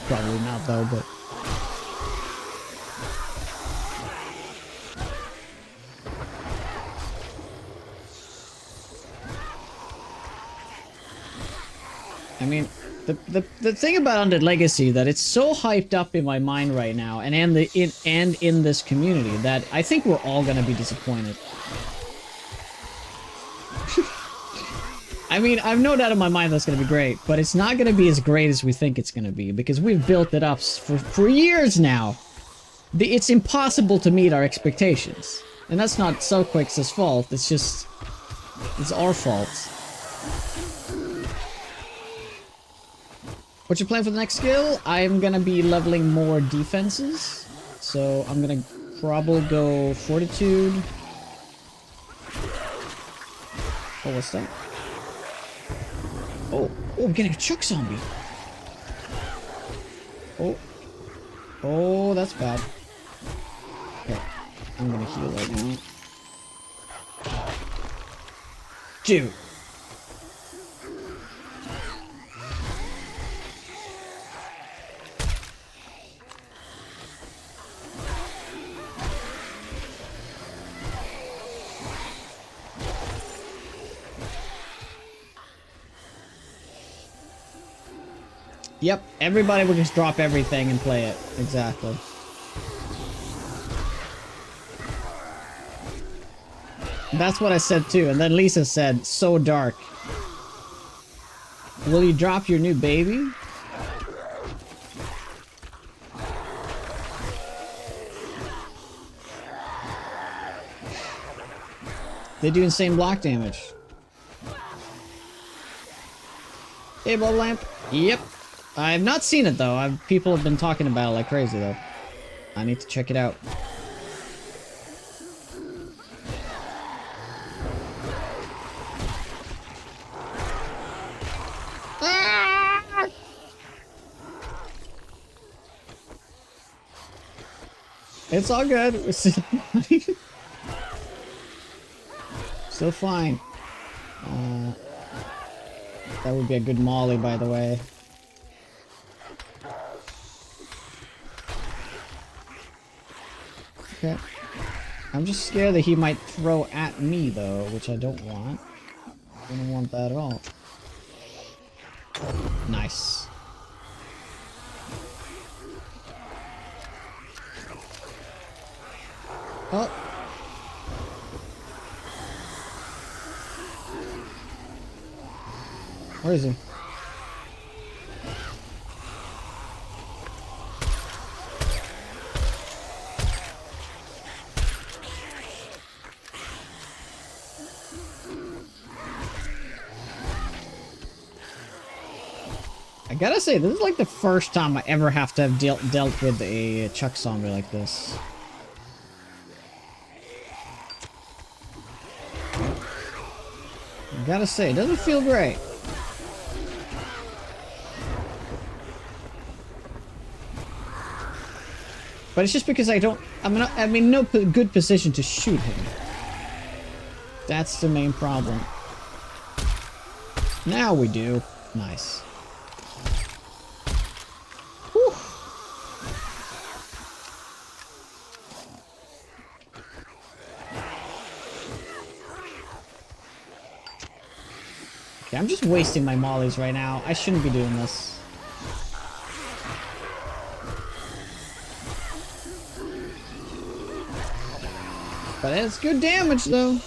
Probably not though, but... I mean, the thing about Undead Legacy that it's so hyped up in my mind right now, and in this community, that I think we're all gonna be disappointed. I mean, I've no doubt in my mind that's gonna be great, but it's not gonna be as great as we think it's gonna be, because we've built it up for years now. It's impossible to meet our expectations. And that's not Subquake's fault, it's just... it's our fault. What's your plan for the next skill? I'm gonna be leveling more defenses. So I'm gonna probably go Fortitude. Oh, what's that? Oh, I'm getting a Chuck Zombie. Oh. Oh, that's bad. Okay. I'm gonna heal right now. Dude. Yep, everybody will just drop everything and play it. Exactly. That's what I said too, and then Lisa said, so dark. Will you drop your new baby? They do insane block damage. Hey, Blood Lamp. Yep. I have not seen it though. People have been talking about it like crazy though. I need to check it out. Ah! It's all good. We're still fine. Still fine. That would be a good molly, by the way. Okay. I'm just scared that he might throw at me, though, which I don't want. I don't want that at all. Nice. Oh. Where is he? I gotta say, this is like the first time I ever have to have dealt with a Chuck zombie like this. I gotta say, it doesn't feel great. But it's just because I'm in no good position to shoot him. That's the main problem. Now we do. Nice. Whew. Okay, I'm just wasting my mollies right now. I shouldn't be doing this. But it's good damage, though.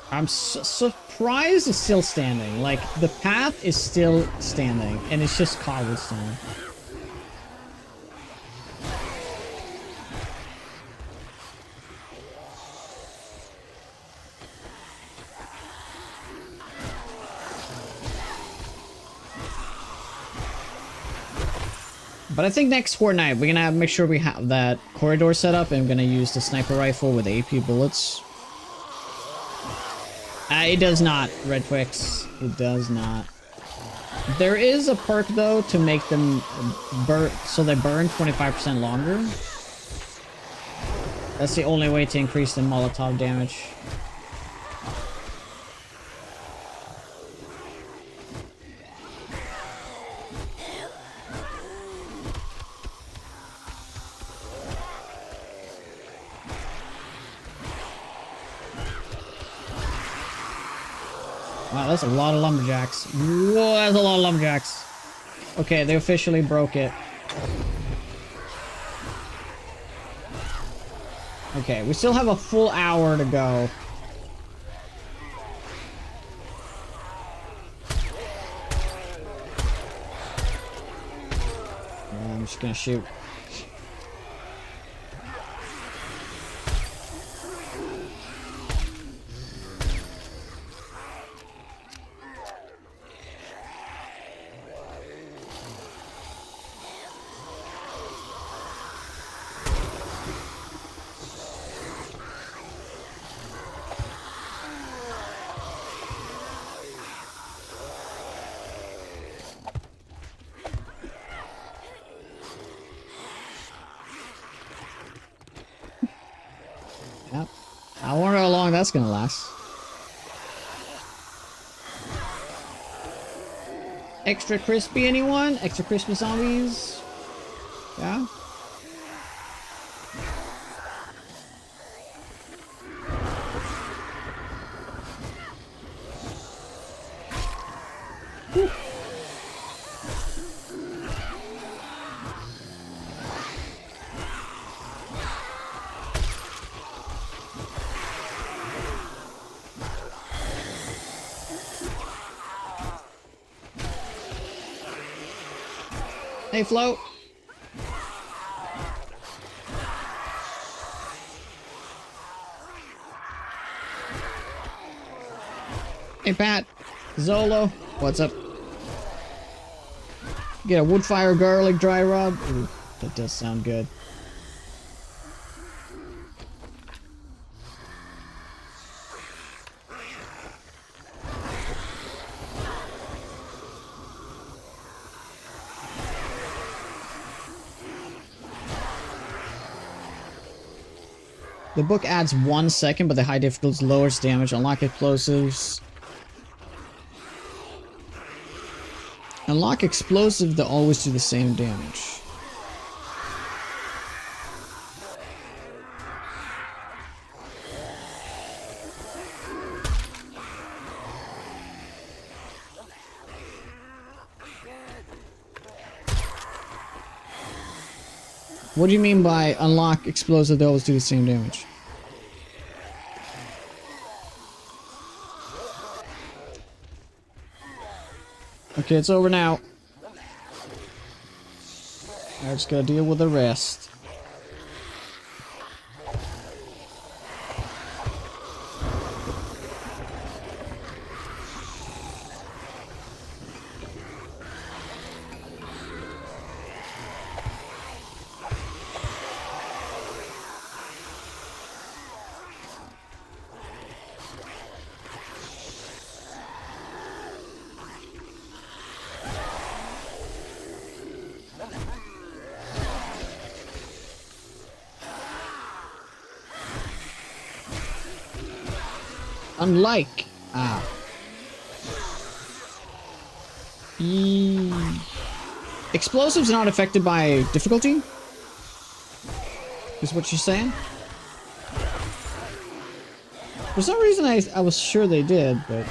I'm surprised it's still standing. Like, the path is still standing, and it's just cobblestone. But I think next Fortnite, we're gonna make sure we have that corridor set up, and I'm gonna use the sniper rifle with AP bullets. It does not, Red Twix. It does not. There is a perk, though, to make them burn, so they burn 25% longer. That's the only way to increase the Molotov damage. Wow, that's a lot of lumberjacks. Whoa, that's a lot of lumberjacks. Okay, they officially broke it. Okay, we still have a full hour to go. I'm just gonna shoot. that's gonna last. Extra crispy, anyone? Extra crispy zombies? Yeah? Whew. Hey, Float. Hey, Pat. Zolo. What's up? Get a woodfire garlic dry rub. Ooh, that does sound good. The book adds 1 second, but the high difficulty lowers damage. Unlock explosives. Unlock explosive that always do the same damage. What do you mean by unlock explosive that always do the same damage? Okay, it's over now. I just gotta deal with the rest. Unlike explosives not affected by difficulty? Is what you're saying? For some reason I was sure they did, but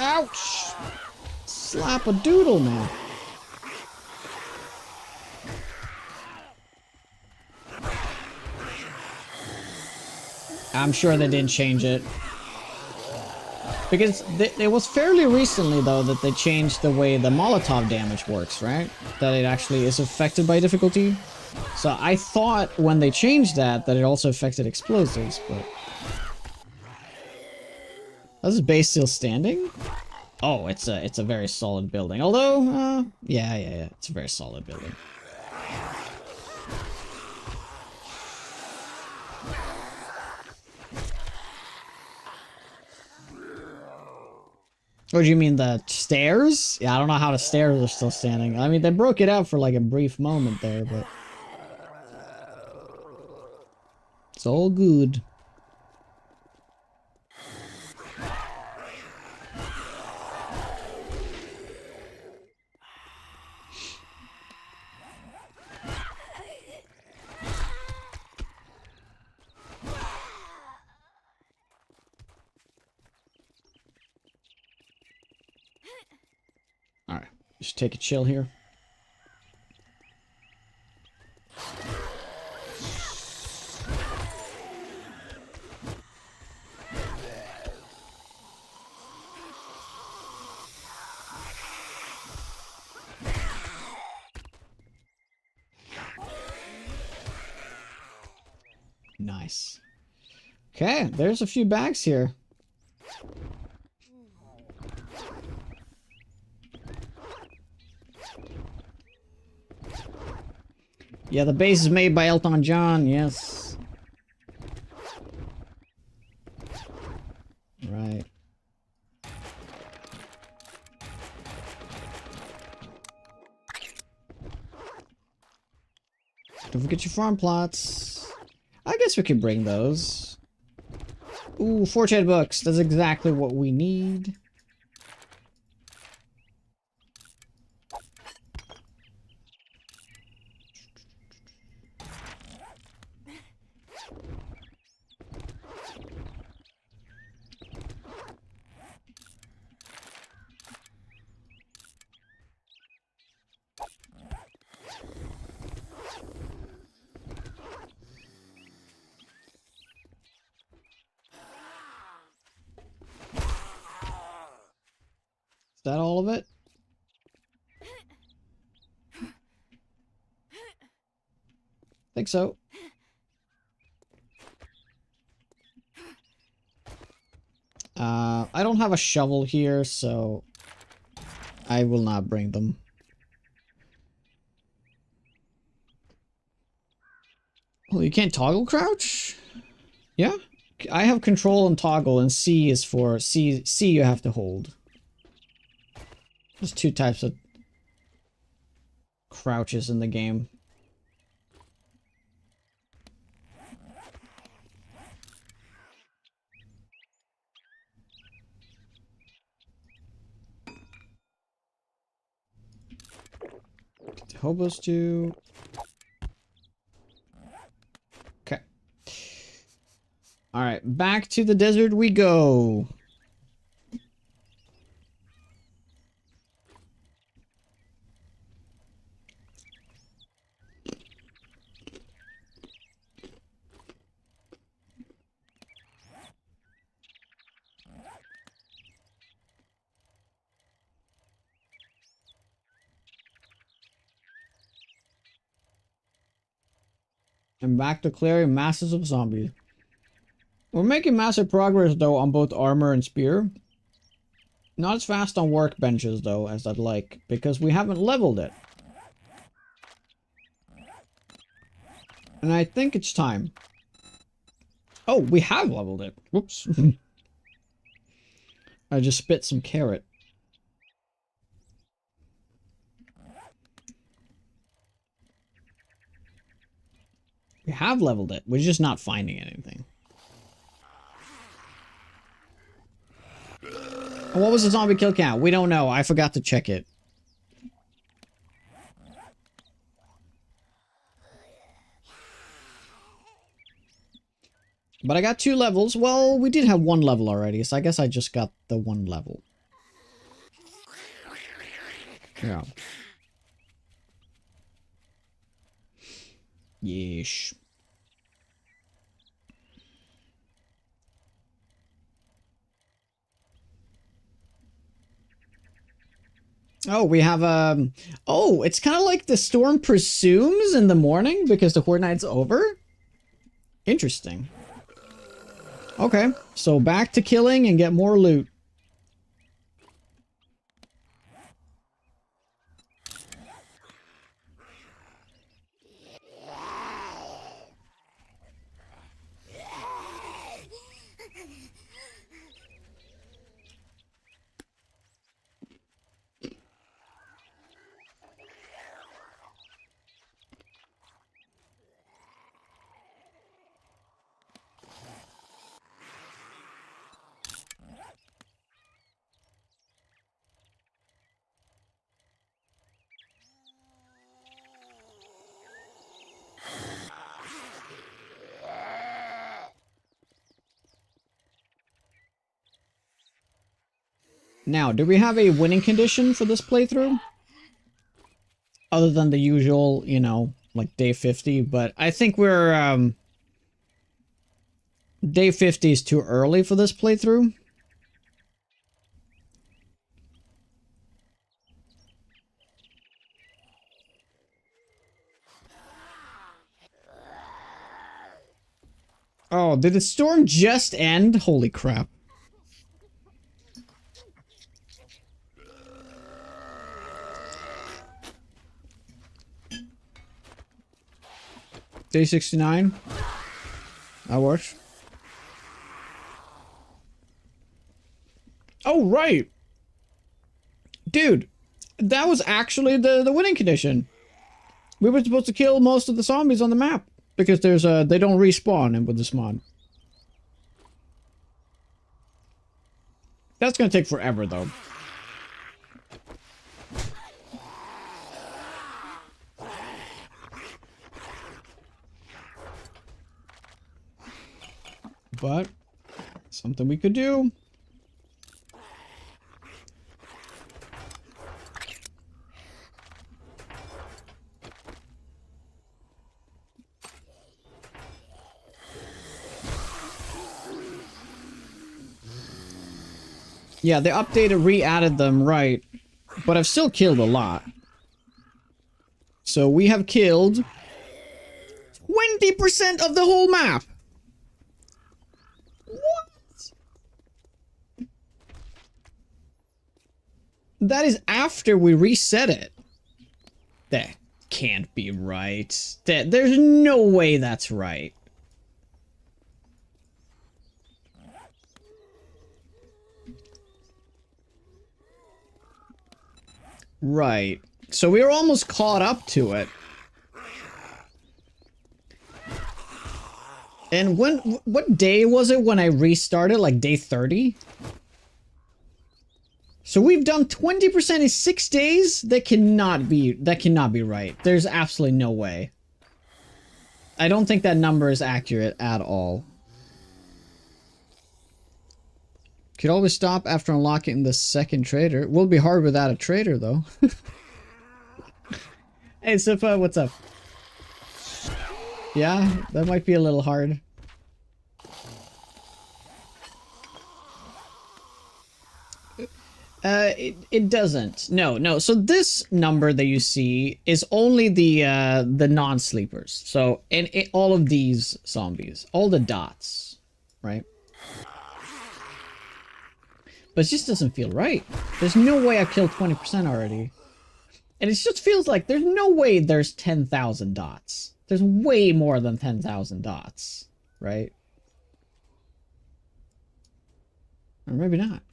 ouch! Slap a doodle, man. I'm sure they didn't change it. Because it was fairly recently, though, that they changed the way the Molotov damage works, right? That it actually is affected by difficulty. So I thought when they changed that it also affected explosives, but... Is this base still standing? Oh, it's a very solid building. Although, yeah, it's a very solid building. What do you mean, the stairs? Yeah, I don't know how the stairs are still standing. I mean, they broke it out for like a brief moment there, but... It's all good. Alright, just take a chill here. Nice. Okay, there's a few bags here. Yeah, the bass is made by Elton John, yes. Right. Don't forget your farm plots. I guess we could bring those. Ooh, 4 trade books. That's exactly what we need. Is that all of it? Think so. I don't have a shovel here, so I will not bring them. Well, you can't toggle crouch? Yeah? I have control and toggle, and C is for C you have to hold. There's 2 types of crouches in the game. Hobos do. Okay. Alright, back to the desert we go. And back to clearing masses of zombies. We're making massive progress though on both armor and spear. Not as fast on workbenches though as I'd like, because we haven't leveled it. And I think it's time. Oh, we have leveled it. Whoops. I just spit some carrot. We have leveled it. We're just not finding anything. And what was the zombie kill count? We don't know. I forgot to check it. But I got 2 levels. Well, we did have 1 level already, so I guess I just got the 1 level. Yeah. Yeesh. Oh, we have oh, it's kind of like the storm presumes in the morning because the Horde Night's over? Interesting. Okay, so back to killing and get more loot. Now, do we have a winning condition for this playthrough? Other than the usual, you know, like day 50, but I think we're, day 50 is too early for this playthrough. Oh, did the storm just end? Holy crap. Day 69. That works. Oh, right. Dude, that was actually the winning condition. We were supposed to kill most of the zombies on the map because there's they don't respawn in with this mod. That's gonna take forever though. But something we could do. Yeah, they updated, re-added them, right. But I've still killed a lot. So we have killed 20% of the whole map. What? That is after we reset it. That can't be right. There's no way that's right. Right. So we were almost caught up to it. And what day was it when I restarted? Like day 30? So we've done 20% in 6 days? That cannot be right. There's absolutely no way. I don't think that number is accurate at all. Could always stop after unlocking the second trader. It will be hard without a trader, though. Hey, Sifa, what's up? Yeah, that might be a little hard. It doesn't. No. So this number that you see is only the non-sleepers. So, and all of these zombies, all the dots, right? But it just doesn't feel right. There's no way I've killed 20% already. And it just feels like there's no way there's 10,000 dots. There's way more than 10,000 dots, right? Or maybe not.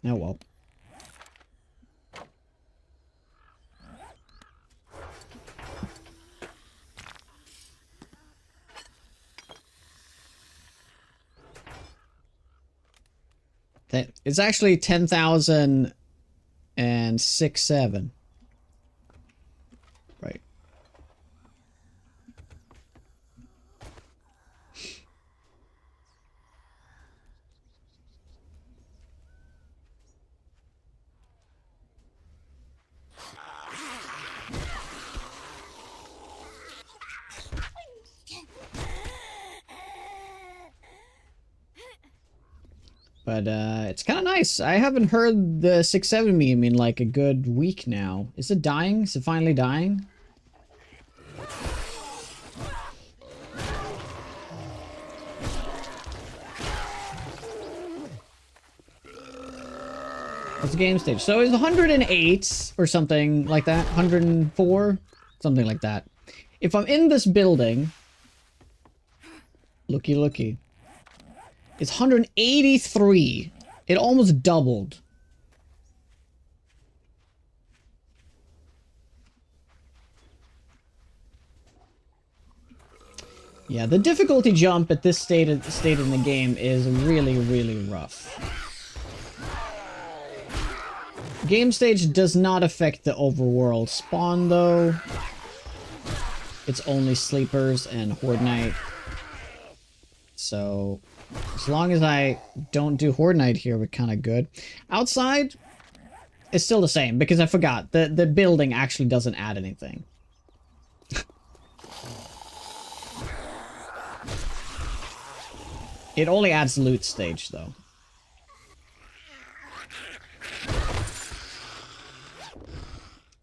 Oh well. It's actually 10,006.7. Right. But it's kind of nice. I haven't heard the 6-7 meme in like a good week now. Is it dying? Is it finally dying? What's the game stage? So it's 108 or something like that. 104? Something like that. If I'm in this building... Looky. It's 183. It almost doubled. Yeah, the difficulty jump at this state in the game is really, really rough. Game stage does not affect the overworld spawn, though. It's only sleepers and Horde Night. So, as long as I don't do Horde Night here, we're kind of good. Outside, it's still the same, because I forgot. The building actually doesn't add anything. It only adds loot stage, though.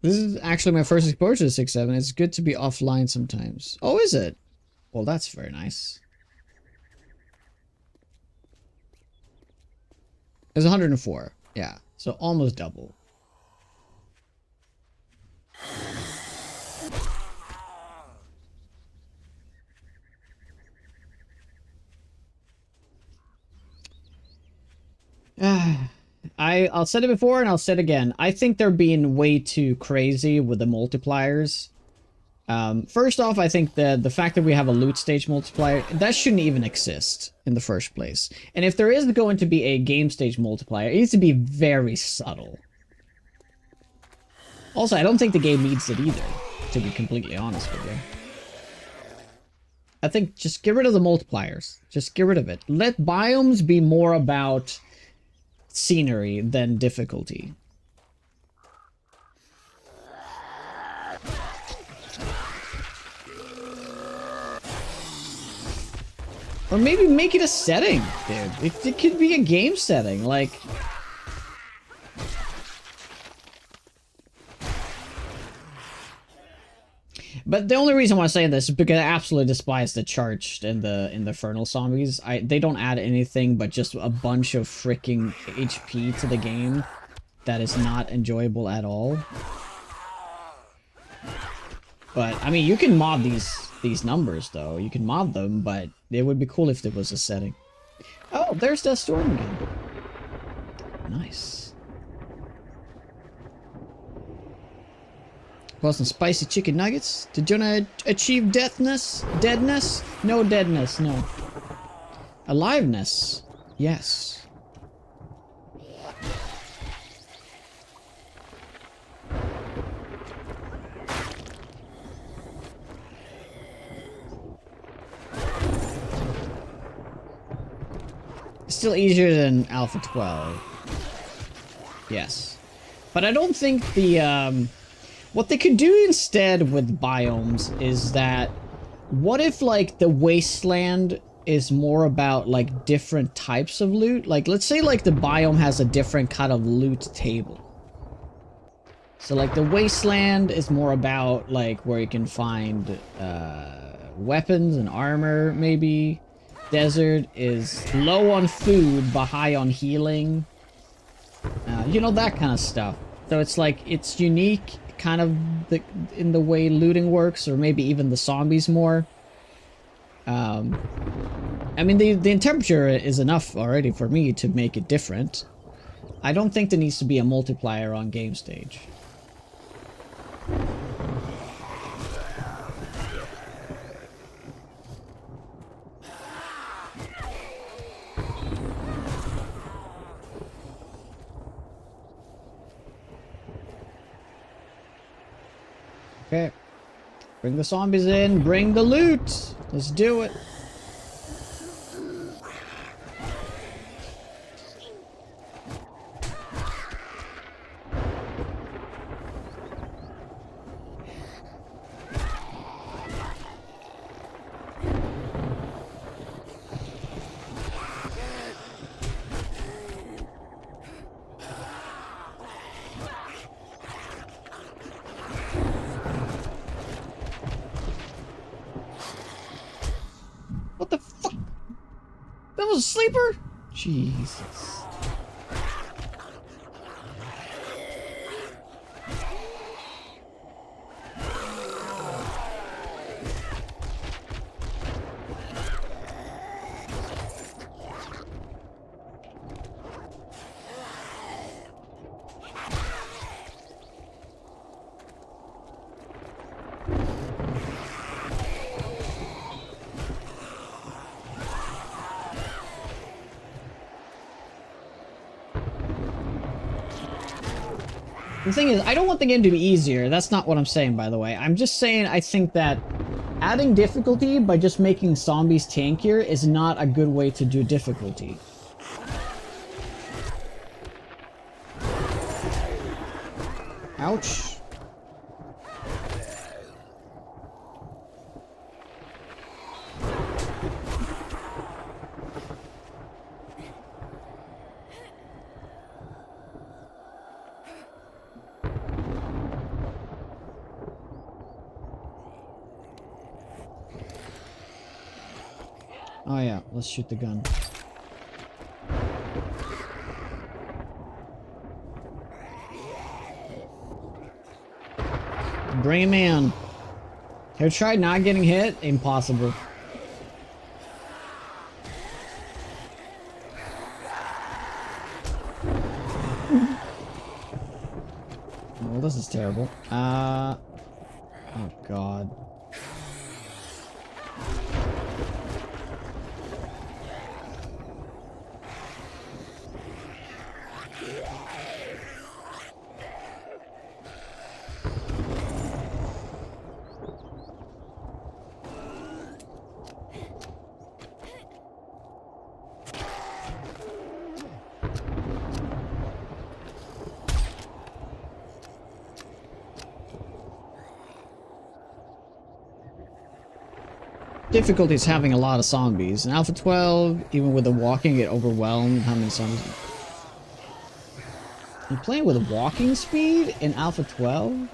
This is actually my first exposure to 6-7. It's good to be offline sometimes. Oh, is it? Well, that's very nice. It's 104. Yeah, so almost double. I'll said it before and I'll say it again. I think they're being way too crazy with the multipliers. First off, I think the fact that we have a loot stage multiplier, that shouldn't even exist in the first place. And if there is going to be a game stage multiplier, it needs to be very subtle. Also, I don't think the game needs it either, to be completely honest with you. I think just get rid of the multipliers. Just get rid of it. Let biomes be more about scenery than difficulty. Or maybe make it a setting, dude. It could be a game setting, like... But the only reason why I'm saying this is because I absolutely despise the charged and the Infernal Zombies. They don't add anything but just a bunch of freaking HP to the game that is not enjoyable at all. But, I mean, you can mod these numbers, though. You can mod them, but it would be cool if there was a setting. Oh, there's Death Storm again. Nice. Want some spicy chicken nuggets? Did Jonah achieve deadness? Deadness? No deadness, no. Aliveness? Yes. It's still easier than Alpha 12. Yes. But I don't think the, what they could do instead with biomes is that, what if, like, the wasteland is more about, like, different types of loot? Like, let's say, like, the biome has a different kind of loot table. So, like, the wasteland is more about, like, where you can find, weapons and armor, maybe. Desert is low on food, but high on healing. You know, that kind of stuff. So it's like, it's unique kind of in the way looting works, or maybe even the zombies more. I mean, the temperature is enough already for me to make it different. I don't think there needs to be a multiplier on game stage. Okay. Bring the zombies in. Bring the loot. Let's do it. What the fuck? That was a sleeper? Jesus. The thing is, I don't want the game to be easier. That's not what I'm saying, by the way. I'm just saying I think that adding difficulty by just making zombies tankier is not a good way to do difficulty. Ouch. Oh yeah, let's shoot the gun. Bring him in. Have you tried not getting hit? Impossible. Well, this is terrible. Oh god. Difficulty is having a lot of zombies. In Alpha 12, even with the walking, get overwhelmed. How many zombies? You're playing with walking speed in Alpha 12?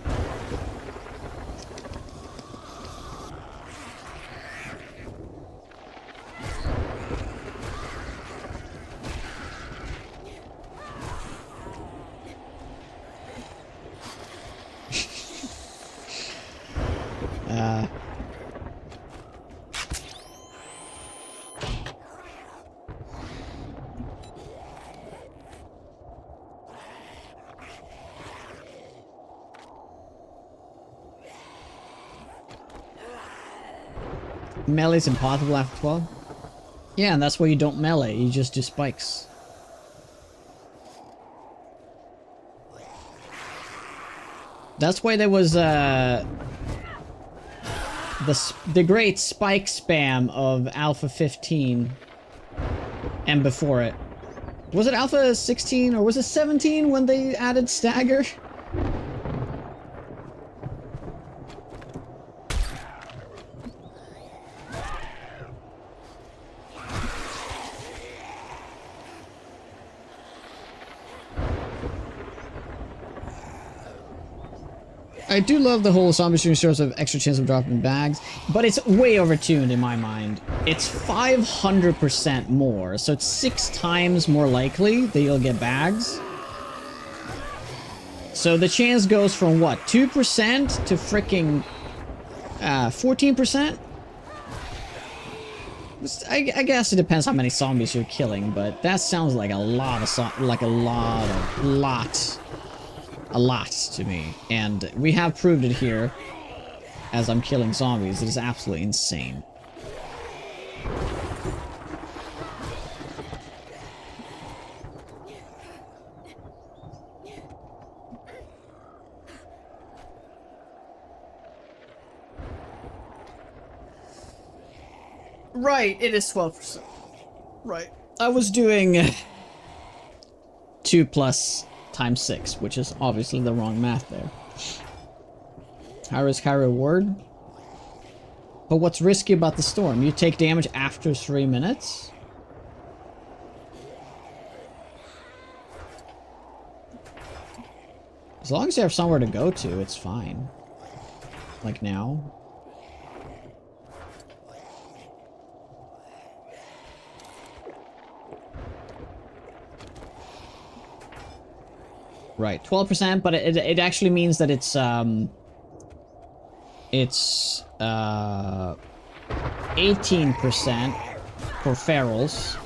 Melee's impossible after 12? Yeah, and that's why you don't melee, you just do spikes. That's why there was the great spike spam of Alpha 15 and before it. Was it Alpha 16 or was it 17 when they added stagger? I do love the whole zombie stream source of extra chance of dropping bags, but it's way overtuned in my mind. It's 500% more, so it's 6 times more likely that you'll get bags. So the chance goes from what, 2% to freaking 14%? I guess it depends how many zombies you're killing, but that sounds like a lot to me, and we have proved it here as I'm killing zombies. It is absolutely insane. Right, it is 12%. Right. I was doing 2 plus times 6, which is obviously the wrong math there. High risk, high reward. But what's risky about the storm? You take damage after 3 minutes? As long as you have somewhere to go to, it's fine. Like now. Right, 12%, but it actually means that it's 18% for ferals.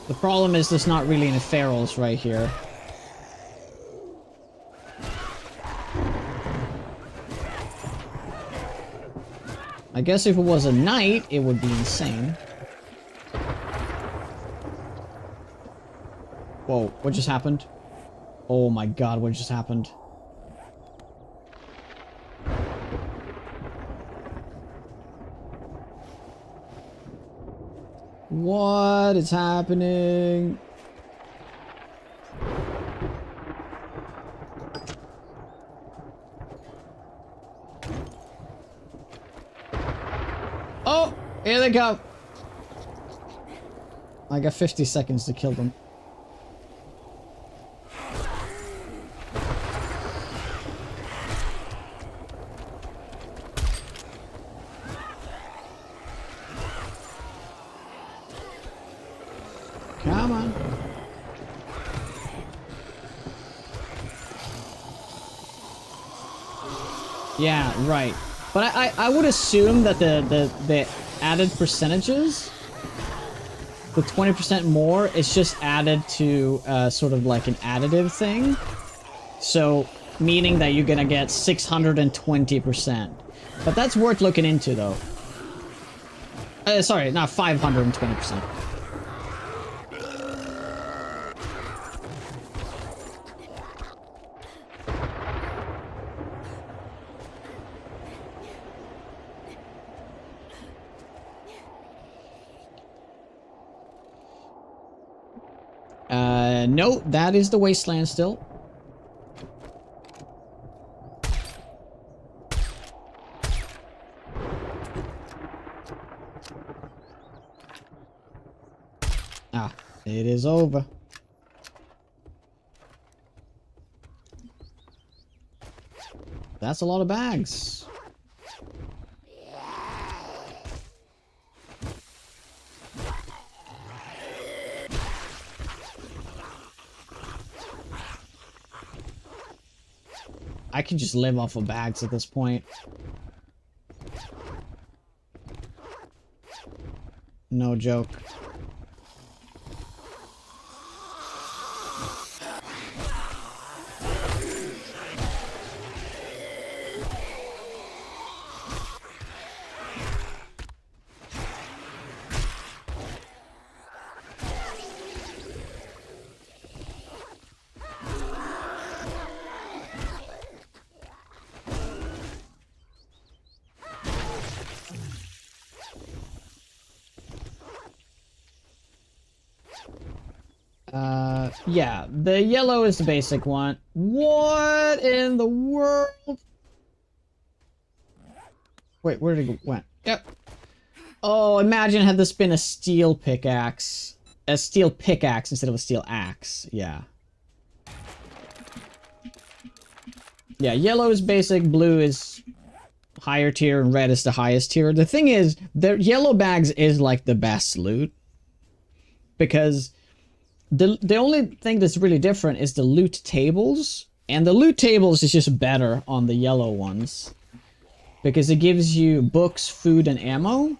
The problem is there's not really any ferals right here. I guess if it was a night, it would be insane. Whoa, what just happened? Oh my god, what just happened? What is happening? Oh, here they go. I got 50 seconds to kill them. Come on. Yeah, right. But I would assume that the added percentages, the 20% more, is just added to sort of like an additive thing. So meaning that you're gonna get 620%. But that's worth looking into, though. Sorry, not 520%. No, that is the wasteland still. Ah, it is over. That's a lot of bags. I can just live off of bags at this point. No joke. Yeah, the yellow is the basic one. What in the world? Wait, where did it go? Went? Yep. Oh, imagine had this been a steel pickaxe. A steel pickaxe instead of a steel axe. Yeah. Yeah, yellow is basic, blue is higher tier, and red is the highest tier. The thing is, the yellow bags is like the best loot. Because the only thing that's really different is the loot tables. And the loot tables is just better on the yellow ones. Because it gives you books, food, and ammo.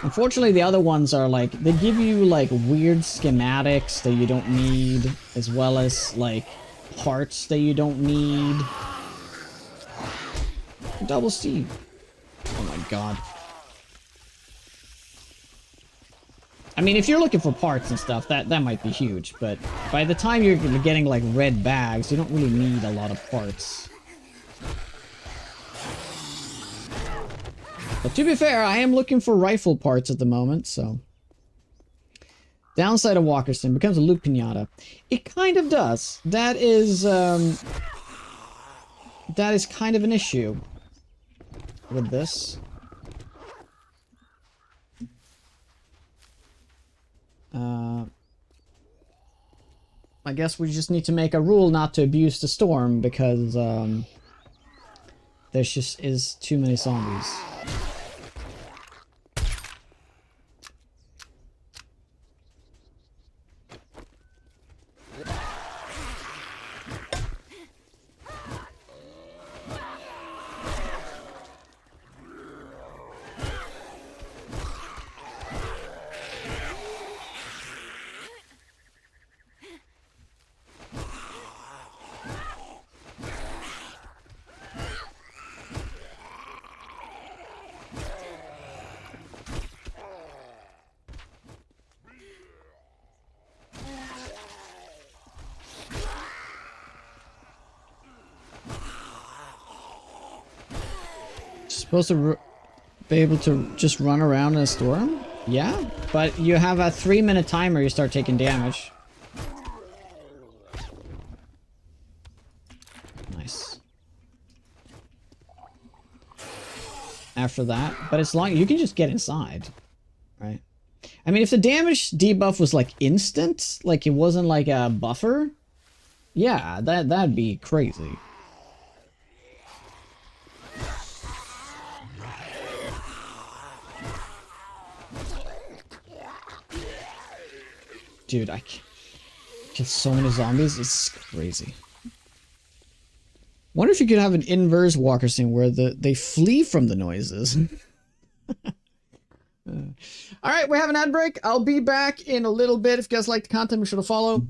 Unfortunately, the other ones are like, they give you like weird schematics that you don't need. As well as like parts that you don't need. Double Steve. Oh my god. I mean, if you're looking for parts and stuff, that might be huge, but by the time you're getting, like, red bags, you don't really need a lot of parts. But to be fair, I am looking for rifle parts at the moment, so... Downside of Walkerson becomes a loot pinata. It kind of does. That is kind of an issue with this. I guess we just need to make a rule not to abuse the storm because there's just is too many zombies. Supposed to be able to just run around in a storm? Yeah, but you have a 3-minute timer, you start taking damage. Nice. After that, but it's long, you can just get inside, right? I mean, if the damage debuff was like instant, like it wasn't like a buffer, yeah, that'd be crazy. Dude, I get so many zombies, it's crazy. Wonder if you could have an inverse walker scene where they flee from the noises. Alright, we have an ad break. I'll be back in a little bit. If you guys like the content, be sure to follow.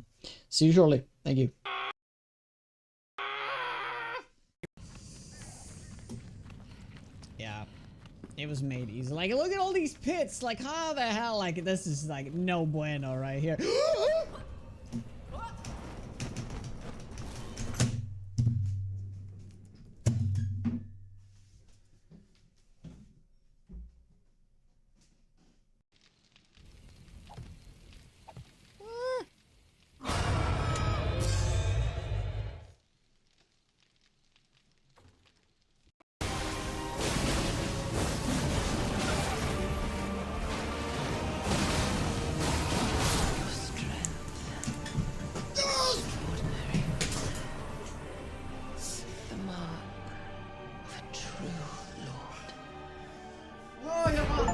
See you shortly. Thank you. It was made easy. Like, look at all these pits. Like, how the hell? Like, this is like no bueno right here. Oh, yeah, Mom.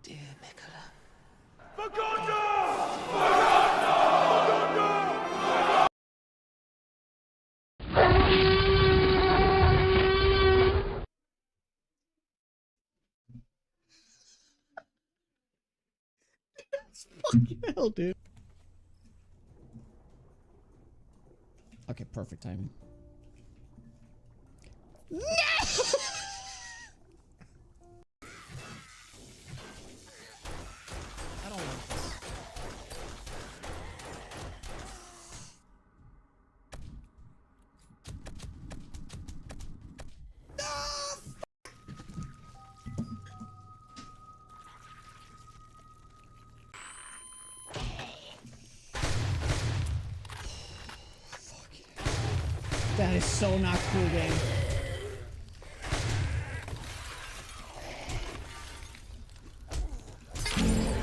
Dear Mikola. Fucking hell, dude. Okay, perfect timing. No! I don't like this. That is so not cool, game.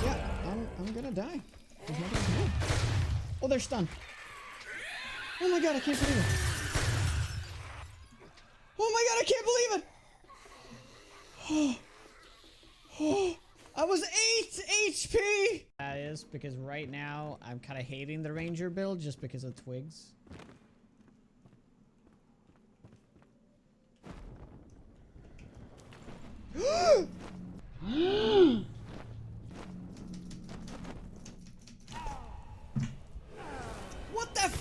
Yeah, I'm gonna die. There's nothing I can do. Oh, they're stunned. Oh my god, I can't believe it. Oh my god, I can't believe it. Oh, I was 8 HP. That is because right now I'm kind of hating the ranger build just because of twigs. What the f-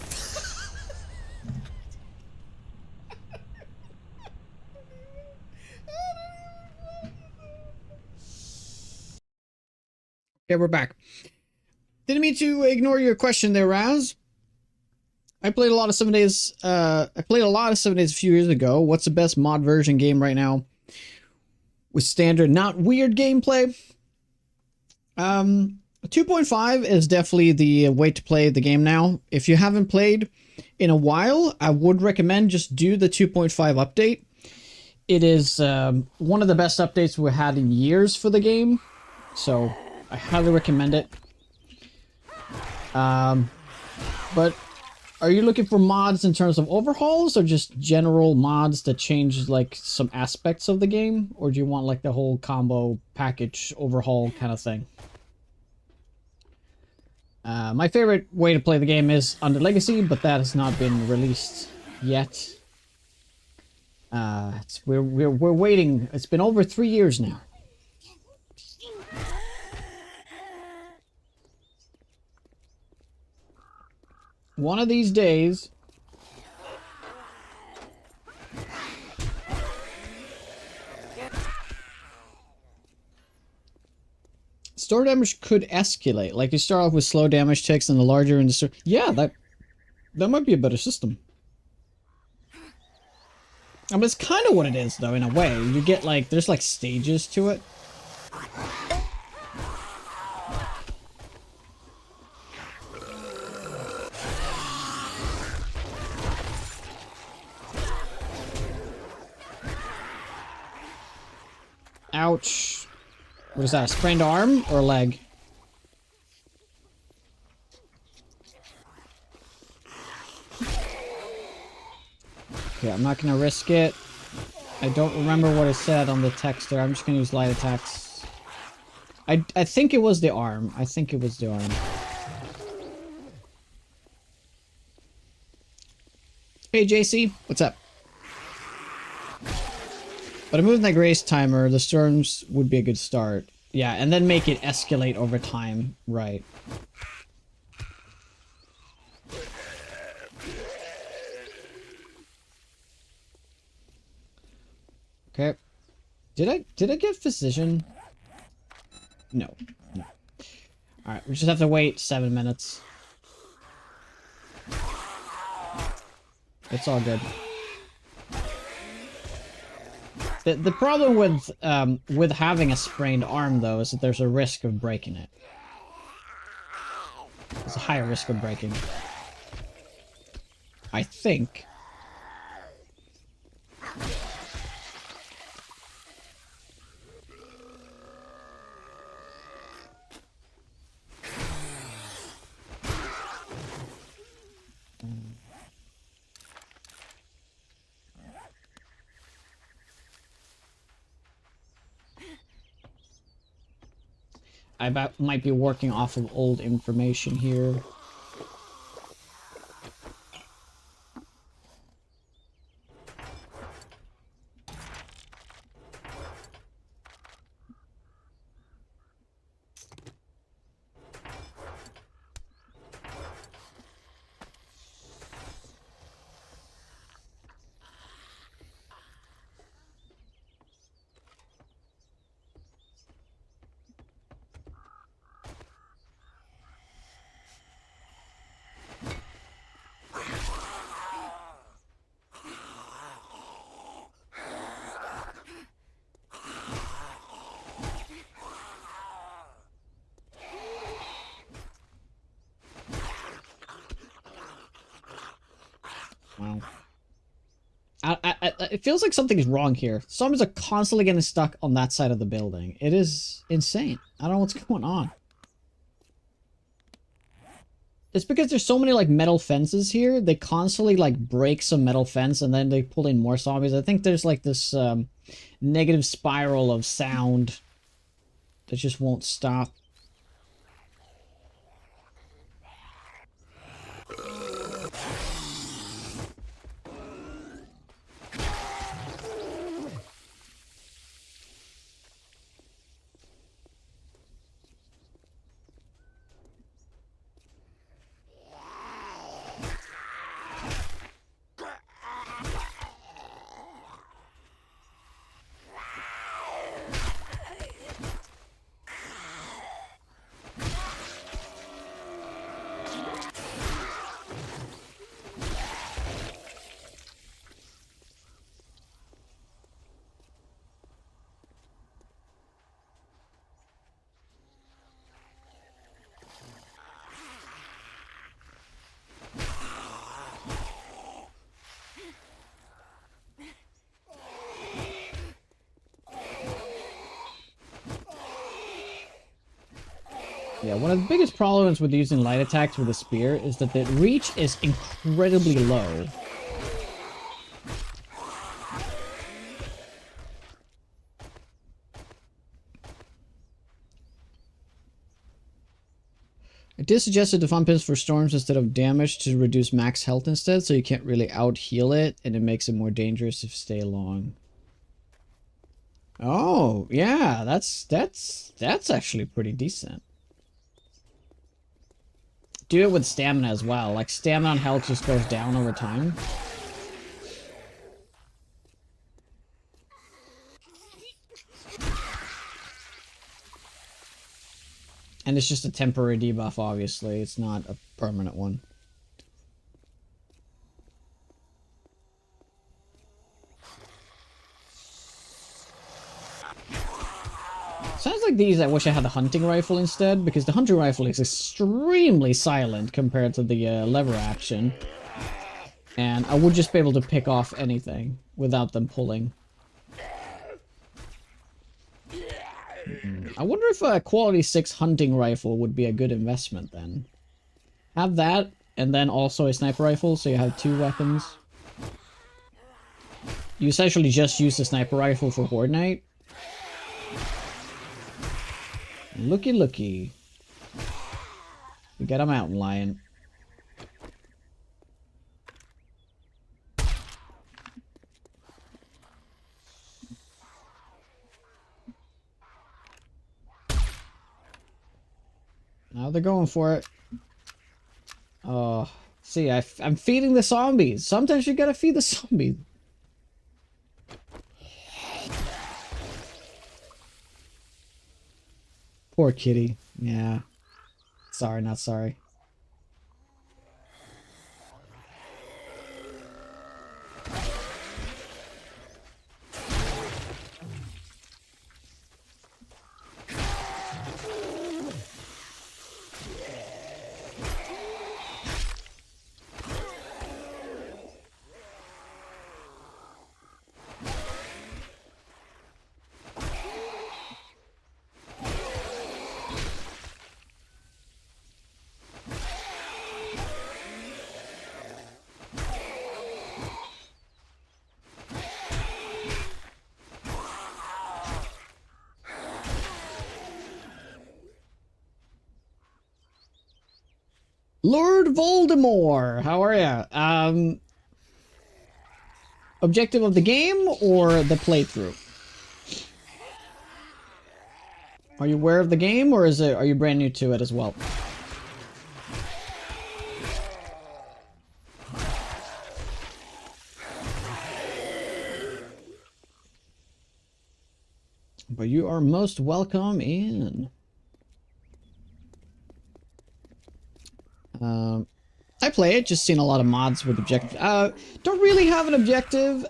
Okay, we're back. Didn't mean to ignore your question there, Raz. I played a lot of 7 Days. I played a lot of 7 Days a few years ago. What's the best mod version game right now? With standard, not weird gameplay. 2.5 is definitely the way to play the game now. If you haven't played in a while, I would recommend just do the 2.5 update. It is one of the best updates we had in years for the game, so I highly recommend it. But are you looking for mods in terms of overhauls or just general mods that change like some aspects of the game? Or do you want like the whole combo package overhaul kind of thing? My favorite way to play the game is Under Legacy, but that has not been released yet. We're waiting. It's been over 3 years now. One of these days, store damage could escalate. Like you start off with slow damage ticks and the larger in the store. Yeah, that might be a better system. I mean, it's kind of what it is, though, in a way. You get like there's like stages to it. Ouch. What is that, a sprained arm or leg? Okay, I'm not gonna risk it. I don't remember what it said on the text there. I'm just gonna use light attacks. I think it was the arm. I think it was the arm. Hey JC, what's up? But a move that grace timer, the storms would be a good start. Yeah, and then make it escalate over time. Right. Okay. Did I get physician? No. No. Alright, we just have to wait 7 minutes. It's all good. The problem with having a sprained arm though is that there's a risk of breaking it. There's a higher risk of breaking. I think. I might be working off of old information here. Wow. It feels like something's wrong here. Zombies are constantly getting stuck on that side of the building. It is insane. I don't know what's going on. It's because there's so many like metal fences here. They constantly like break some metal fence and then they pull in more zombies. I think there's like this negative spiral of sound that just won't stop. Yeah, one of the biggest problems with using light attacks with a spear is that the reach is incredibly low. I did suggest the fun pins for storms instead of damage to reduce max health instead, so you can't really out heal it, and it makes it more dangerous if you stay long. Oh, yeah, that's actually pretty decent. Do it with stamina as well. Like, stamina and health just goes down over time. And it's just a temporary debuff, obviously. It's not a permanent one. Sounds like these, I wish I had the hunting rifle instead, because the hunting rifle is extremely silent compared to the lever action. And I would just be able to pick off anything without them pulling. I wonder if a quality 6 hunting rifle would be a good investment then. Have that, and then also a sniper rifle, so you have 2 weapons. You essentially just use the sniper rifle for Horde Night. Looky looky. We got a mountain lion. Now they're going for it. Oh, see, I'm feeding the zombies. Sometimes you gotta feed the zombies. Poor kitty. Yeah. Sorry, not sorry. Lord Voldemort, how are ya? Objective of the game or the playthrough? Are you aware of the game, or are you brand new to it as well? But you are most welcome in. I play it, just seen a lot of mods with objective. Don't really have an objective.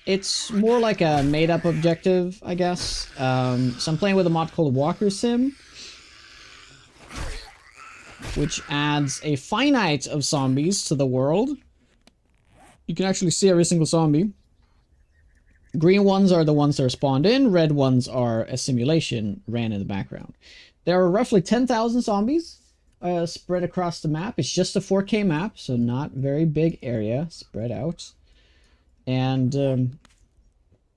It's more like a made-up objective, I guess. So I'm playing with a mod called Walker Sim, which adds a finite of zombies to the world. You can actually see every single zombie. Green ones are the ones that are spawned in. Red ones are a simulation ran in the background. There are roughly 10,000 zombies spread across the map. It's just a 4K map, so not very big area spread out. And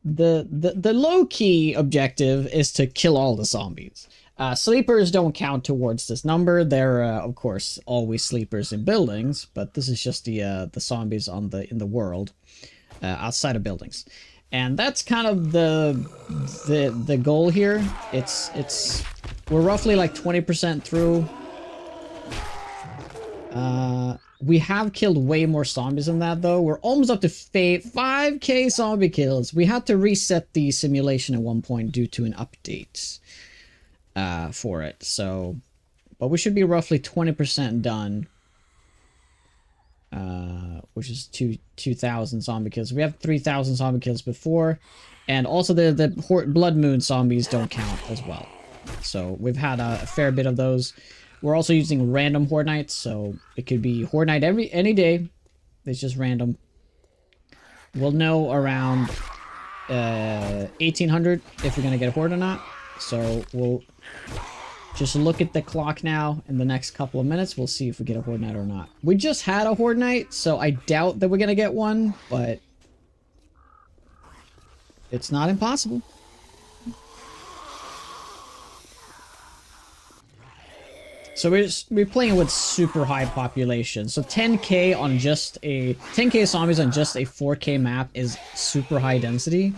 the low-key objective is to kill all the zombies. Sleepers don't count towards this number. They're of course always sleepers in buildings, but this is just the zombies in the world outside of buildings. And that's kind of the goal here. We're roughly like 20% through. We have killed way more zombies than that, though. We're almost up to 5k zombie kills. We had to reset the simulation at one point due to an update for it. So, but we should be roughly 20% done, which is 2,000 zombie kills. We have 3,000 zombie kills before, and also the Blood Moon zombies don't count as well. So we've had a fair bit of those. We're also using random Horde Nights, so it could be Horde Night any day. It's just random. We'll know around 1800 if we're gonna get a Horde or not. So we'll just look at the clock now. In the next couple of minutes, we'll see if we get a Horde Night or not. We just had a Horde Night, so I doubt that we're gonna get one, but it's not impossible. So we're playing with super high population. So 10k on just 10k zombies on just a 4k map is super high density.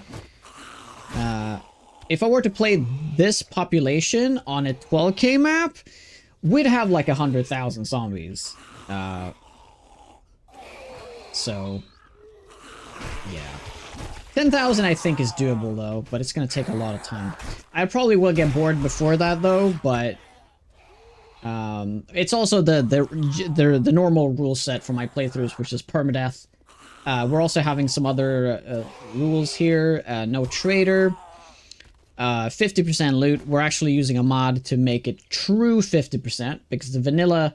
If I were to play this population on a 12k map, we'd have like 100,000 zombies. So yeah, 10,000 I think is doable though, but it's gonna take a lot of time. I probably will get bored before that though, but it's also the normal rule set for my playthroughs, which is permadeath. We're also having some other rules here. No traitor, 50% loot. We're actually using a mod to make it true 50%, because the vanilla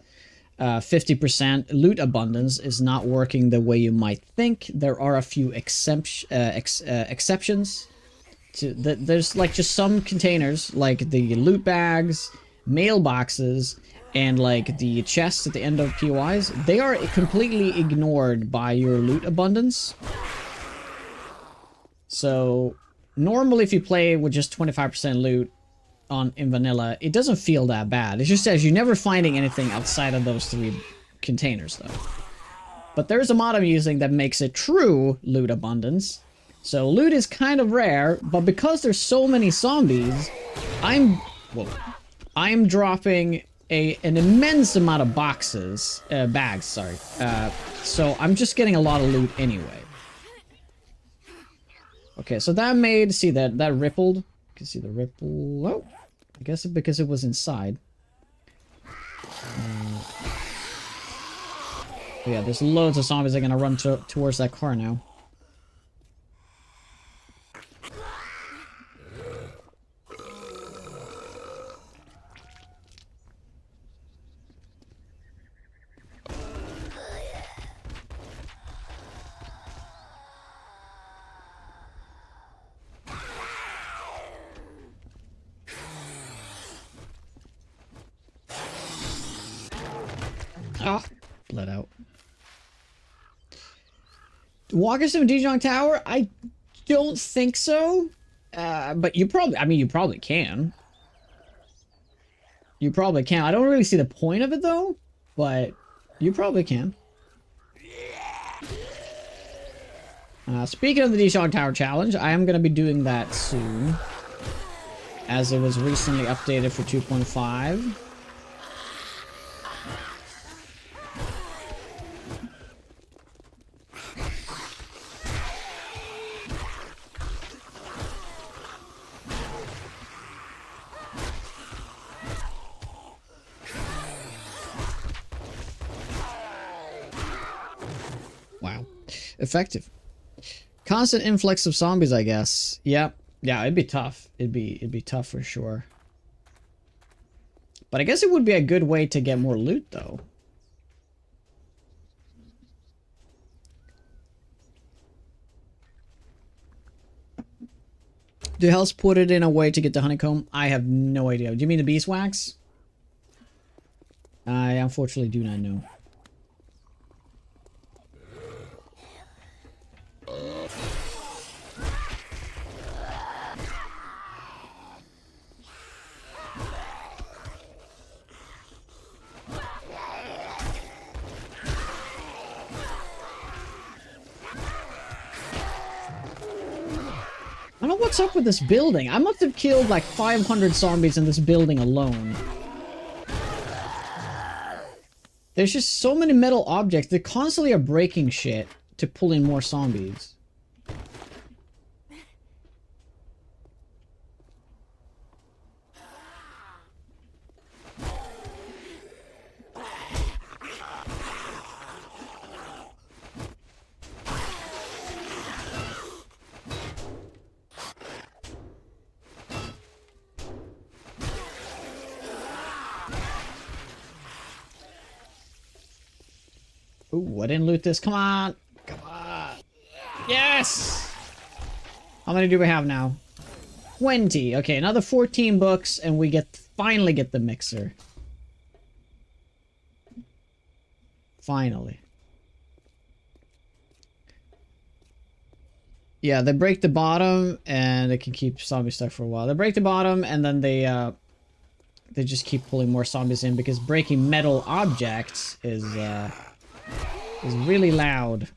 50% loot abundance is not working the way you might think. There are a few exceptions. There's like just some containers, like the loot bags, mailboxes, and like the chests at the end of POIs, they are completely ignored by your loot abundance. So normally if you play with just 25% loot in vanilla, it doesn't feel that bad. It just says you're never finding anything outside of those 3 containers though. But there's a mod I'm using that makes it true loot abundance. So loot is kind of rare, but because there's so many zombies, I'm dropping an immense amount of bags, sorry. So I'm just getting a lot of loot anyway. Okay, so that made, see that rippled. You can see the ripple. Oh, I guess because it was inside. But yeah, there's loads of zombies that are gonna run towards that car now. Ah, bled out. Walker Sim Dijon Tower? I don't think so. But you probably, I mean, you probably can. You probably can. I don't really see the point of it though, but you probably can. Speaking of the Dijon Tower challenge, I am going to be doing that soon, as it was recently updated for 2.5. Wow. Effective. Constant influx of zombies, I guess. Yep. Yeah, it'd be tough. It'd be tough for sure. But I guess it would be a good way to get more loot though. Do Hells put it in a way to get the honeycomb? I have no idea. Do you mean the beeswax? I unfortunately do not know. I don't know what's up with this building. I must have killed like 500 zombies in this building alone. There's just so many metal objects. They constantly are breaking shit to pull in more zombies. Ooh, I didn't loot this. Come on. Come on. Yes! How many do we have now? 20. Okay, another 14 books and we finally get the mixer. Finally. Yeah, they break the bottom and they can keep zombie stuff for a while. They break the bottom and then they just keep pulling more zombies in because breaking metal objects is really loud.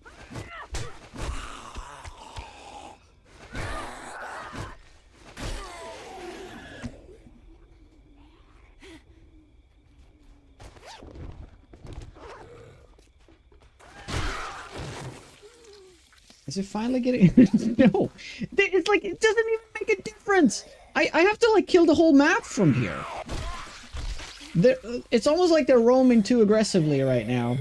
Is it finally getting... No. It's like, it doesn't even make a difference. I have to like kill the whole map from here. It's almost like they're roaming too aggressively right now.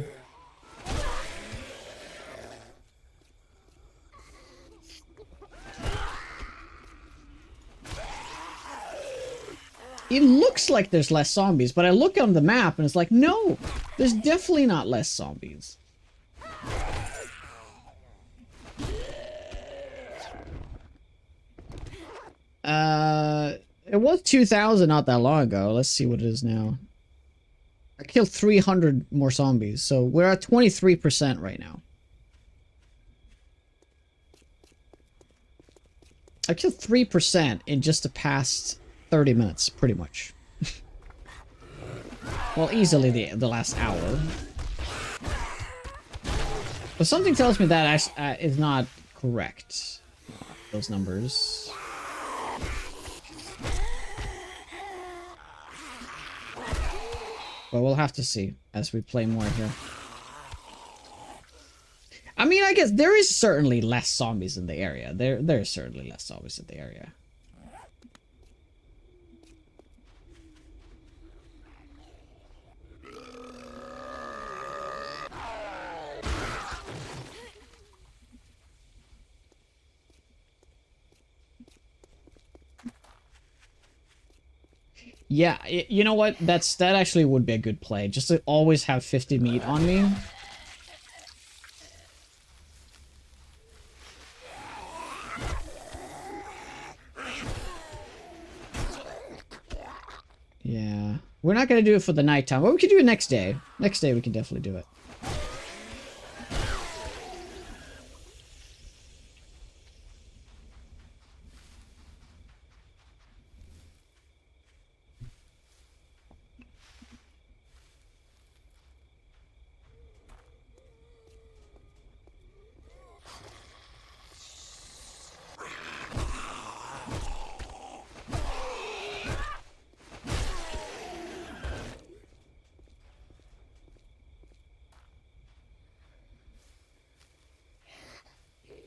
It looks like there's less zombies, but I look on the map and it's like, no, there's definitely not less zombies. It was 2,000 not that long ago. Let's see what it is now. I killed 300 more zombies, so we're at 23% right now. I killed 3% in just the past 30 minutes, pretty much. Well, easily the last hour. But something tells me that is not correct. Those numbers. But we'll have to see as we play more here. I mean, I guess there is certainly less zombies in the area. There is certainly less zombies in the area. Yeah, you know what? That actually would be a good play. Just to always have 50 meat on me. Yeah. We're not going to do it for the nighttime, but we can do it next day. Next day we can definitely do it.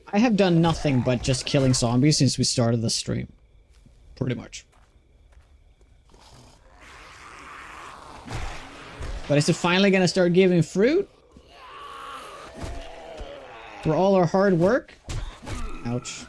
I have done nothing but just killing zombies since we started the stream. Pretty much. But is it finally gonna start giving fruit? For all our hard work? Ouch.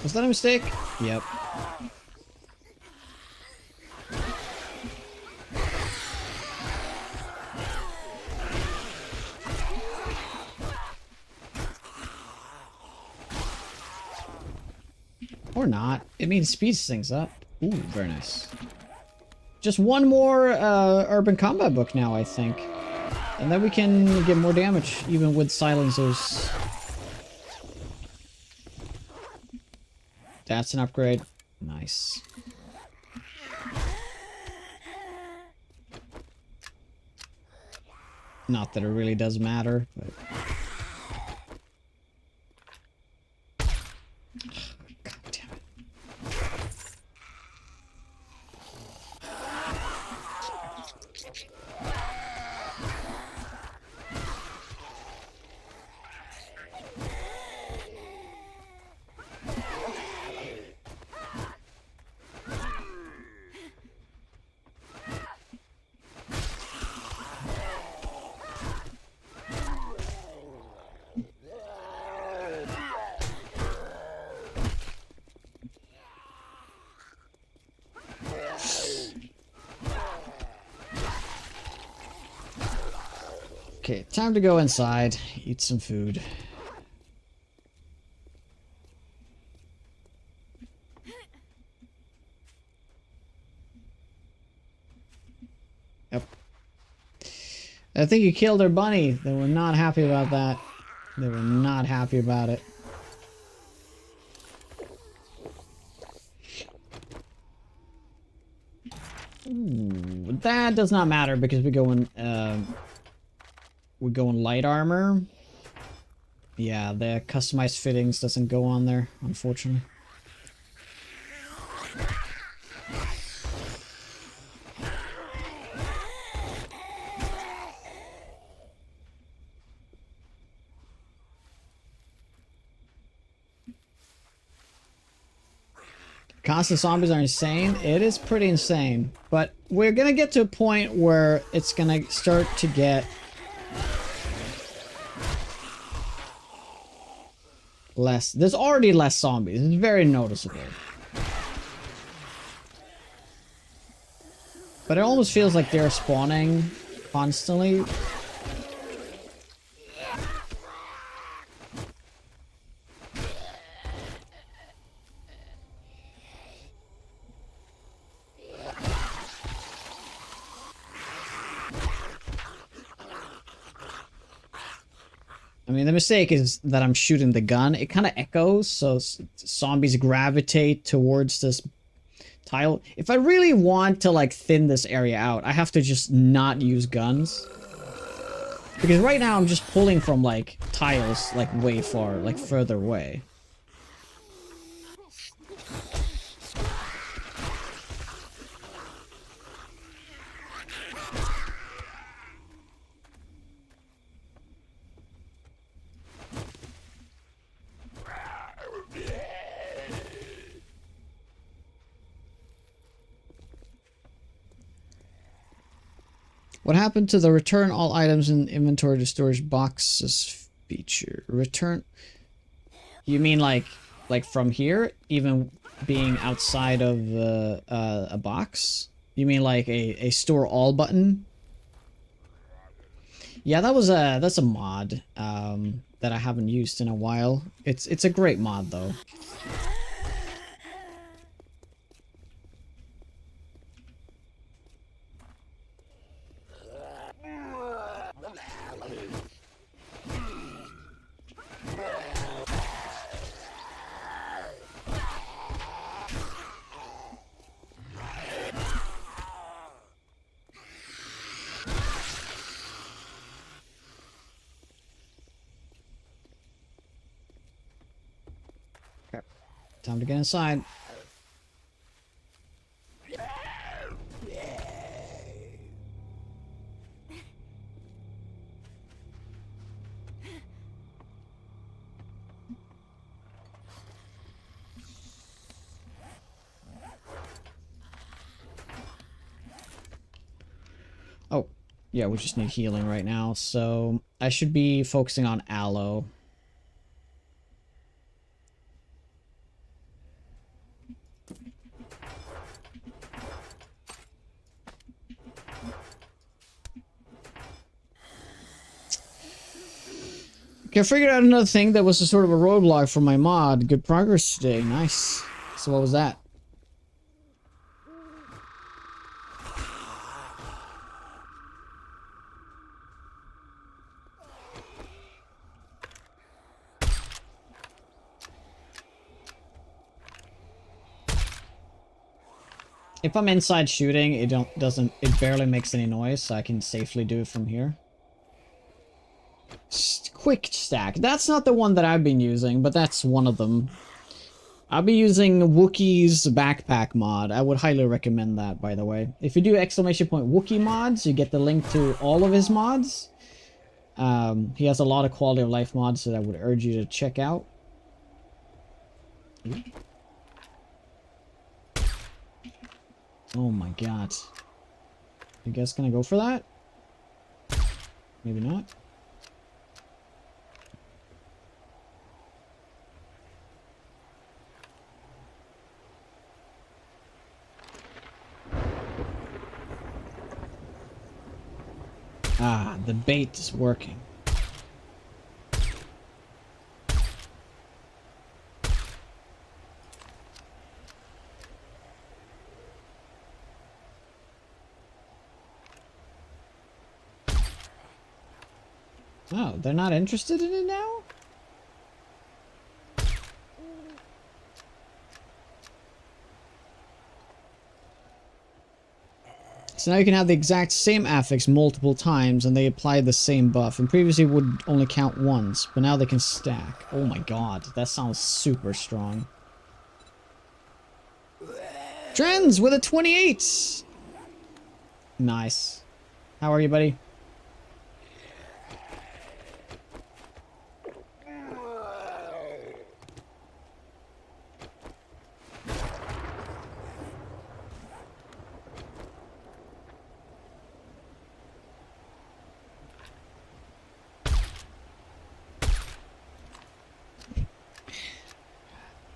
Was that a mistake? Yep. Or not. It means speeds things up. Ooh, very nice. Just one more urban combat book now, I think. And then we can get more damage, even with silencers. That's an upgrade. Nice. Not that it really does matter, but... God damn it. Okay, time to go inside, eat some food. Yep. I think you killed their bunny. They were not happy about that. They were not happy about it. Ooh, that does not matter because we go in light armor. Yeah, the customized fittings doesn't go on there, unfortunately. Constant zombies are insane. It is pretty insane. But we're gonna get to a point where it's gonna start to get less. There's already less zombies. It's very noticeable. But it almost feels like they're spawning constantly. I mean, the mistake is that I'm shooting the gun. It kind of echoes, so zombies gravitate towards this tile. If I really want to, like, thin this area out, I have to just not use guns. Because right now I'm just pulling from, like, tiles, like, way far, like, further away. What happened to the return all items in inventory to storage boxes feature? Return... You mean like from here? Even being outside of a box? You mean like a store all button? Yeah, that's a mod that I haven't used in a while. It's a great mod though. Time to get inside. Oh, yeah, we just need healing right now, so I should be focusing on aloe. Okay, I figured out another thing that was a sort of a roadblock for my mod. Good progress today. Nice. So what was that? If I'm inside shooting, it barely makes any noise, so I can safely do it from here. Quick stack. That's not the one that I've been using, but that's one of them. I'll be using Wookiee's backpack mod. I would highly recommend that, by the way. If you do ! Wookiee mods, you get the link to all of his mods. He has a lot of quality of life mods that I would urge you to check out. Oh my god. You guys gonna go for that? Maybe not. Ah, the bait is working. Oh, they're not interested in it now? So now you can have the exact same affix multiple times and they apply the same buff. And previously it would only count once, but now they can stack. Oh my god, that sounds super strong. Trends with a 28! Nice. How are you, buddy?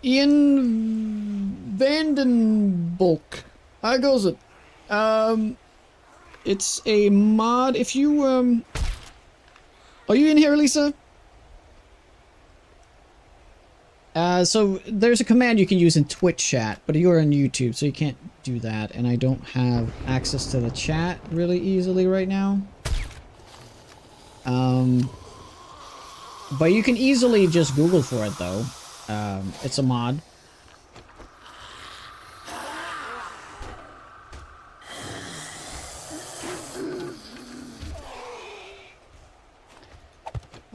Ian Vandenbolk. How goes it? It's a mod. If you, are you in here, Lisa? So there's a command you can use in Twitch chat, but you're on YouTube, so you can't do that. And I don't have access to the chat really easily right now. But you can easily just Google for it, though. It's a mod.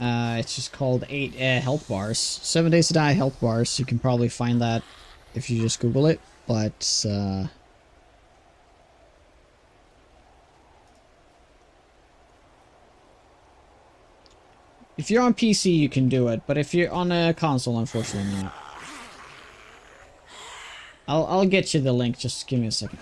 It's just called 8 health bars. 7 days to die health bars. You can probably find that if you just Google it, but if you're on PC, you can do it, but if you're on a console, unfortunately not. I'll get you the link, just give me a second.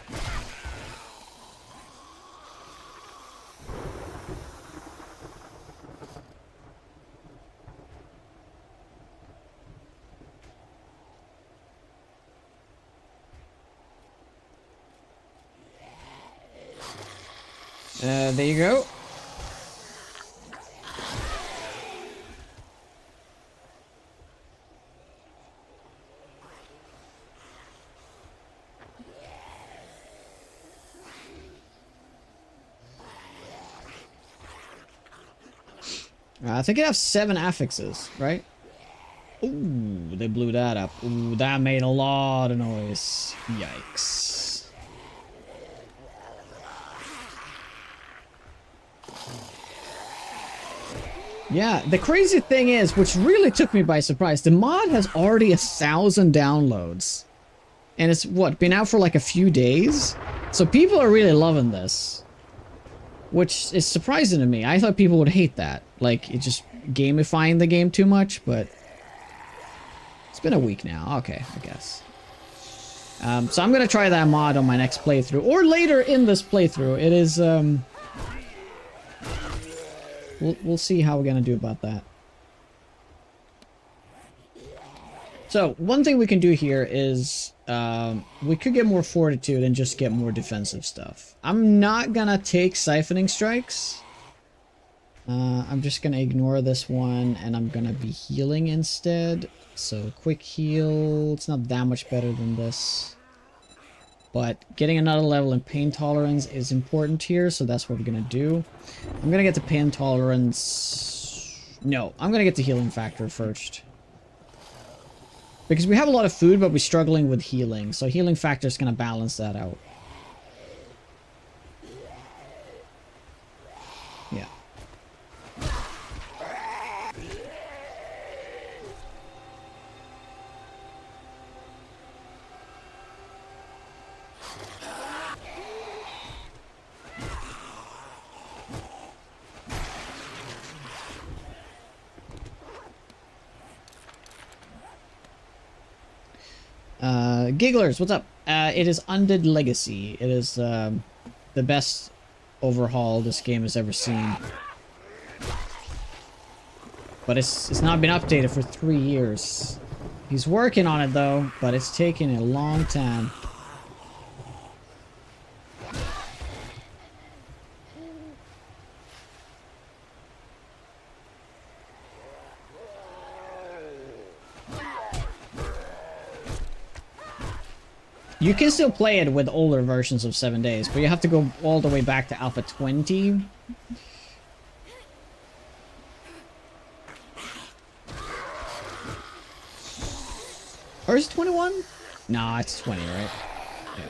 There you go. I think I have 7 affixes, right? Ooh, they blew that up. Ooh, that made a lot of noise. Yikes. Yeah, the crazy thing is, which really took me by surprise, the mod has already 1,000 downloads. And it's, what, been out for like a few days? So people are really loving this. Which is surprising to me. I thought people would hate that. Like, it just gamifying the game too much, but... It's been a week now. Okay, I guess. So I'm gonna try that mod on my next playthrough. Or later in this playthrough. It is, We'll see how we're gonna do about that. So, one thing we can do here is, we could get more fortitude and just get more defensive stuff. I'm not gonna take siphoning strikes. I'm just gonna ignore this one, and I'm gonna be healing instead. So, quick heal, it's not that much better than this. But getting another level in pain tolerance is important here, so that's what we're gonna do. I'm gonna get the pain tolerance... No, I'm gonna get the healing factor first. Because we have a lot of food, but we're struggling with healing. So healing factor is going to balance that out. Yeah. Gigglers, what's up? It is Undead Legacy. It is the best overhaul this game has ever seen. But it's not been updated for 3 years. He's working on it though, but it's taking a long time. You can still play it with older versions of 7 Days, but you have to go all the way back to Alpha 20. Or is it 21? Nah, it's 20, right? Yeah.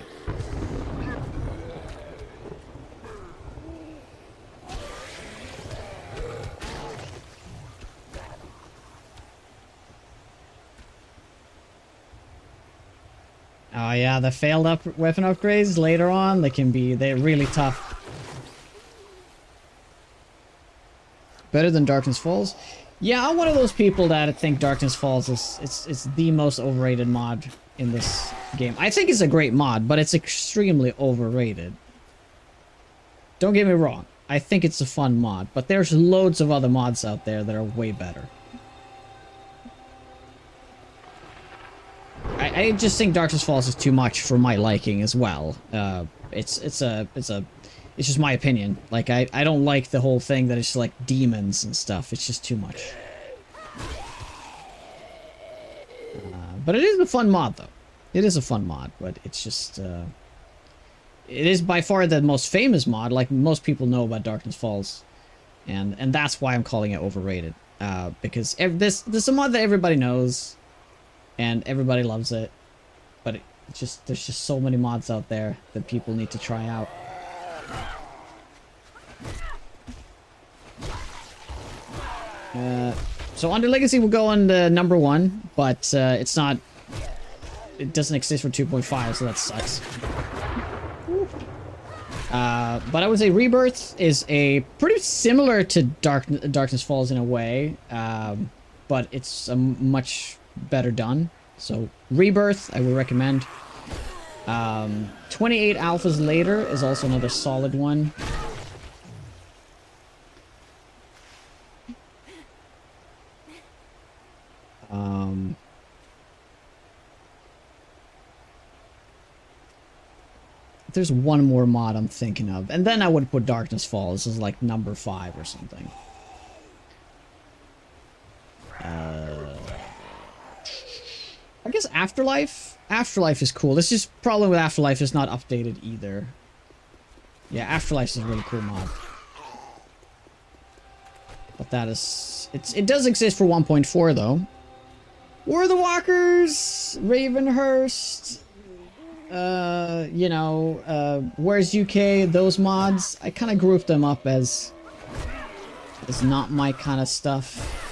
Oh yeah, the failed weapon upgrades later on, they're really tough. Better than Darkness Falls? Yeah, I'm one of those people that think Darkness Falls is the most overrated mod in this game. I think it's a great mod, but it's extremely overrated. Don't get me wrong, I think it's a fun mod, but there's loads of other mods out there that are way better. I just think Darkness Falls is too much for my liking as well. It's just my opinion. Like I don't like the whole thing that it's like demons and stuff. It's just too much. But it is a fun mod though. It is a fun mod, but it's just it is by far the most famous mod. Like most people know about Darkness Falls, and that's why I'm calling it overrated. Because this is a mod that everybody knows. And everybody loves it, but there's just so many mods out there that people need to try out. So Under Legacy will go on the number 1, but it doesn't exist for 2.5, so that sucks. But I would say Rebirth is a pretty similar to Darkness Falls in a way, but it's a much better done. So Rebirth I would recommend. 28 Alphas Later is also another solid one. there's one more mod I'm thinking of. And then I would put Darkness Falls as like number 5 or something. I guess Afterlife? Afterlife is cool. This is problem with Afterlife is not updated either. Yeah, Afterlife is a really cool mod. But that is... it does exist for 1.4 though. War of the Walkers, Ravenhurst, you know, Where's UK, those mods, I kind of grouped them up as not my kind of stuff.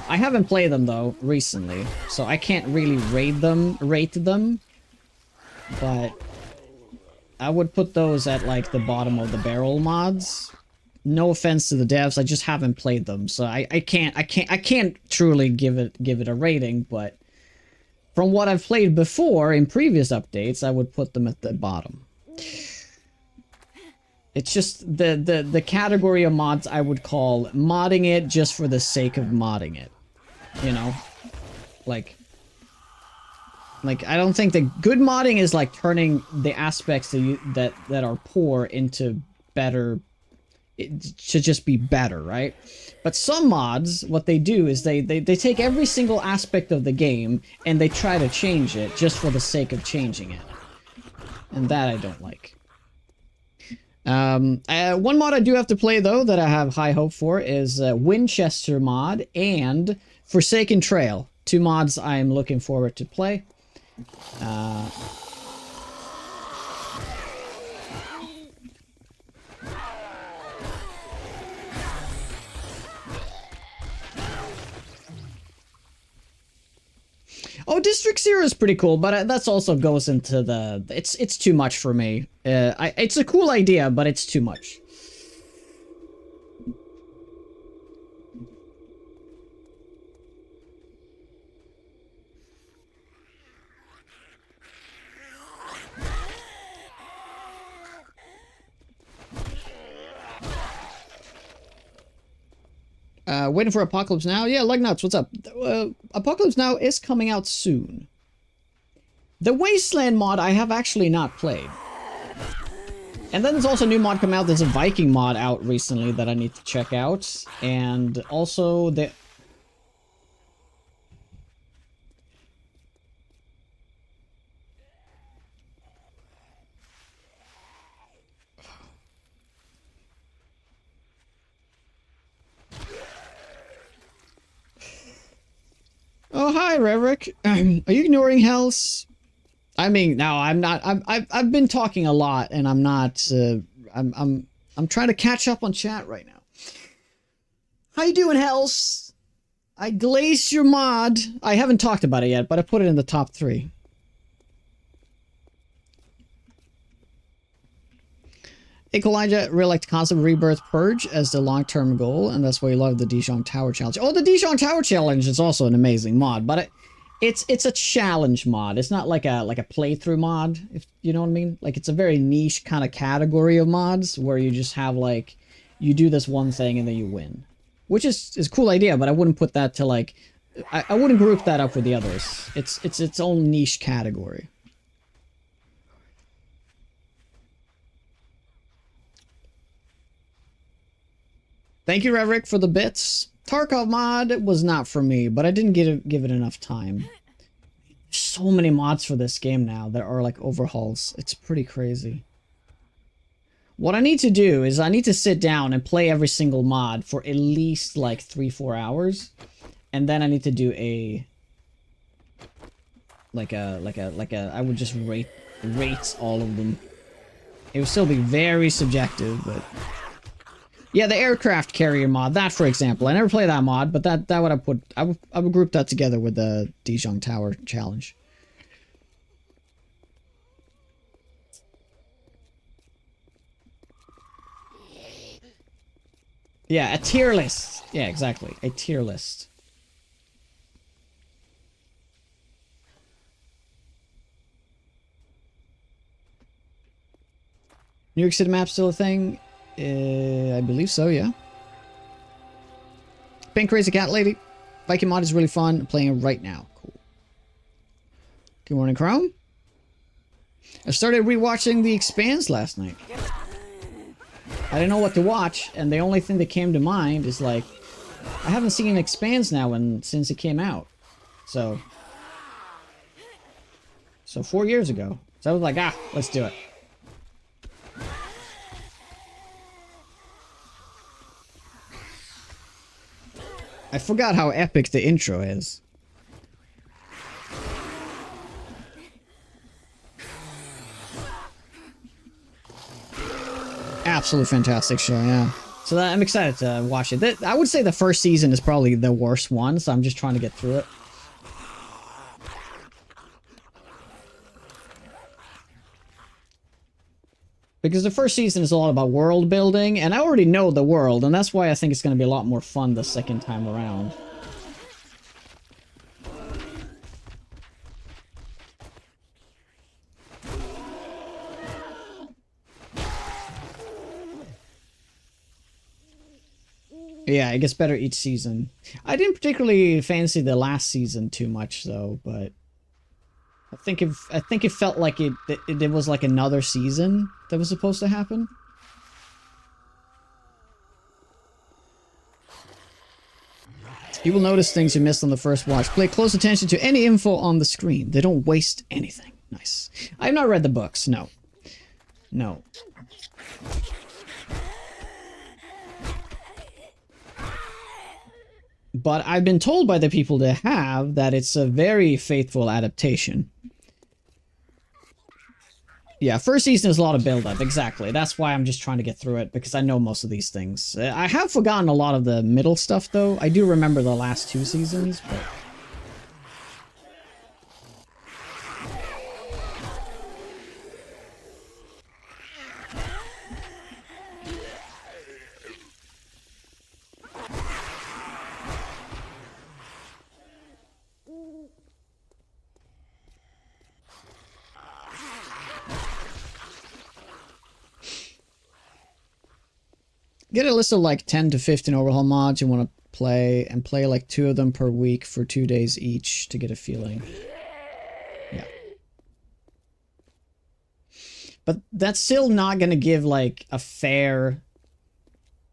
I haven't played them though recently, so I can't really rate them, but I would put those at like the bottom of the barrel mods. No offense to the devs, I just haven't played them, so I can't truly give it a rating, but from what I've played before in previous updates, I would put them at the bottom. It's just the category of mods I would call modding it just for the sake of modding it. You know? Like I don't think that good modding is like turning the aspects that are poor into better. It should just be better, right? But some mods, what they do is they take every single aspect of the game and they try to change it just for the sake of changing it. And that I don't like. One mod I do have to play though that I have high hope for is Winchester mod and Forsaken Trail. 2 mods I'm looking forward to play. Oh, District Zero is pretty cool, but that's also goes into the... It's too much for me. It's a cool idea, but it's too much. Waiting for Apocalypse Now? Yeah, Lugnuts, what's up? Apocalypse Now is coming out soon. The Wasteland mod I have actually not played. And then there's also a new mod coming out. There's a Viking mod out recently that I need to check out. And also the... Oh, hi, Reverick. Are you ignoring Hells? I mean, no, I'm not. I've been talking a lot, and I'm not. I'm trying to catch up on chat right now. How you doing, Hells? I glazed your mod. I haven't talked about it yet, but I put it in the top 3. Elijah really liked the concept of Rebirth Purge as the long-term goal, and that's why you love the Dijon Tower Challenge. Oh, the Dijon Tower Challenge is also an amazing mod, but it's a challenge mod. It's not like a playthrough mod, if you know what I mean. Like, it's a very niche kind of category of mods where you just have like you do this one thing and then you win, which is a cool idea. But I wouldn't put that to like I wouldn't group that up with the others. It's its own niche category. Thank you, Reverick, for the bits. Tarkov mod was not for me, but I didn't give it enough time. There's so many mods for this game now that are like overhauls. It's pretty crazy. What I need to do is I need to sit down and play every single mod for at least like 3-4 hours. And then I need to do a... I would just rate all of them. It would still be very subjective, but... Yeah, the aircraft carrier mod, that for example. I never play that mod, but that would have put... I would group that together with the Dijon Tower Challenge. Yeah, a tier list. Yeah, exactly. A tier list. New York City map still a thing? I believe so, yeah. Pink Crazy Cat Lady. Viking mod is really fun. I'm playing it right now. Cool. Good morning, Chrome. I started rewatching The Expanse last night. I didn't know what to watch, and the only thing that came to mind is like, I haven't seen Expanse now since it came out. So 4 years ago. So I was like, let's do it. I forgot how epic the intro is. Absolutely fantastic show, yeah. So I'm excited to watch it. I would say the first season is probably the worst one, so I'm just trying to get through it. Because the first season is a lot about world building, and I already know the world, and that's why I think it's going to be a lot more fun the second time around. Yeah, it gets better each season. I didn't particularly fancy the last season too much, though, but I think it felt like it was like another season that was supposed to happen. You will notice things you missed on the first watch. Pay close attention to any info on the screen. They don't waste anything. Nice. I've not read the books. No. No. But I've been told by the people that have that it's a very faithful adaptation. Yeah, first season is a lot of build-up, exactly. That's why I'm just trying to get through it, because I know most of these things. I have forgotten a lot of the middle stuff, though. I do remember the last 2 seasons, but... Get a list of like 10 to 15 overhaul mods you want to play, and play like 2 of them per week for 2 days each to get a feeling. Yeah. But that's still not going to give like a fair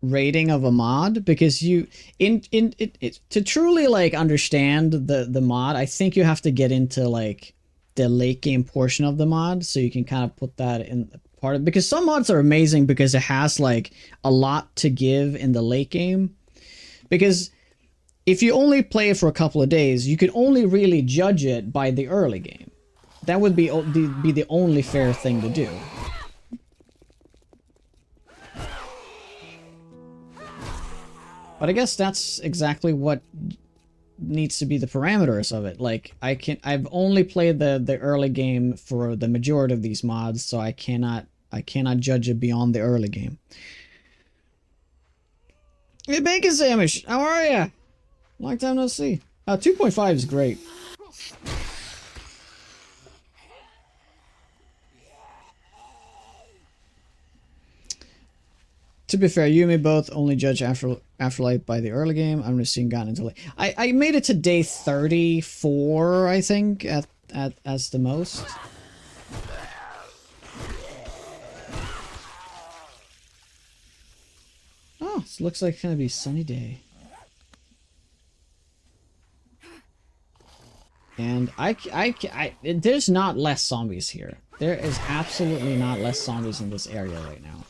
rating of a mod, because you to truly like understand the mod, I think you have to get into like the late game portion of the mod, so you can kind of put that in part of, because some mods are amazing because it has like a lot to give in the late game. Because if you only play it for a couple of days, you can only really judge it by the early game. That would be the only fair thing to do. But I guess that's exactly what needs to be the parameters of it. Like, I've only played the early game for the majority of these mods, so I cannot judge it beyond the early game. Hey, Bacon Sandwich, how are ya? Long time no see. 2.5 is great. To be fair, you may both only judge Afterlife by the early game. I'm just seeing gotten into late. I made it to day 34, I think, as the most. Oh, it looks like it's gonna be a sunny day. And there's not less zombies here. There is absolutely not less zombies in this area right now.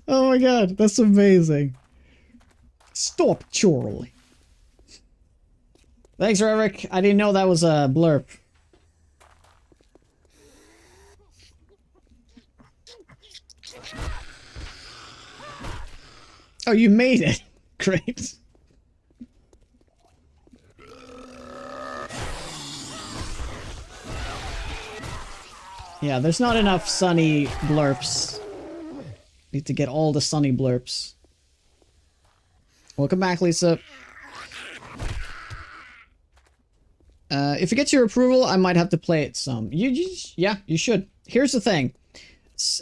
Oh my god, that's amazing. Stop, Charlie. Thanks, Eric. I didn't know that was a blurb. Oh, you made it. Great. Yeah, there's not enough sunny blurps. Need to get all the sunny blurps. Welcome back, Lisa. If it gets your approval, I might have to play it some. Yeah, you should. Here's the thing.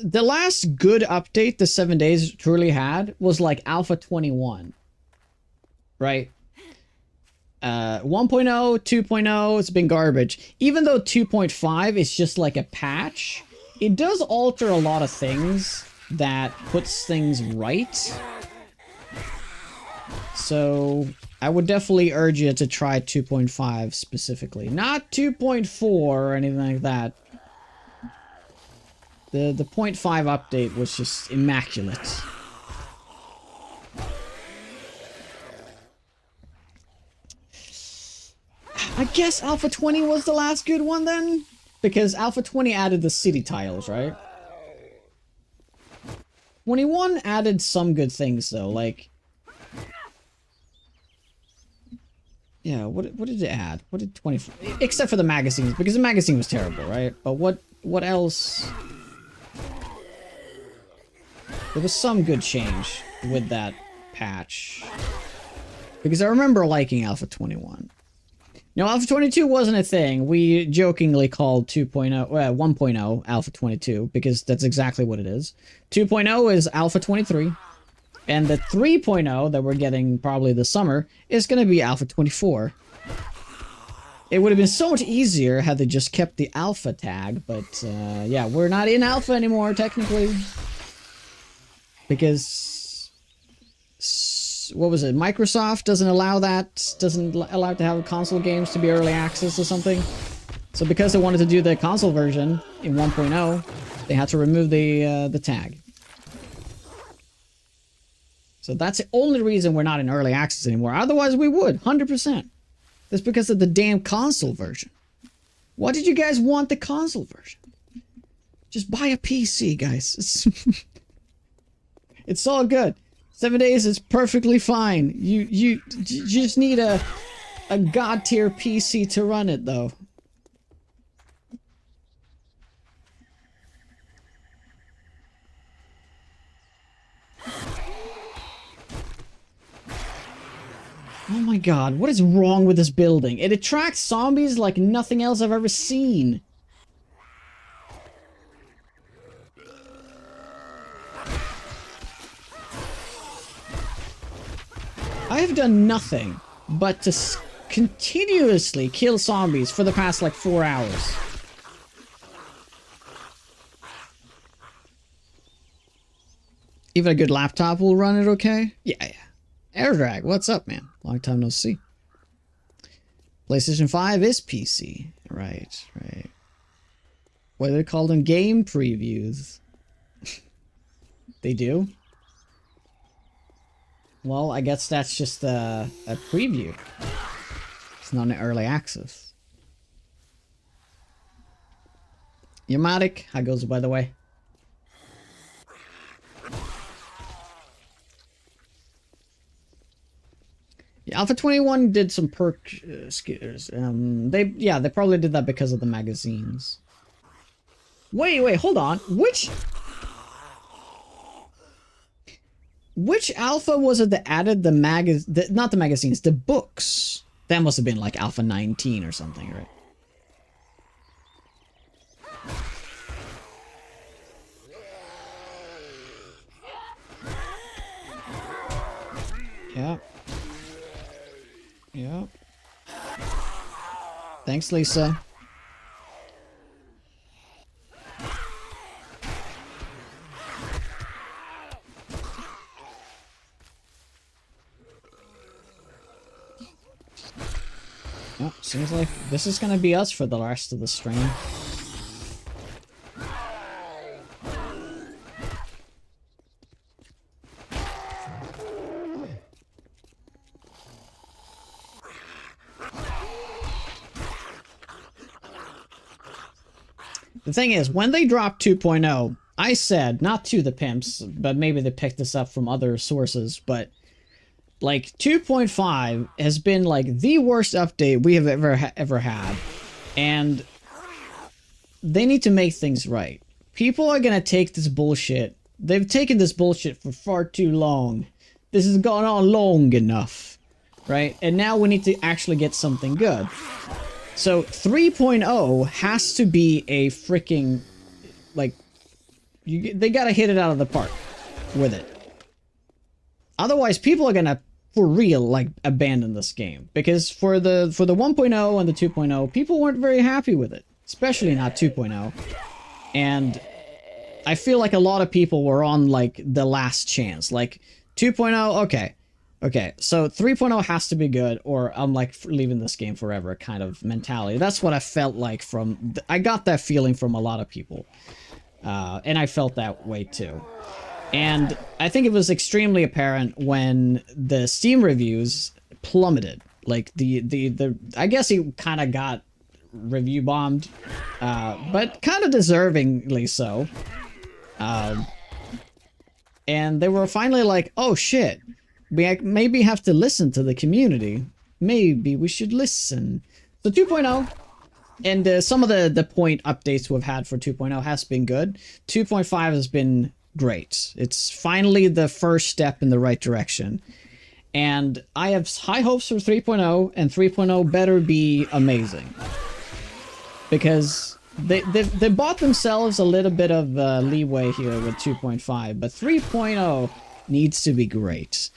The last good update the 7 days truly had was like Alpha 21. Right? 1.0, 2.0, it's been garbage. Even though 2.5 is just like a patch, it does alter a lot of things that puts things right. So I would definitely urge you to try 2.5 specifically. Not 2.4 or anything like that. The 0.5 update was just immaculate. I guess Alpha 20 was the last good one then? Because Alpha 20 added the city tiles, right? 21 added some good things though, like... Yeah, what did it add? What did 24... Except for the magazines, because the magazine was terrible, right? But what else? There was some good change with that patch. Because I remember liking Alpha 21. No, Alpha 22 wasn't a thing. We jokingly called 1.0 Alpha 22 because that's exactly what it is. 2.0 is Alpha 23. And the 3.0 that we're getting probably this summer is going to be Alpha 24. It would have been so much easier had they just kept the Alpha tag, but yeah, we're not in Alpha anymore technically. Because... what was it? Microsoft doesn't allow that, doesn't allow to have console games to be early access or something. So because they wanted to do the console version in 1.0, they had to remove the tag. So that's the only reason we're not in early access anymore. Otherwise we would, 100%. That's because of the damn console version. Why did you guys want the console version? Just buy a PC, guys. It's all good. 7 days is perfectly fine. You just need a god tier PC to run it though. Oh my god, what is wrong with this building? It attracts zombies like nothing else I've ever seen. I have done nothing but to continuously kill zombies for the past like 4 hours. Even a good laptop will run it okay? Yeah. Airdrag, what's up, man? Long time no see. PlayStation 5 is PC. Right. What do they call them? Game previews. They do? Well, I guess that's just a preview. It's not an early access. Yamatic, how goes it, by the way? Yeah, Alpha 21 did some perk skitters. They probably did that because of the magazines. Wait, hold on. Which alpha was it that added the not the magazines, the books? That must have been like Alpha 19 or something, right? Yeah. Thanks, Lisa. Oh, seems like this is gonna be us for the rest of the stream. The thing is, when they dropped 2.0, I said, not to the pimps, but maybe they picked this up from other sources, but like 2.5 has been like the worst update we have ever had, and they need to make things right. People are gonna take this bullshit. They've taken this bullshit for far too long. This has gone on long enough, right? And now we need to actually get something good. So 3.0 has to be a freaking, like, They gotta hit it out of the park with it. Otherwise, people are gonna, for real, like, abandon this game. Because for the 1.0 and the 2.0, people weren't very happy with it. Especially not 2.0. And I feel like a lot of people were on, like, the last chance. Like, 2.0, okay. Okay, so 3.0 has to be good, or I'm, like, leaving this game forever kind of mentality. That's what I felt like from... I got that feeling from a lot of people. And I felt that way, too. And I think it was extremely apparent when the Steam reviews plummeted. Like, I guess he kind of got review bombed, but kind of deservingly so. And they were finally like, oh shit, we maybe have to listen to the community. Maybe we should listen. So 2.0, and some of the point updates we've had for 2.0 has been good. 2.5 has been great. It's finally the first step in the right direction. And I have high hopes for 3.0, and 3.0 better be amazing. Because they bought themselves a little bit of leeway here with 2.5, but 3.0 needs to be great.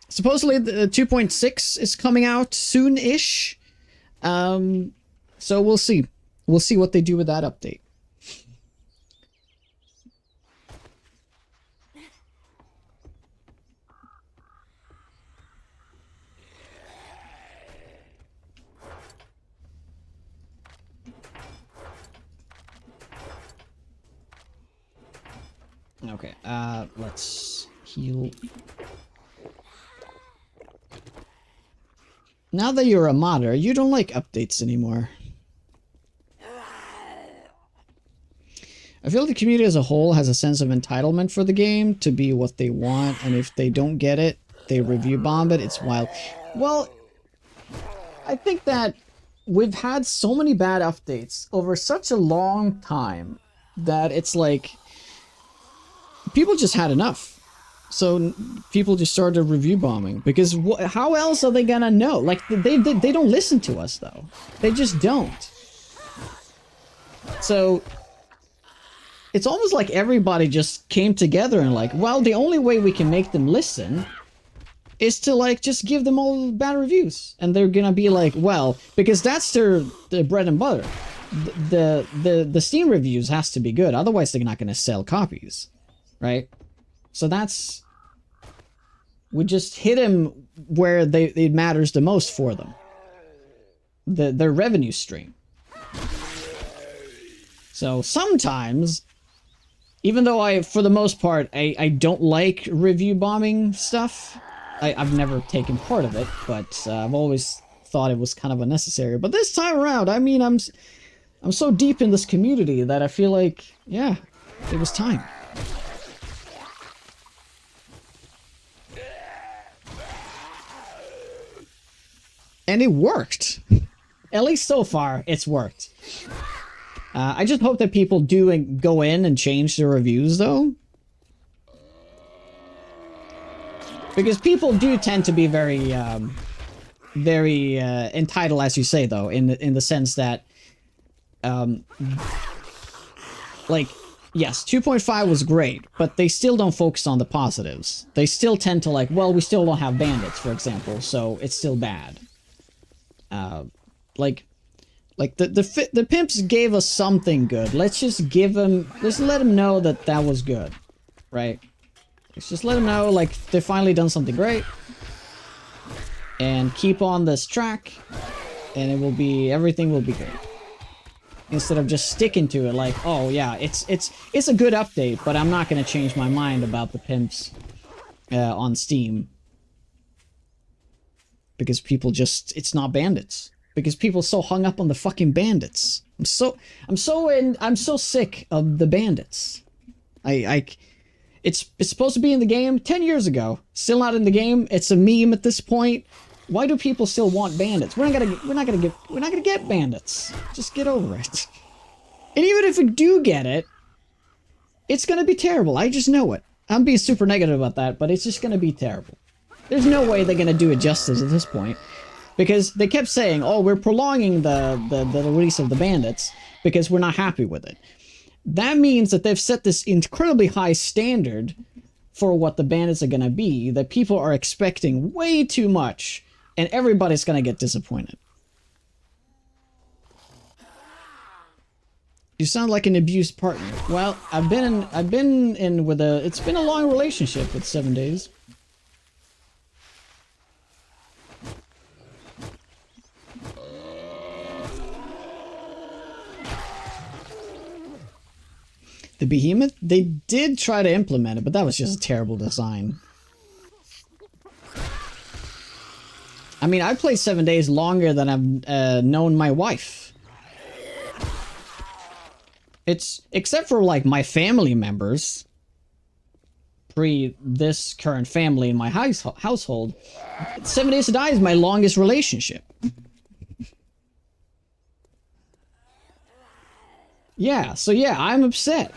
Supposedly the 2.6 is coming out soon-ish. So we'll see. We'll see what they do with that update. Okay, let's heal. Now that you're a modder, you don't like updates anymore. I feel the community as a whole has a sense of entitlement for the game to be what they want, and if they don't get it, they review bomb it. It's wild. Well, I think that we've had so many bad updates over such a long time that it's like people just had enough. So people just started review bombing because how else are they gonna know? Like they don't listen to us though. They just don't. So it's almost like everybody just came together and like, well, the only way we can make them listen is to like just give them all bad reviews, and they're gonna be like, well, because that's their bread and butter. The Steam reviews has to be good, otherwise they're not gonna sell copies, right? So that's, we just hit them where it matters the most for them. Their revenue stream. So sometimes, even though for the most part, I don't like review bombing stuff. I've never taken part of it, but I've always thought it was kind of unnecessary. But this time around, I mean, I'm so deep in this community that I feel like, yeah, it was time. And it worked. At least so far, it's worked. I just hope that people do go in and change their reviews, though. Because people do tend to be very entitled, as you say, though, in the sense that, like, yes, 2.5 was great, but they still don't focus on the positives. They still tend to like, well, we still don't have bandits, for example, so it's still bad. Like the pimps gave us something good. Let's just let them know that was good, right? Let's just let them know, like, they've finally done something great. And keep on this track, and everything will be good. Instead of just sticking to it, like, oh yeah, it's a good update, but I'm not gonna change my mind about the pimps on Steam. Because people it's not bandits. Because people are so hung up on the fucking bandits. I'm so sick of the bandits. It's supposed to be in the game 10 years ago. Still not in the game. It's a meme at this point. Why do people still want bandits? We're not gonna get bandits. Just get over it. And even if we do get it, it's gonna be terrible. I just know it. I'm being super negative about that, but it's just gonna be terrible. There's no way they're gonna do it justice at this point. Because they kept saying, oh, we're prolonging the release of the bandits because we're not happy with it. that means that they've set this incredibly high standard for what the bandits are going to be, that people are expecting way too much, and everybody's going to get disappointed. You sound like an abused partner. Well, I've been in with a, it's been a long relationship with 7 days. The Behemoth? They did try to implement it, but that was just a terrible design. I mean, I played 7 days longer than I've known my wife. It's, except for like my family members, pre this current family in my household, 7 Days to Die is my longest relationship. Yeah, so yeah, I'm upset.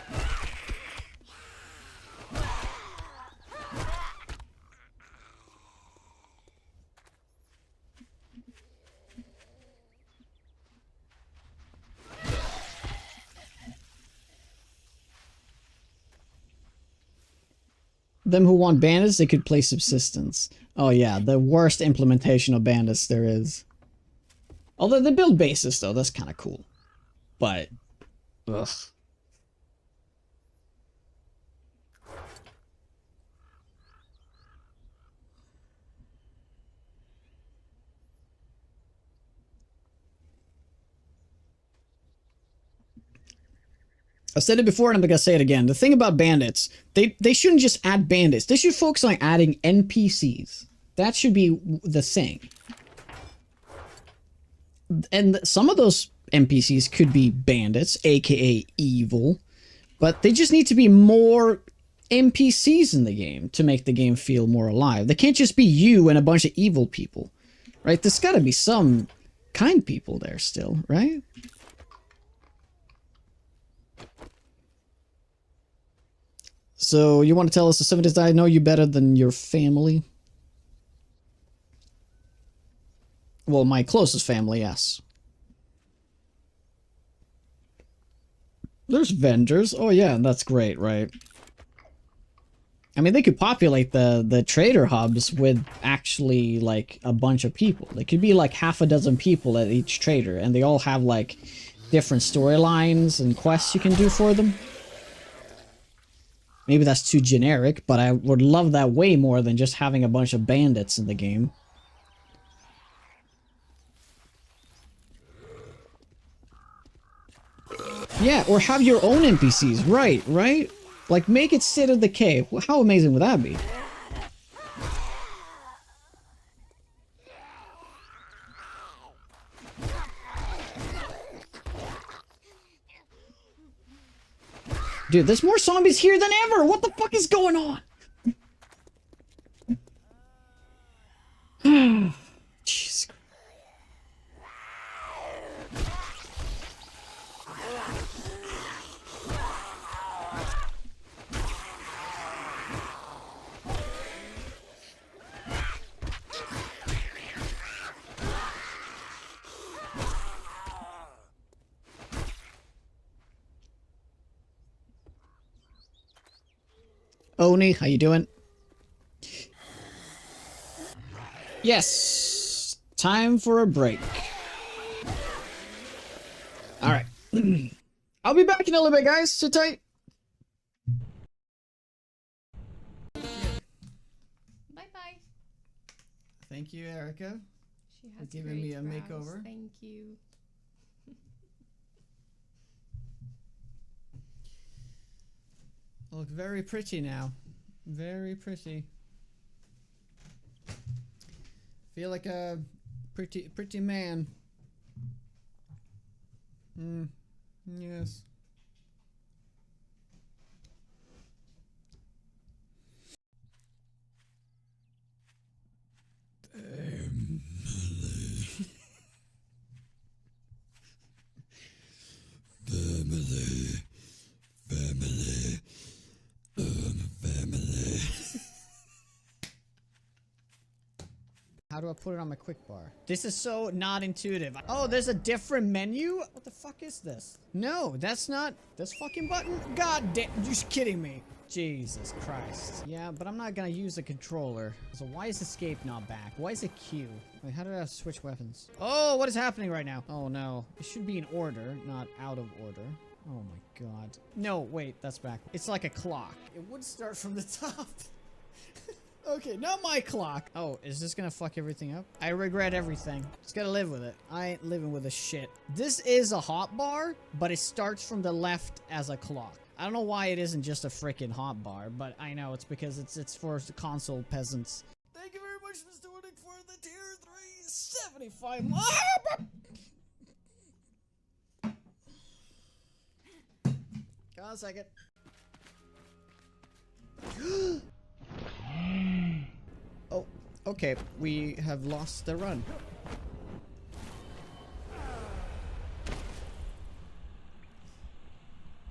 Them who want bandits, they could play subsistence. Oh yeah, the worst implementation of bandits there is. Although they build bases though, that's kind of cool. But, ugh. I said it before and I'm gonna say it again. The thing about bandits, they shouldn't just add bandits. They should focus on adding NPCs. That should be the thing. And some of those NPCs could be bandits, aka evil, but they just need to be more NPCs in the game to make the game feel more alive. They can't just be you and a bunch of evil people, right? There's gotta be some kind people there still, right? So, you want to tell us the 7 Days I know you better than your family? Well, my closest family, yes. There's vendors. Oh yeah, that's great, right? I mean, they could populate the trader hubs with actually, like, a bunch of people. There could be, like, half a dozen people at each trader, and they all have, like, different storylines and quests you can do for them. Maybe that's too generic, but I would love that way more than just having a bunch of bandits in the game. Yeah, or have your own NPCs, right? Like, make it State of Decay. How amazing would that be? Dude, there's more zombies here than ever! What the fuck is going on? Jeez. Oni, how you doing? Yes, time for a break. All right, I'll be back in a little bit, guys. Sit tight. Bye-bye. Thank you, Erica. She has giving great me a brows. makeover. Thank you. Look very pretty now. Very pretty. Feel like a pretty man. Yes. How do I put it on my quick bar? This is so not intuitive. Oh, there's a different menu? What the fuck is this? No, that's not this fucking button. God damn, you're just kidding me. Jesus Christ. Yeah, but I'm not gonna use the controller. So why is escape not back? Why is it Q? Wait, how did I switch weapons? Oh, what is happening right now? Oh no. It should be in order, not out of order. Oh my god. No, wait, that's back. It's like a clock. It would start from the top. Okay, not my clock. Oh, is this gonna fuck everything up? I regret everything. Just gotta live with it. I ain't living with this shit. This is a hot bar, but it starts from the left as a clock. I don't know why it isn't just a freaking hot bar, but I know it's because it's for the console peasants. Thank you very much, Mr. Winnick, for the tier 3 75. Hold on a second. Oh, okay. We have lost the run.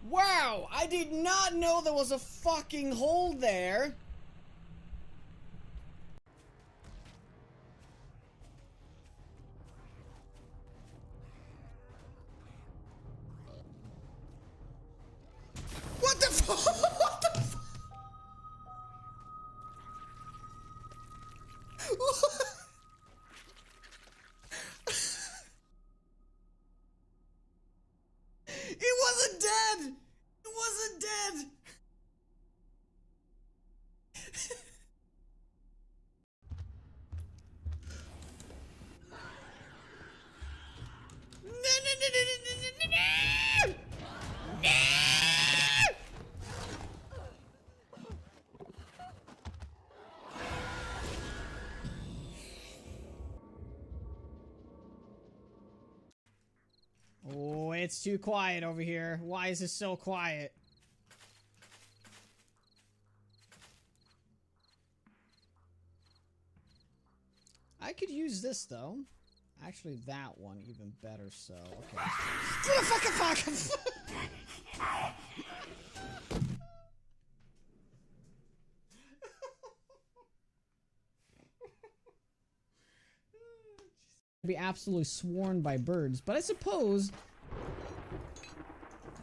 Wow! I did not know there was a fucking hole there! What the fuck? What the fuck? It wasn't dead! It wasn't dead! No, no, no, no, no, no, no, no! No! Oh, it's too quiet over here. Why is it so quiet? I could use this though. Actually, that one even better. So, okay. Fuck! Be absolutely sworn by birds, but I suppose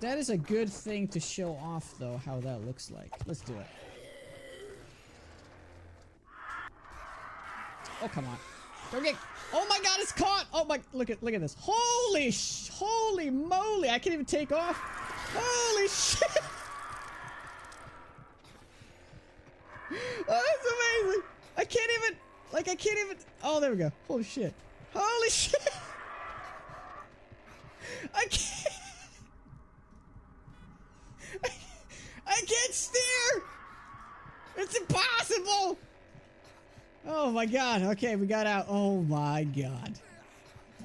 that is a good thing to show off, though, how that looks like. Let's do it. Oh, come on. Don't get... Oh my god, it's caught! Oh my... Look at this. Holy moly! I can't even take off. Holy shit! Oh, that's amazing! I can't even... Oh, there we go. Holy shit. Holy shit! I can't... I can't steer! It's impossible! Oh my god, okay, we got out. Oh my god.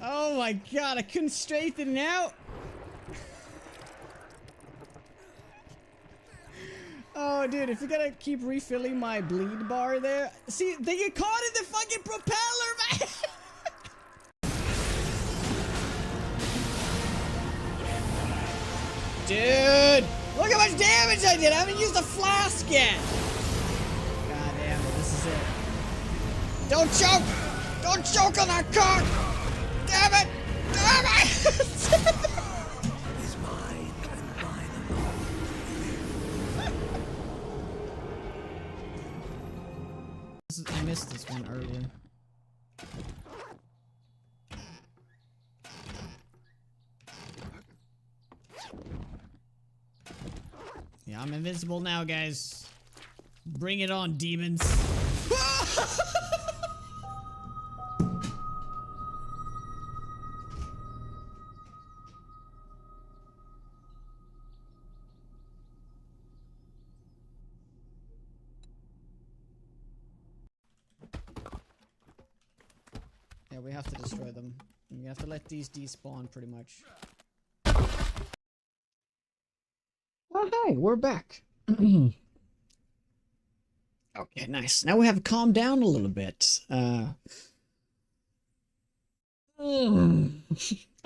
Oh my god, I couldn't straighten it out! Oh dude, if you gotta keep refilling my bleed bar there... See, they get caught in the fucking propeller, man! Dude! Look how much damage I did! I haven't used a flask yet! God damn it, this is it. Don't choke! Don't choke on that cock! Damn it! Damn it! Is mine and mine alone. I missed this one earlier. Yeah, I'm invincible now, guys. Bring it on, demons. Yeah, we have to destroy them. We have to let these despawn, pretty much. Oh, hi, we're back. Okay, nice. Now we have calmed down a little bit. I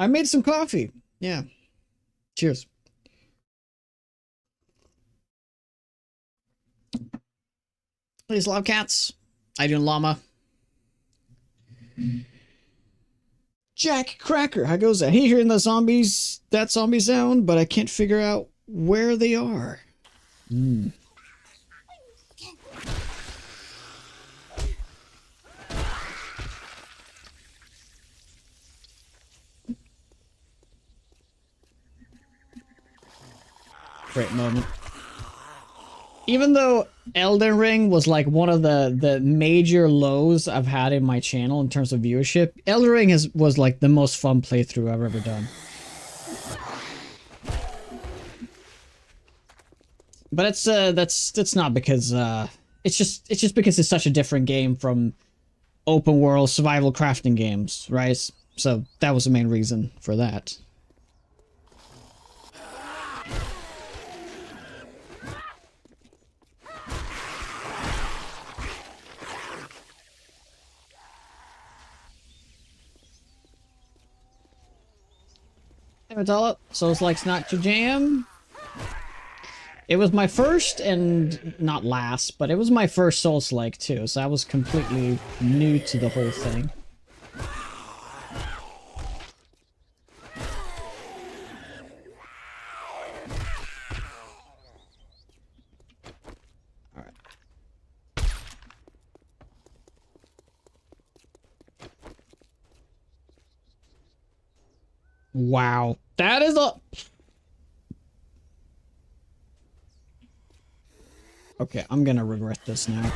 made some coffee. Yeah. Cheers. Please, love cats. I do llama. Jack Cracker, how goes that? Hey, hearing the zombies, that zombie sound, but I can't figure out where they are. Hmm. Great moment. Even though Elden Ring was like one of the major lows I've had in my channel in terms of viewership, Elden Ring was like the most fun playthrough I've ever done. But it's that's not because it's just because it's such a different game from open world survival crafting games, right? So that was the main reason for that. Souls like's not your jam. It was my first and not last, but it was my first Souls like too, so I was completely new to the whole thing. Alright. Wow. That is a... Okay, I'm gonna regret this now.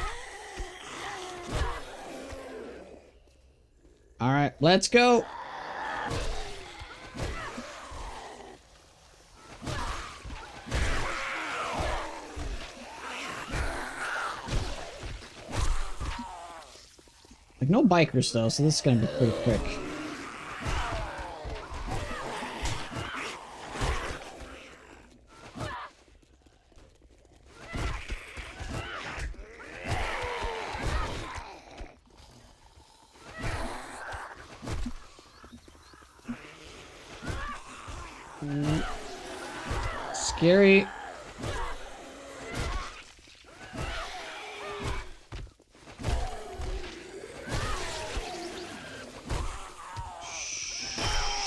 Alright, let's go! Like, no bikers though, so this is gonna be pretty quick. Scary.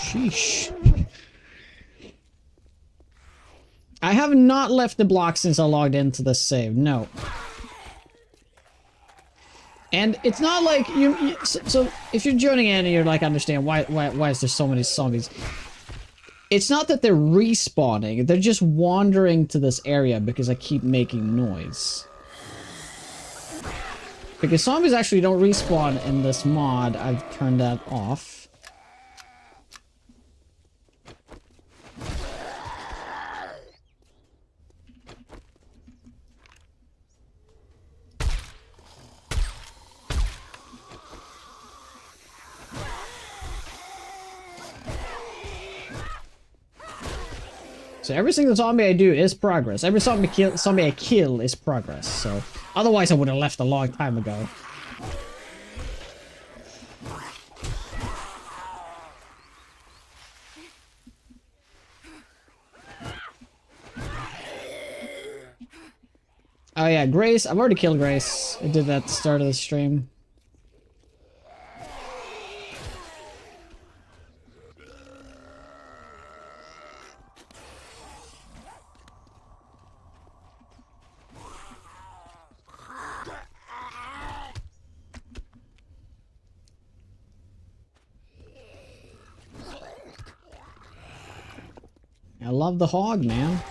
Sheesh. I have not left the block since I logged into the save. No. And it's not like so if you're joining in and you're like, understand why is there so many zombies? It's not that they're respawning, they're just wandering to this area because I keep making noise. Because zombies actually don't respawn in this mod, I've turned that off. So every single zombie I do is progress. Every zombie I kill is progress. So otherwise I would have left a long time ago. Oh yeah, Grace. I've already killed Grace. I did that at the start of the stream. I love the hog, man.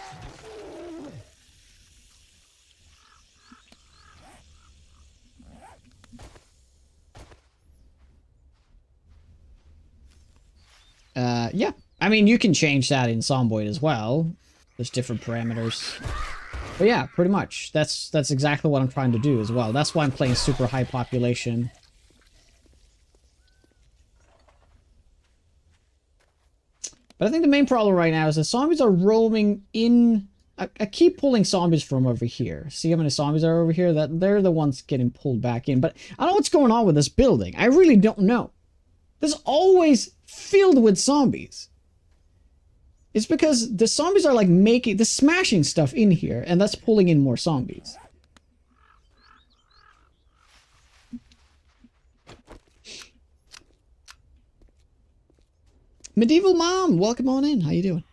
Yeah. I mean, you can change that in Zomboid as well. There's different parameters. But yeah, pretty much. That's exactly what I'm trying to do as well. That's why I'm playing super high population. But I think the main problem right now is that zombies are roaming in... I keep pulling zombies from over here. See how many zombies are over here? That they're the ones getting pulled back in. But I don't know what's going on with this building. I really don't know. There's always filled with zombies. It's because the zombies are like smashing stuff in here, and that's pulling in more zombies. Medieval Mom, welcome on in. How you doing?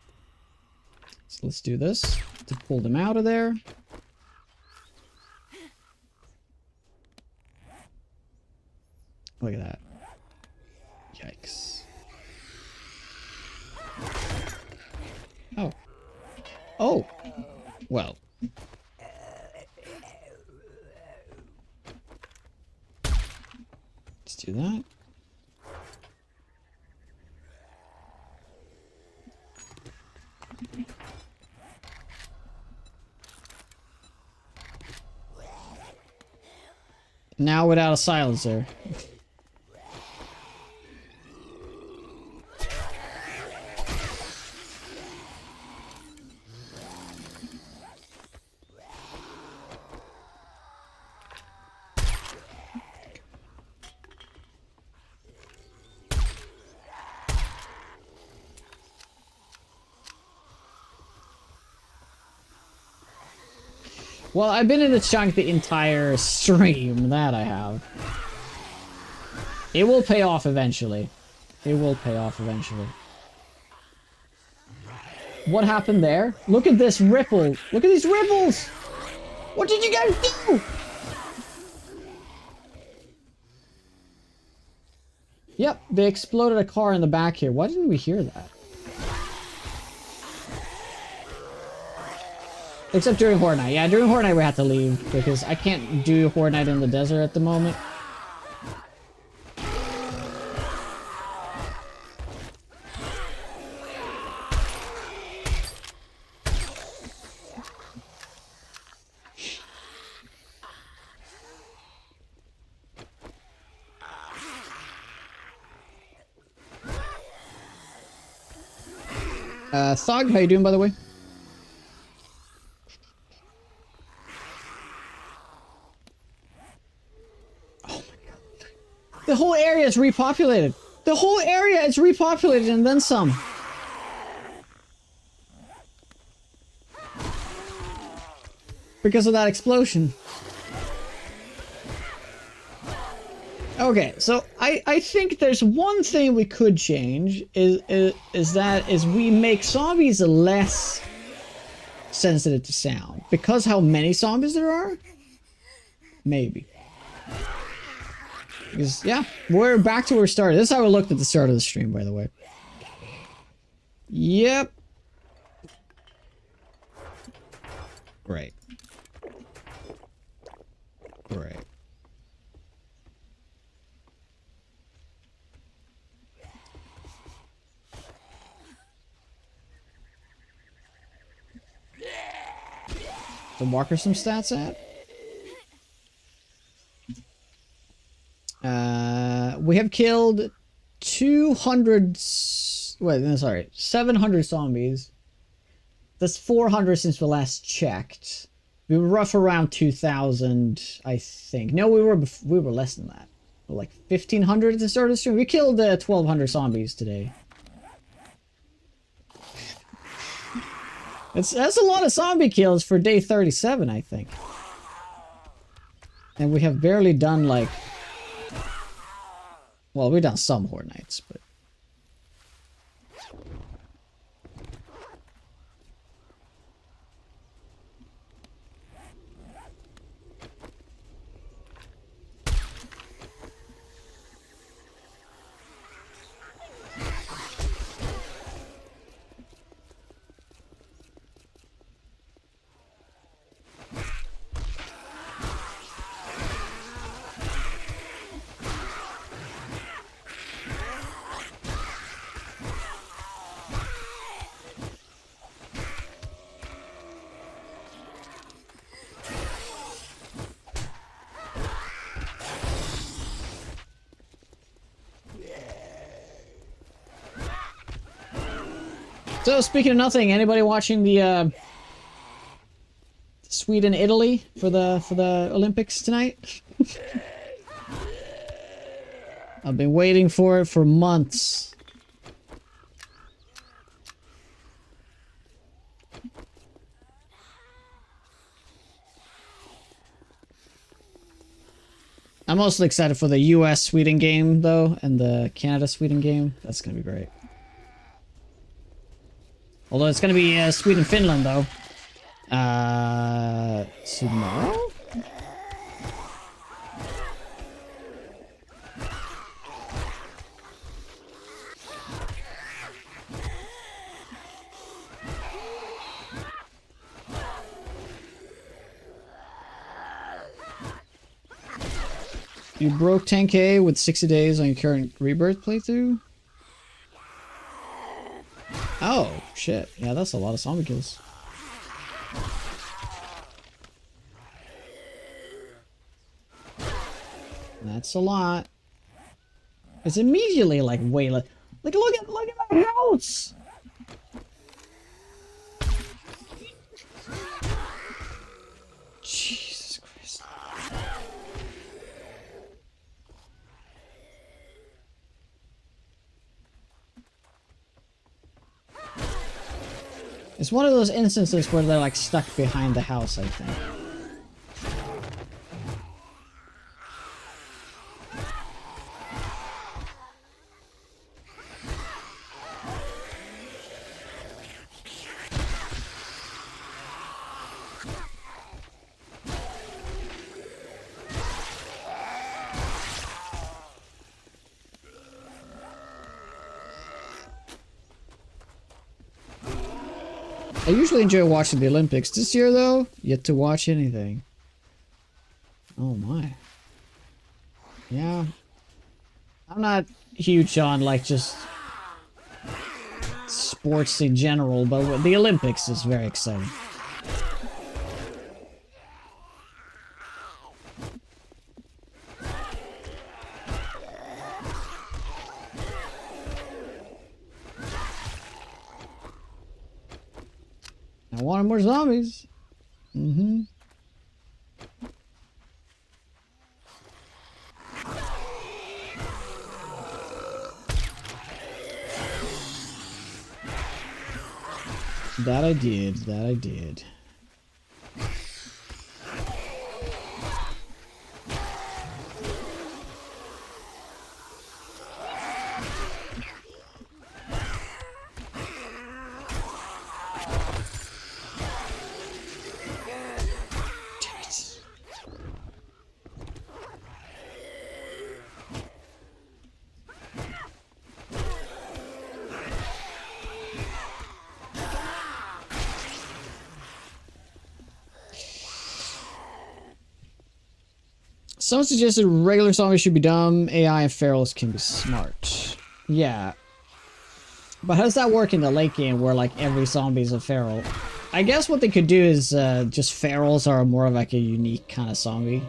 So let's do this to pull them out of there. Look at that. Yikes. Oh. Oh. Well. Let's do that. Now without a silencer. Well, I've been in the chunk the entire stream, that I have. It will pay off eventually. It will pay off eventually. What happened there? Look at this ripple. Look at these ripples! What did you guys do? Yep, they exploded a car in the back here. Why didn't we hear that? Except during Horde Night. Yeah, during Horde Night we had to leave because I can't do Horde Night in the desert at the moment. Thog, how you doing by the way? The whole area is repopulated. The whole area is repopulated and then some. Because of that explosion. Okay, so I think there's one thing we could change is we make zombies less sensitive to sound. Because how many zombies there are? Maybe. Because, yeah, we're back to where we started. This is how we looked at the start of the stream, by the way. Yep. Great. Great. So marker some stats at? We have killed 700 zombies. That's 400 since we last checked. We were rough around 2,000, I think. No, we were less than that. We were like 1,500 at the start of the stream. We killed 1,200 zombies today. That's a lot of zombie kills for day 37, I think. And we have barely done like... Well, we've done some Horde Nights, but... So, speaking of nothing, anybody watching the Sweden-Italy for the Olympics tonight? I've been waiting for it for months. I'm mostly excited for the US-Sweden game, though, and the Canada-Sweden game. That's gonna be great. Although it's gonna be Sweden, Finland though. Tomorrow? You broke 10k with 60 days on your current Rebirth playthrough? Oh, shit. Yeah, that's a lot of zombie kills. That's a lot. It's immediately like way less. Like look at my house! Jesus Christ. It's one of those instances where they're like stuck behind the house, I think. I usually enjoy watching the Olympics. This year, though, yet to watch anything. Oh my. Yeah. I'm not huge on, like, just sports in general, but the Olympics is very exciting. I wanted more zombies. Mm-hmm. That I did. That I did. Someone suggested regular zombies should be dumb, AI and ferals can be smart. Yeah. But how does that work in the late game where like every zombie is a feral? I guess what they could do is just ferals are more of like a unique kind of zombie.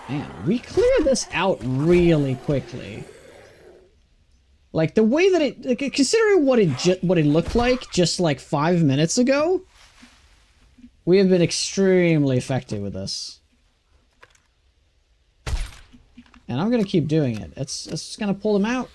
Man, we cleared this out really quickly. Like the way that it, like, considering what it looked like just like 5 minutes ago, we have been extremely effective with this, and I'm gonna keep doing it. It's just gonna pull them out.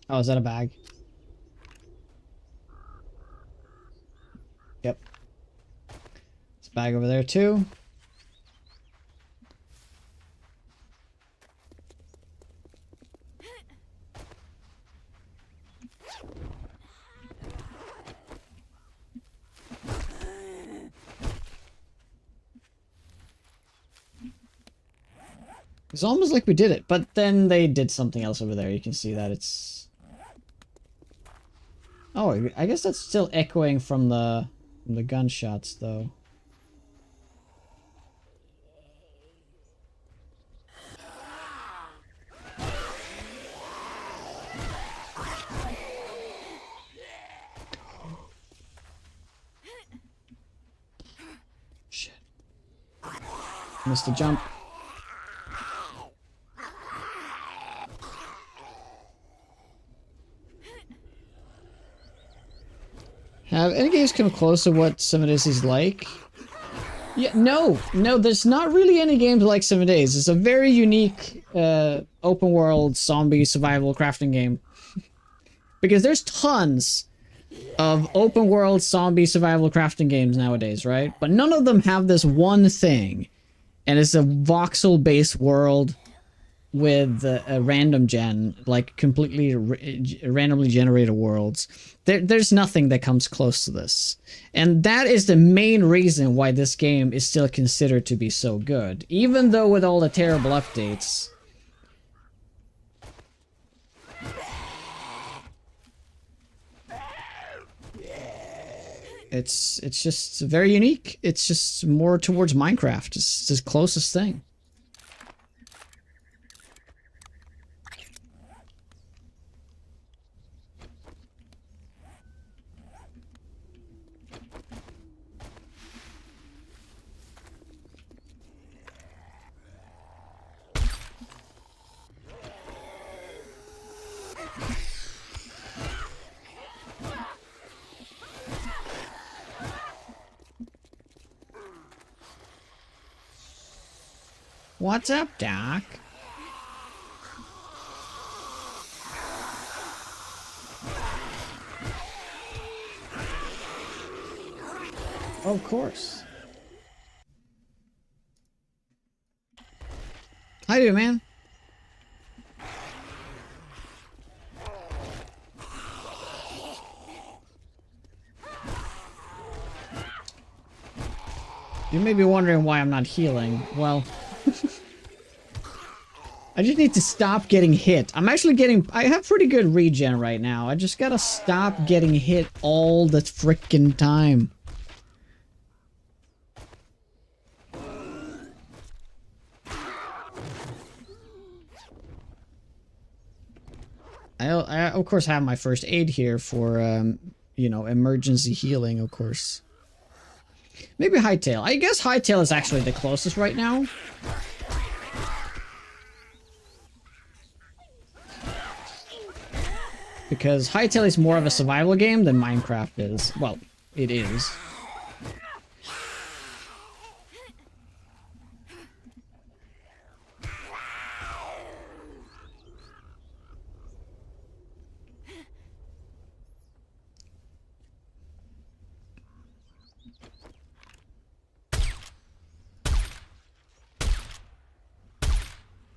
Oh, is that a bag? Yep. There's a bag over there too. It's almost like we did it, but then they did something else over there. You can see that it's... Oh, I guess that's still echoing from the gunshots, though. Missed the jump. Have any games come close to what 7 Days is like? Yeah, no, there's not really any games like 7 Days. It's a very unique open world zombie survival crafting game. Because there's tons of open world zombie survival crafting games nowadays, right? But none of them have this one thing. And it's a voxel based world with a random gen, like completely randomly generated worlds. There's nothing that comes close to this. And that is the main reason why this game is still considered to be so good. Even though with all the terrible updates. It's just very unique. It's just more towards Minecraft. It's the closest thing. What's up, Doc? Of course. How you, man? You may be wondering why I'm not healing. Well, I just need to stop getting hit. I'm actually getting... I have pretty good regen right now. I just gotta stop getting hit all the frickin' time. I of course have my first aid here for, you know, emergency healing, of course. Maybe Hightail. I guess Hightail is actually the closest right now. Because Hytale is more of a survival game than Minecraft is. Well, it is.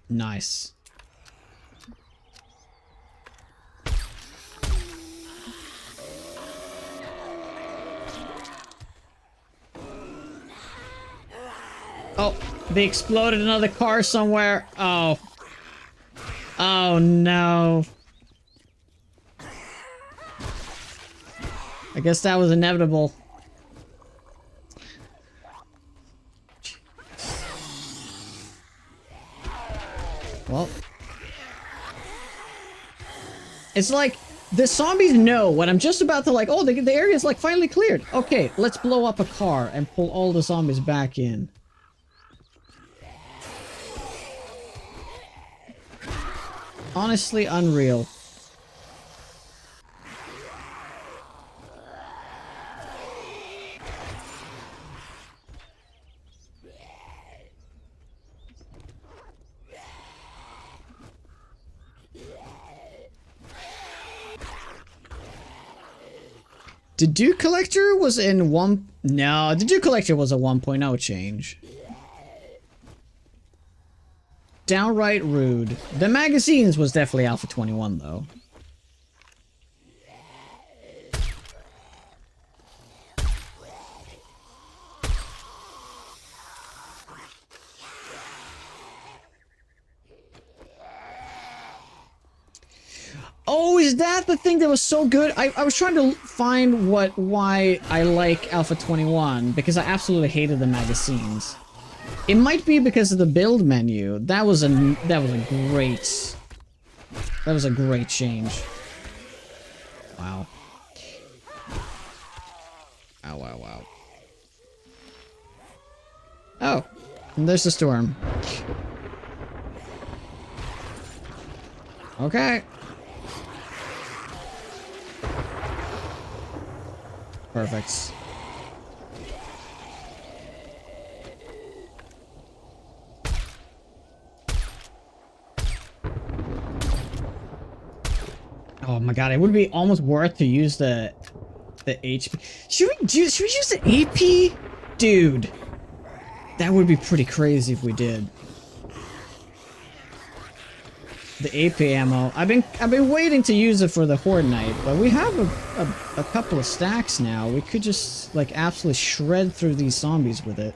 Nice. Oh, they exploded another car somewhere. Oh. Oh no. I guess that was inevitable. Well. It's like, the zombies know when I'm just about to like, oh, the area's like finally cleared. Okay, let's blow up a car and pull all the zombies back in. Honestly, unreal. The Dew Collector was in one... No, the Dew Collector was a 1.0 change. Downright rude. The magazines was definitely Alpha 21 though. Oh, is that the thing that was so good? I was trying to find why I like Alpha 21 because I absolutely hated the magazines. It might be because of the build menu. That was a great change. Wow. Wow, wow, wow. Oh, And there's the storm. Okay. Perfect. Oh my god, it would be almost worth to use the HP. Should we use the AP? Dude. That would be pretty crazy if we did. The AP ammo. I've been waiting to use it for the Horde Knight, but we have a couple of stacks now. We could just like absolutely shred through these zombies with it.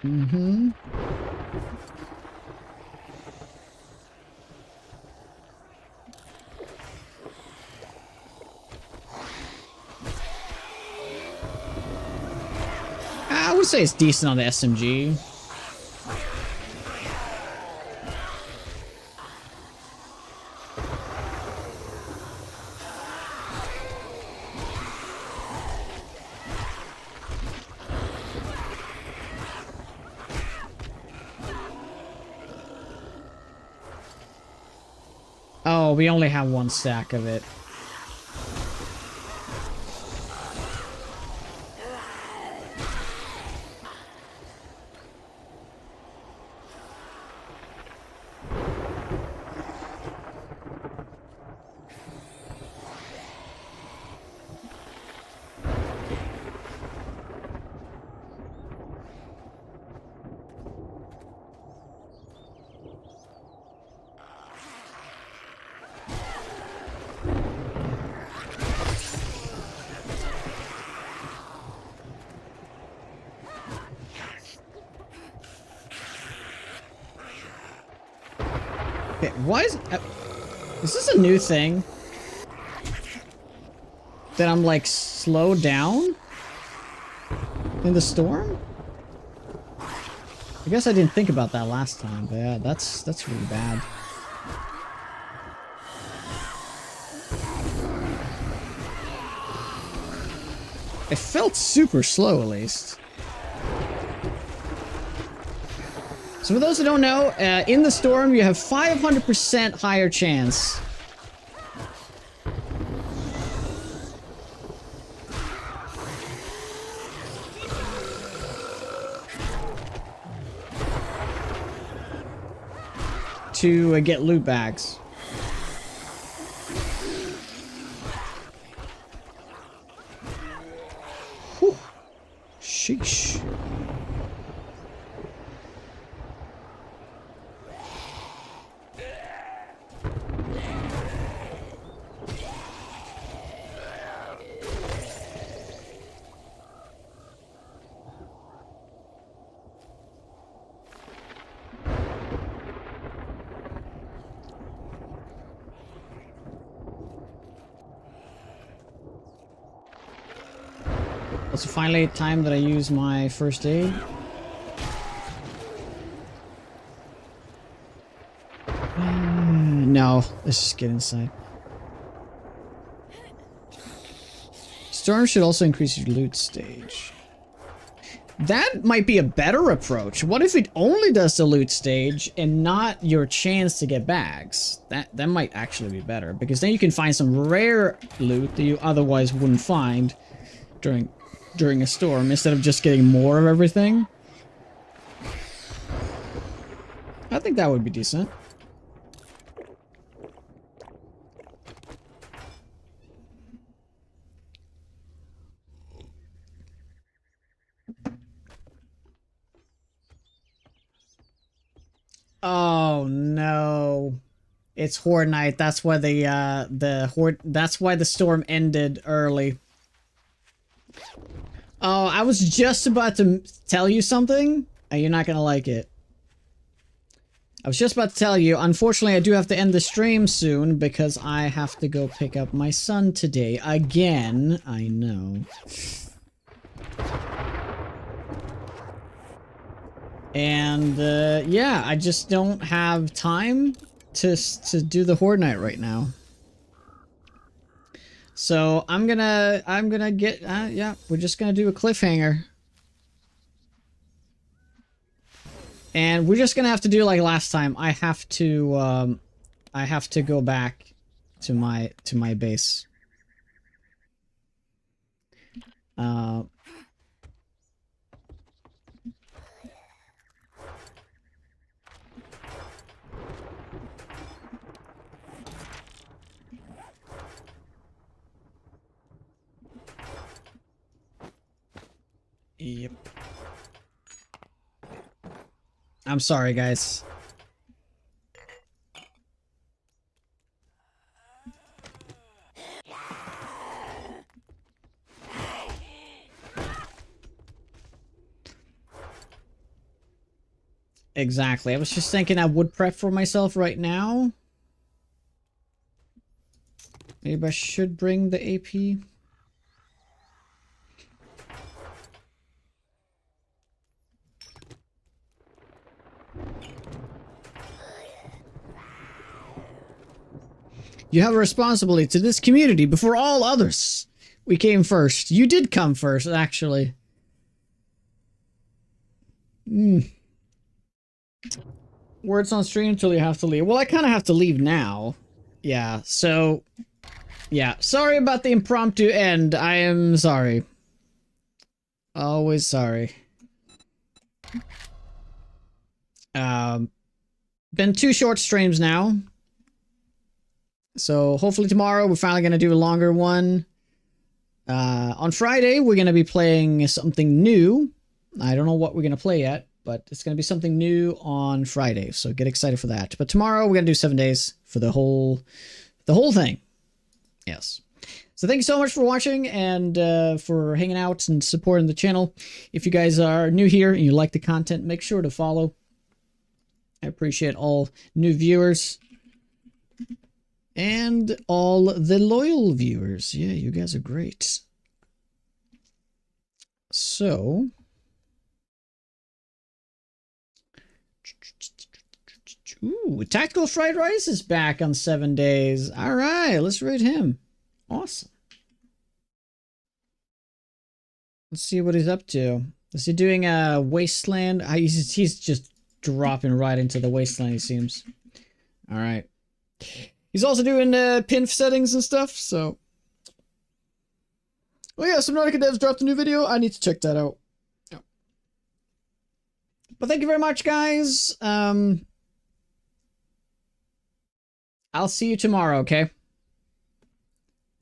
Mm-hmm. I would say it's decent on the SMG. Oh, we only have one stack of it. Okay, why is this a new thing? That I'm like slowed down? In the storm? I guess I didn't think about that last time, but yeah, that's really bad. It felt super slow at least. So for those who don't know, in the storm you have 500% higher chance to get loot bags. Whew. Sheesh. Also, finally, time that I use my first aid. No, let's just get inside. Storm should also increase your loot stage. That might be a better approach. What if it only does the loot stage and not your chance to get bags? That might actually be better, because then you can find some rare loot that you otherwise wouldn't find during a storm, instead of just getting more of everything. I think that would be decent. Oh no. It's Horde Night. That's why that's why the storm ended early. Oh, I was just about to tell you something, and you're not gonna like it. I was just about to tell you, unfortunately I do have to end the stream soon because I have to go pick up my son today. Again, I know. And yeah, I just don't have time to do the Horde Night right now. So I'm gonna get yeah, we're just gonna do a cliffhanger. And we're just gonna have to do like last time. I have to go back to my base. Yep. I'm sorry, guys. Exactly. I was just thinking I would prep for myself right now. Maybe I should bring the AP. You have a responsibility to this community before all others. We came first. You did come first, actually. Words on stream until you have to leave. Well, I kind of have to leave now. Yeah, so... yeah, sorry about the impromptu end. I am sorry. Always sorry. Been 2 short streams now. So hopefully tomorrow we're finally going to do a longer one. On Friday we're going to be playing something new. I don't know what we're going to play yet, but it's going to be something new on Friday. So get excited for that. But tomorrow we're going to do 7 days for the whole thing. Yes. So thank you so much for watching and for hanging out and supporting the channel. If you guys are new here and you like the content, make sure to follow. I appreciate all new viewers. And all the loyal viewers. Yeah, you guys are great. So... ooh, Tactical Fried Rice is back on 7 days. Alright, let's raid him. Awesome. Let's see what he's up to. Is he doing a wasteland? He's just dropping right into the wasteland, it seems. Alright. He's also doing pin settings and stuff, so... oh yeah, Subnautica Devs dropped a new video. I need to check that out. Yeah. But thank you very much, guys. I'll see you tomorrow, okay?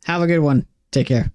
Have a good one. Take care.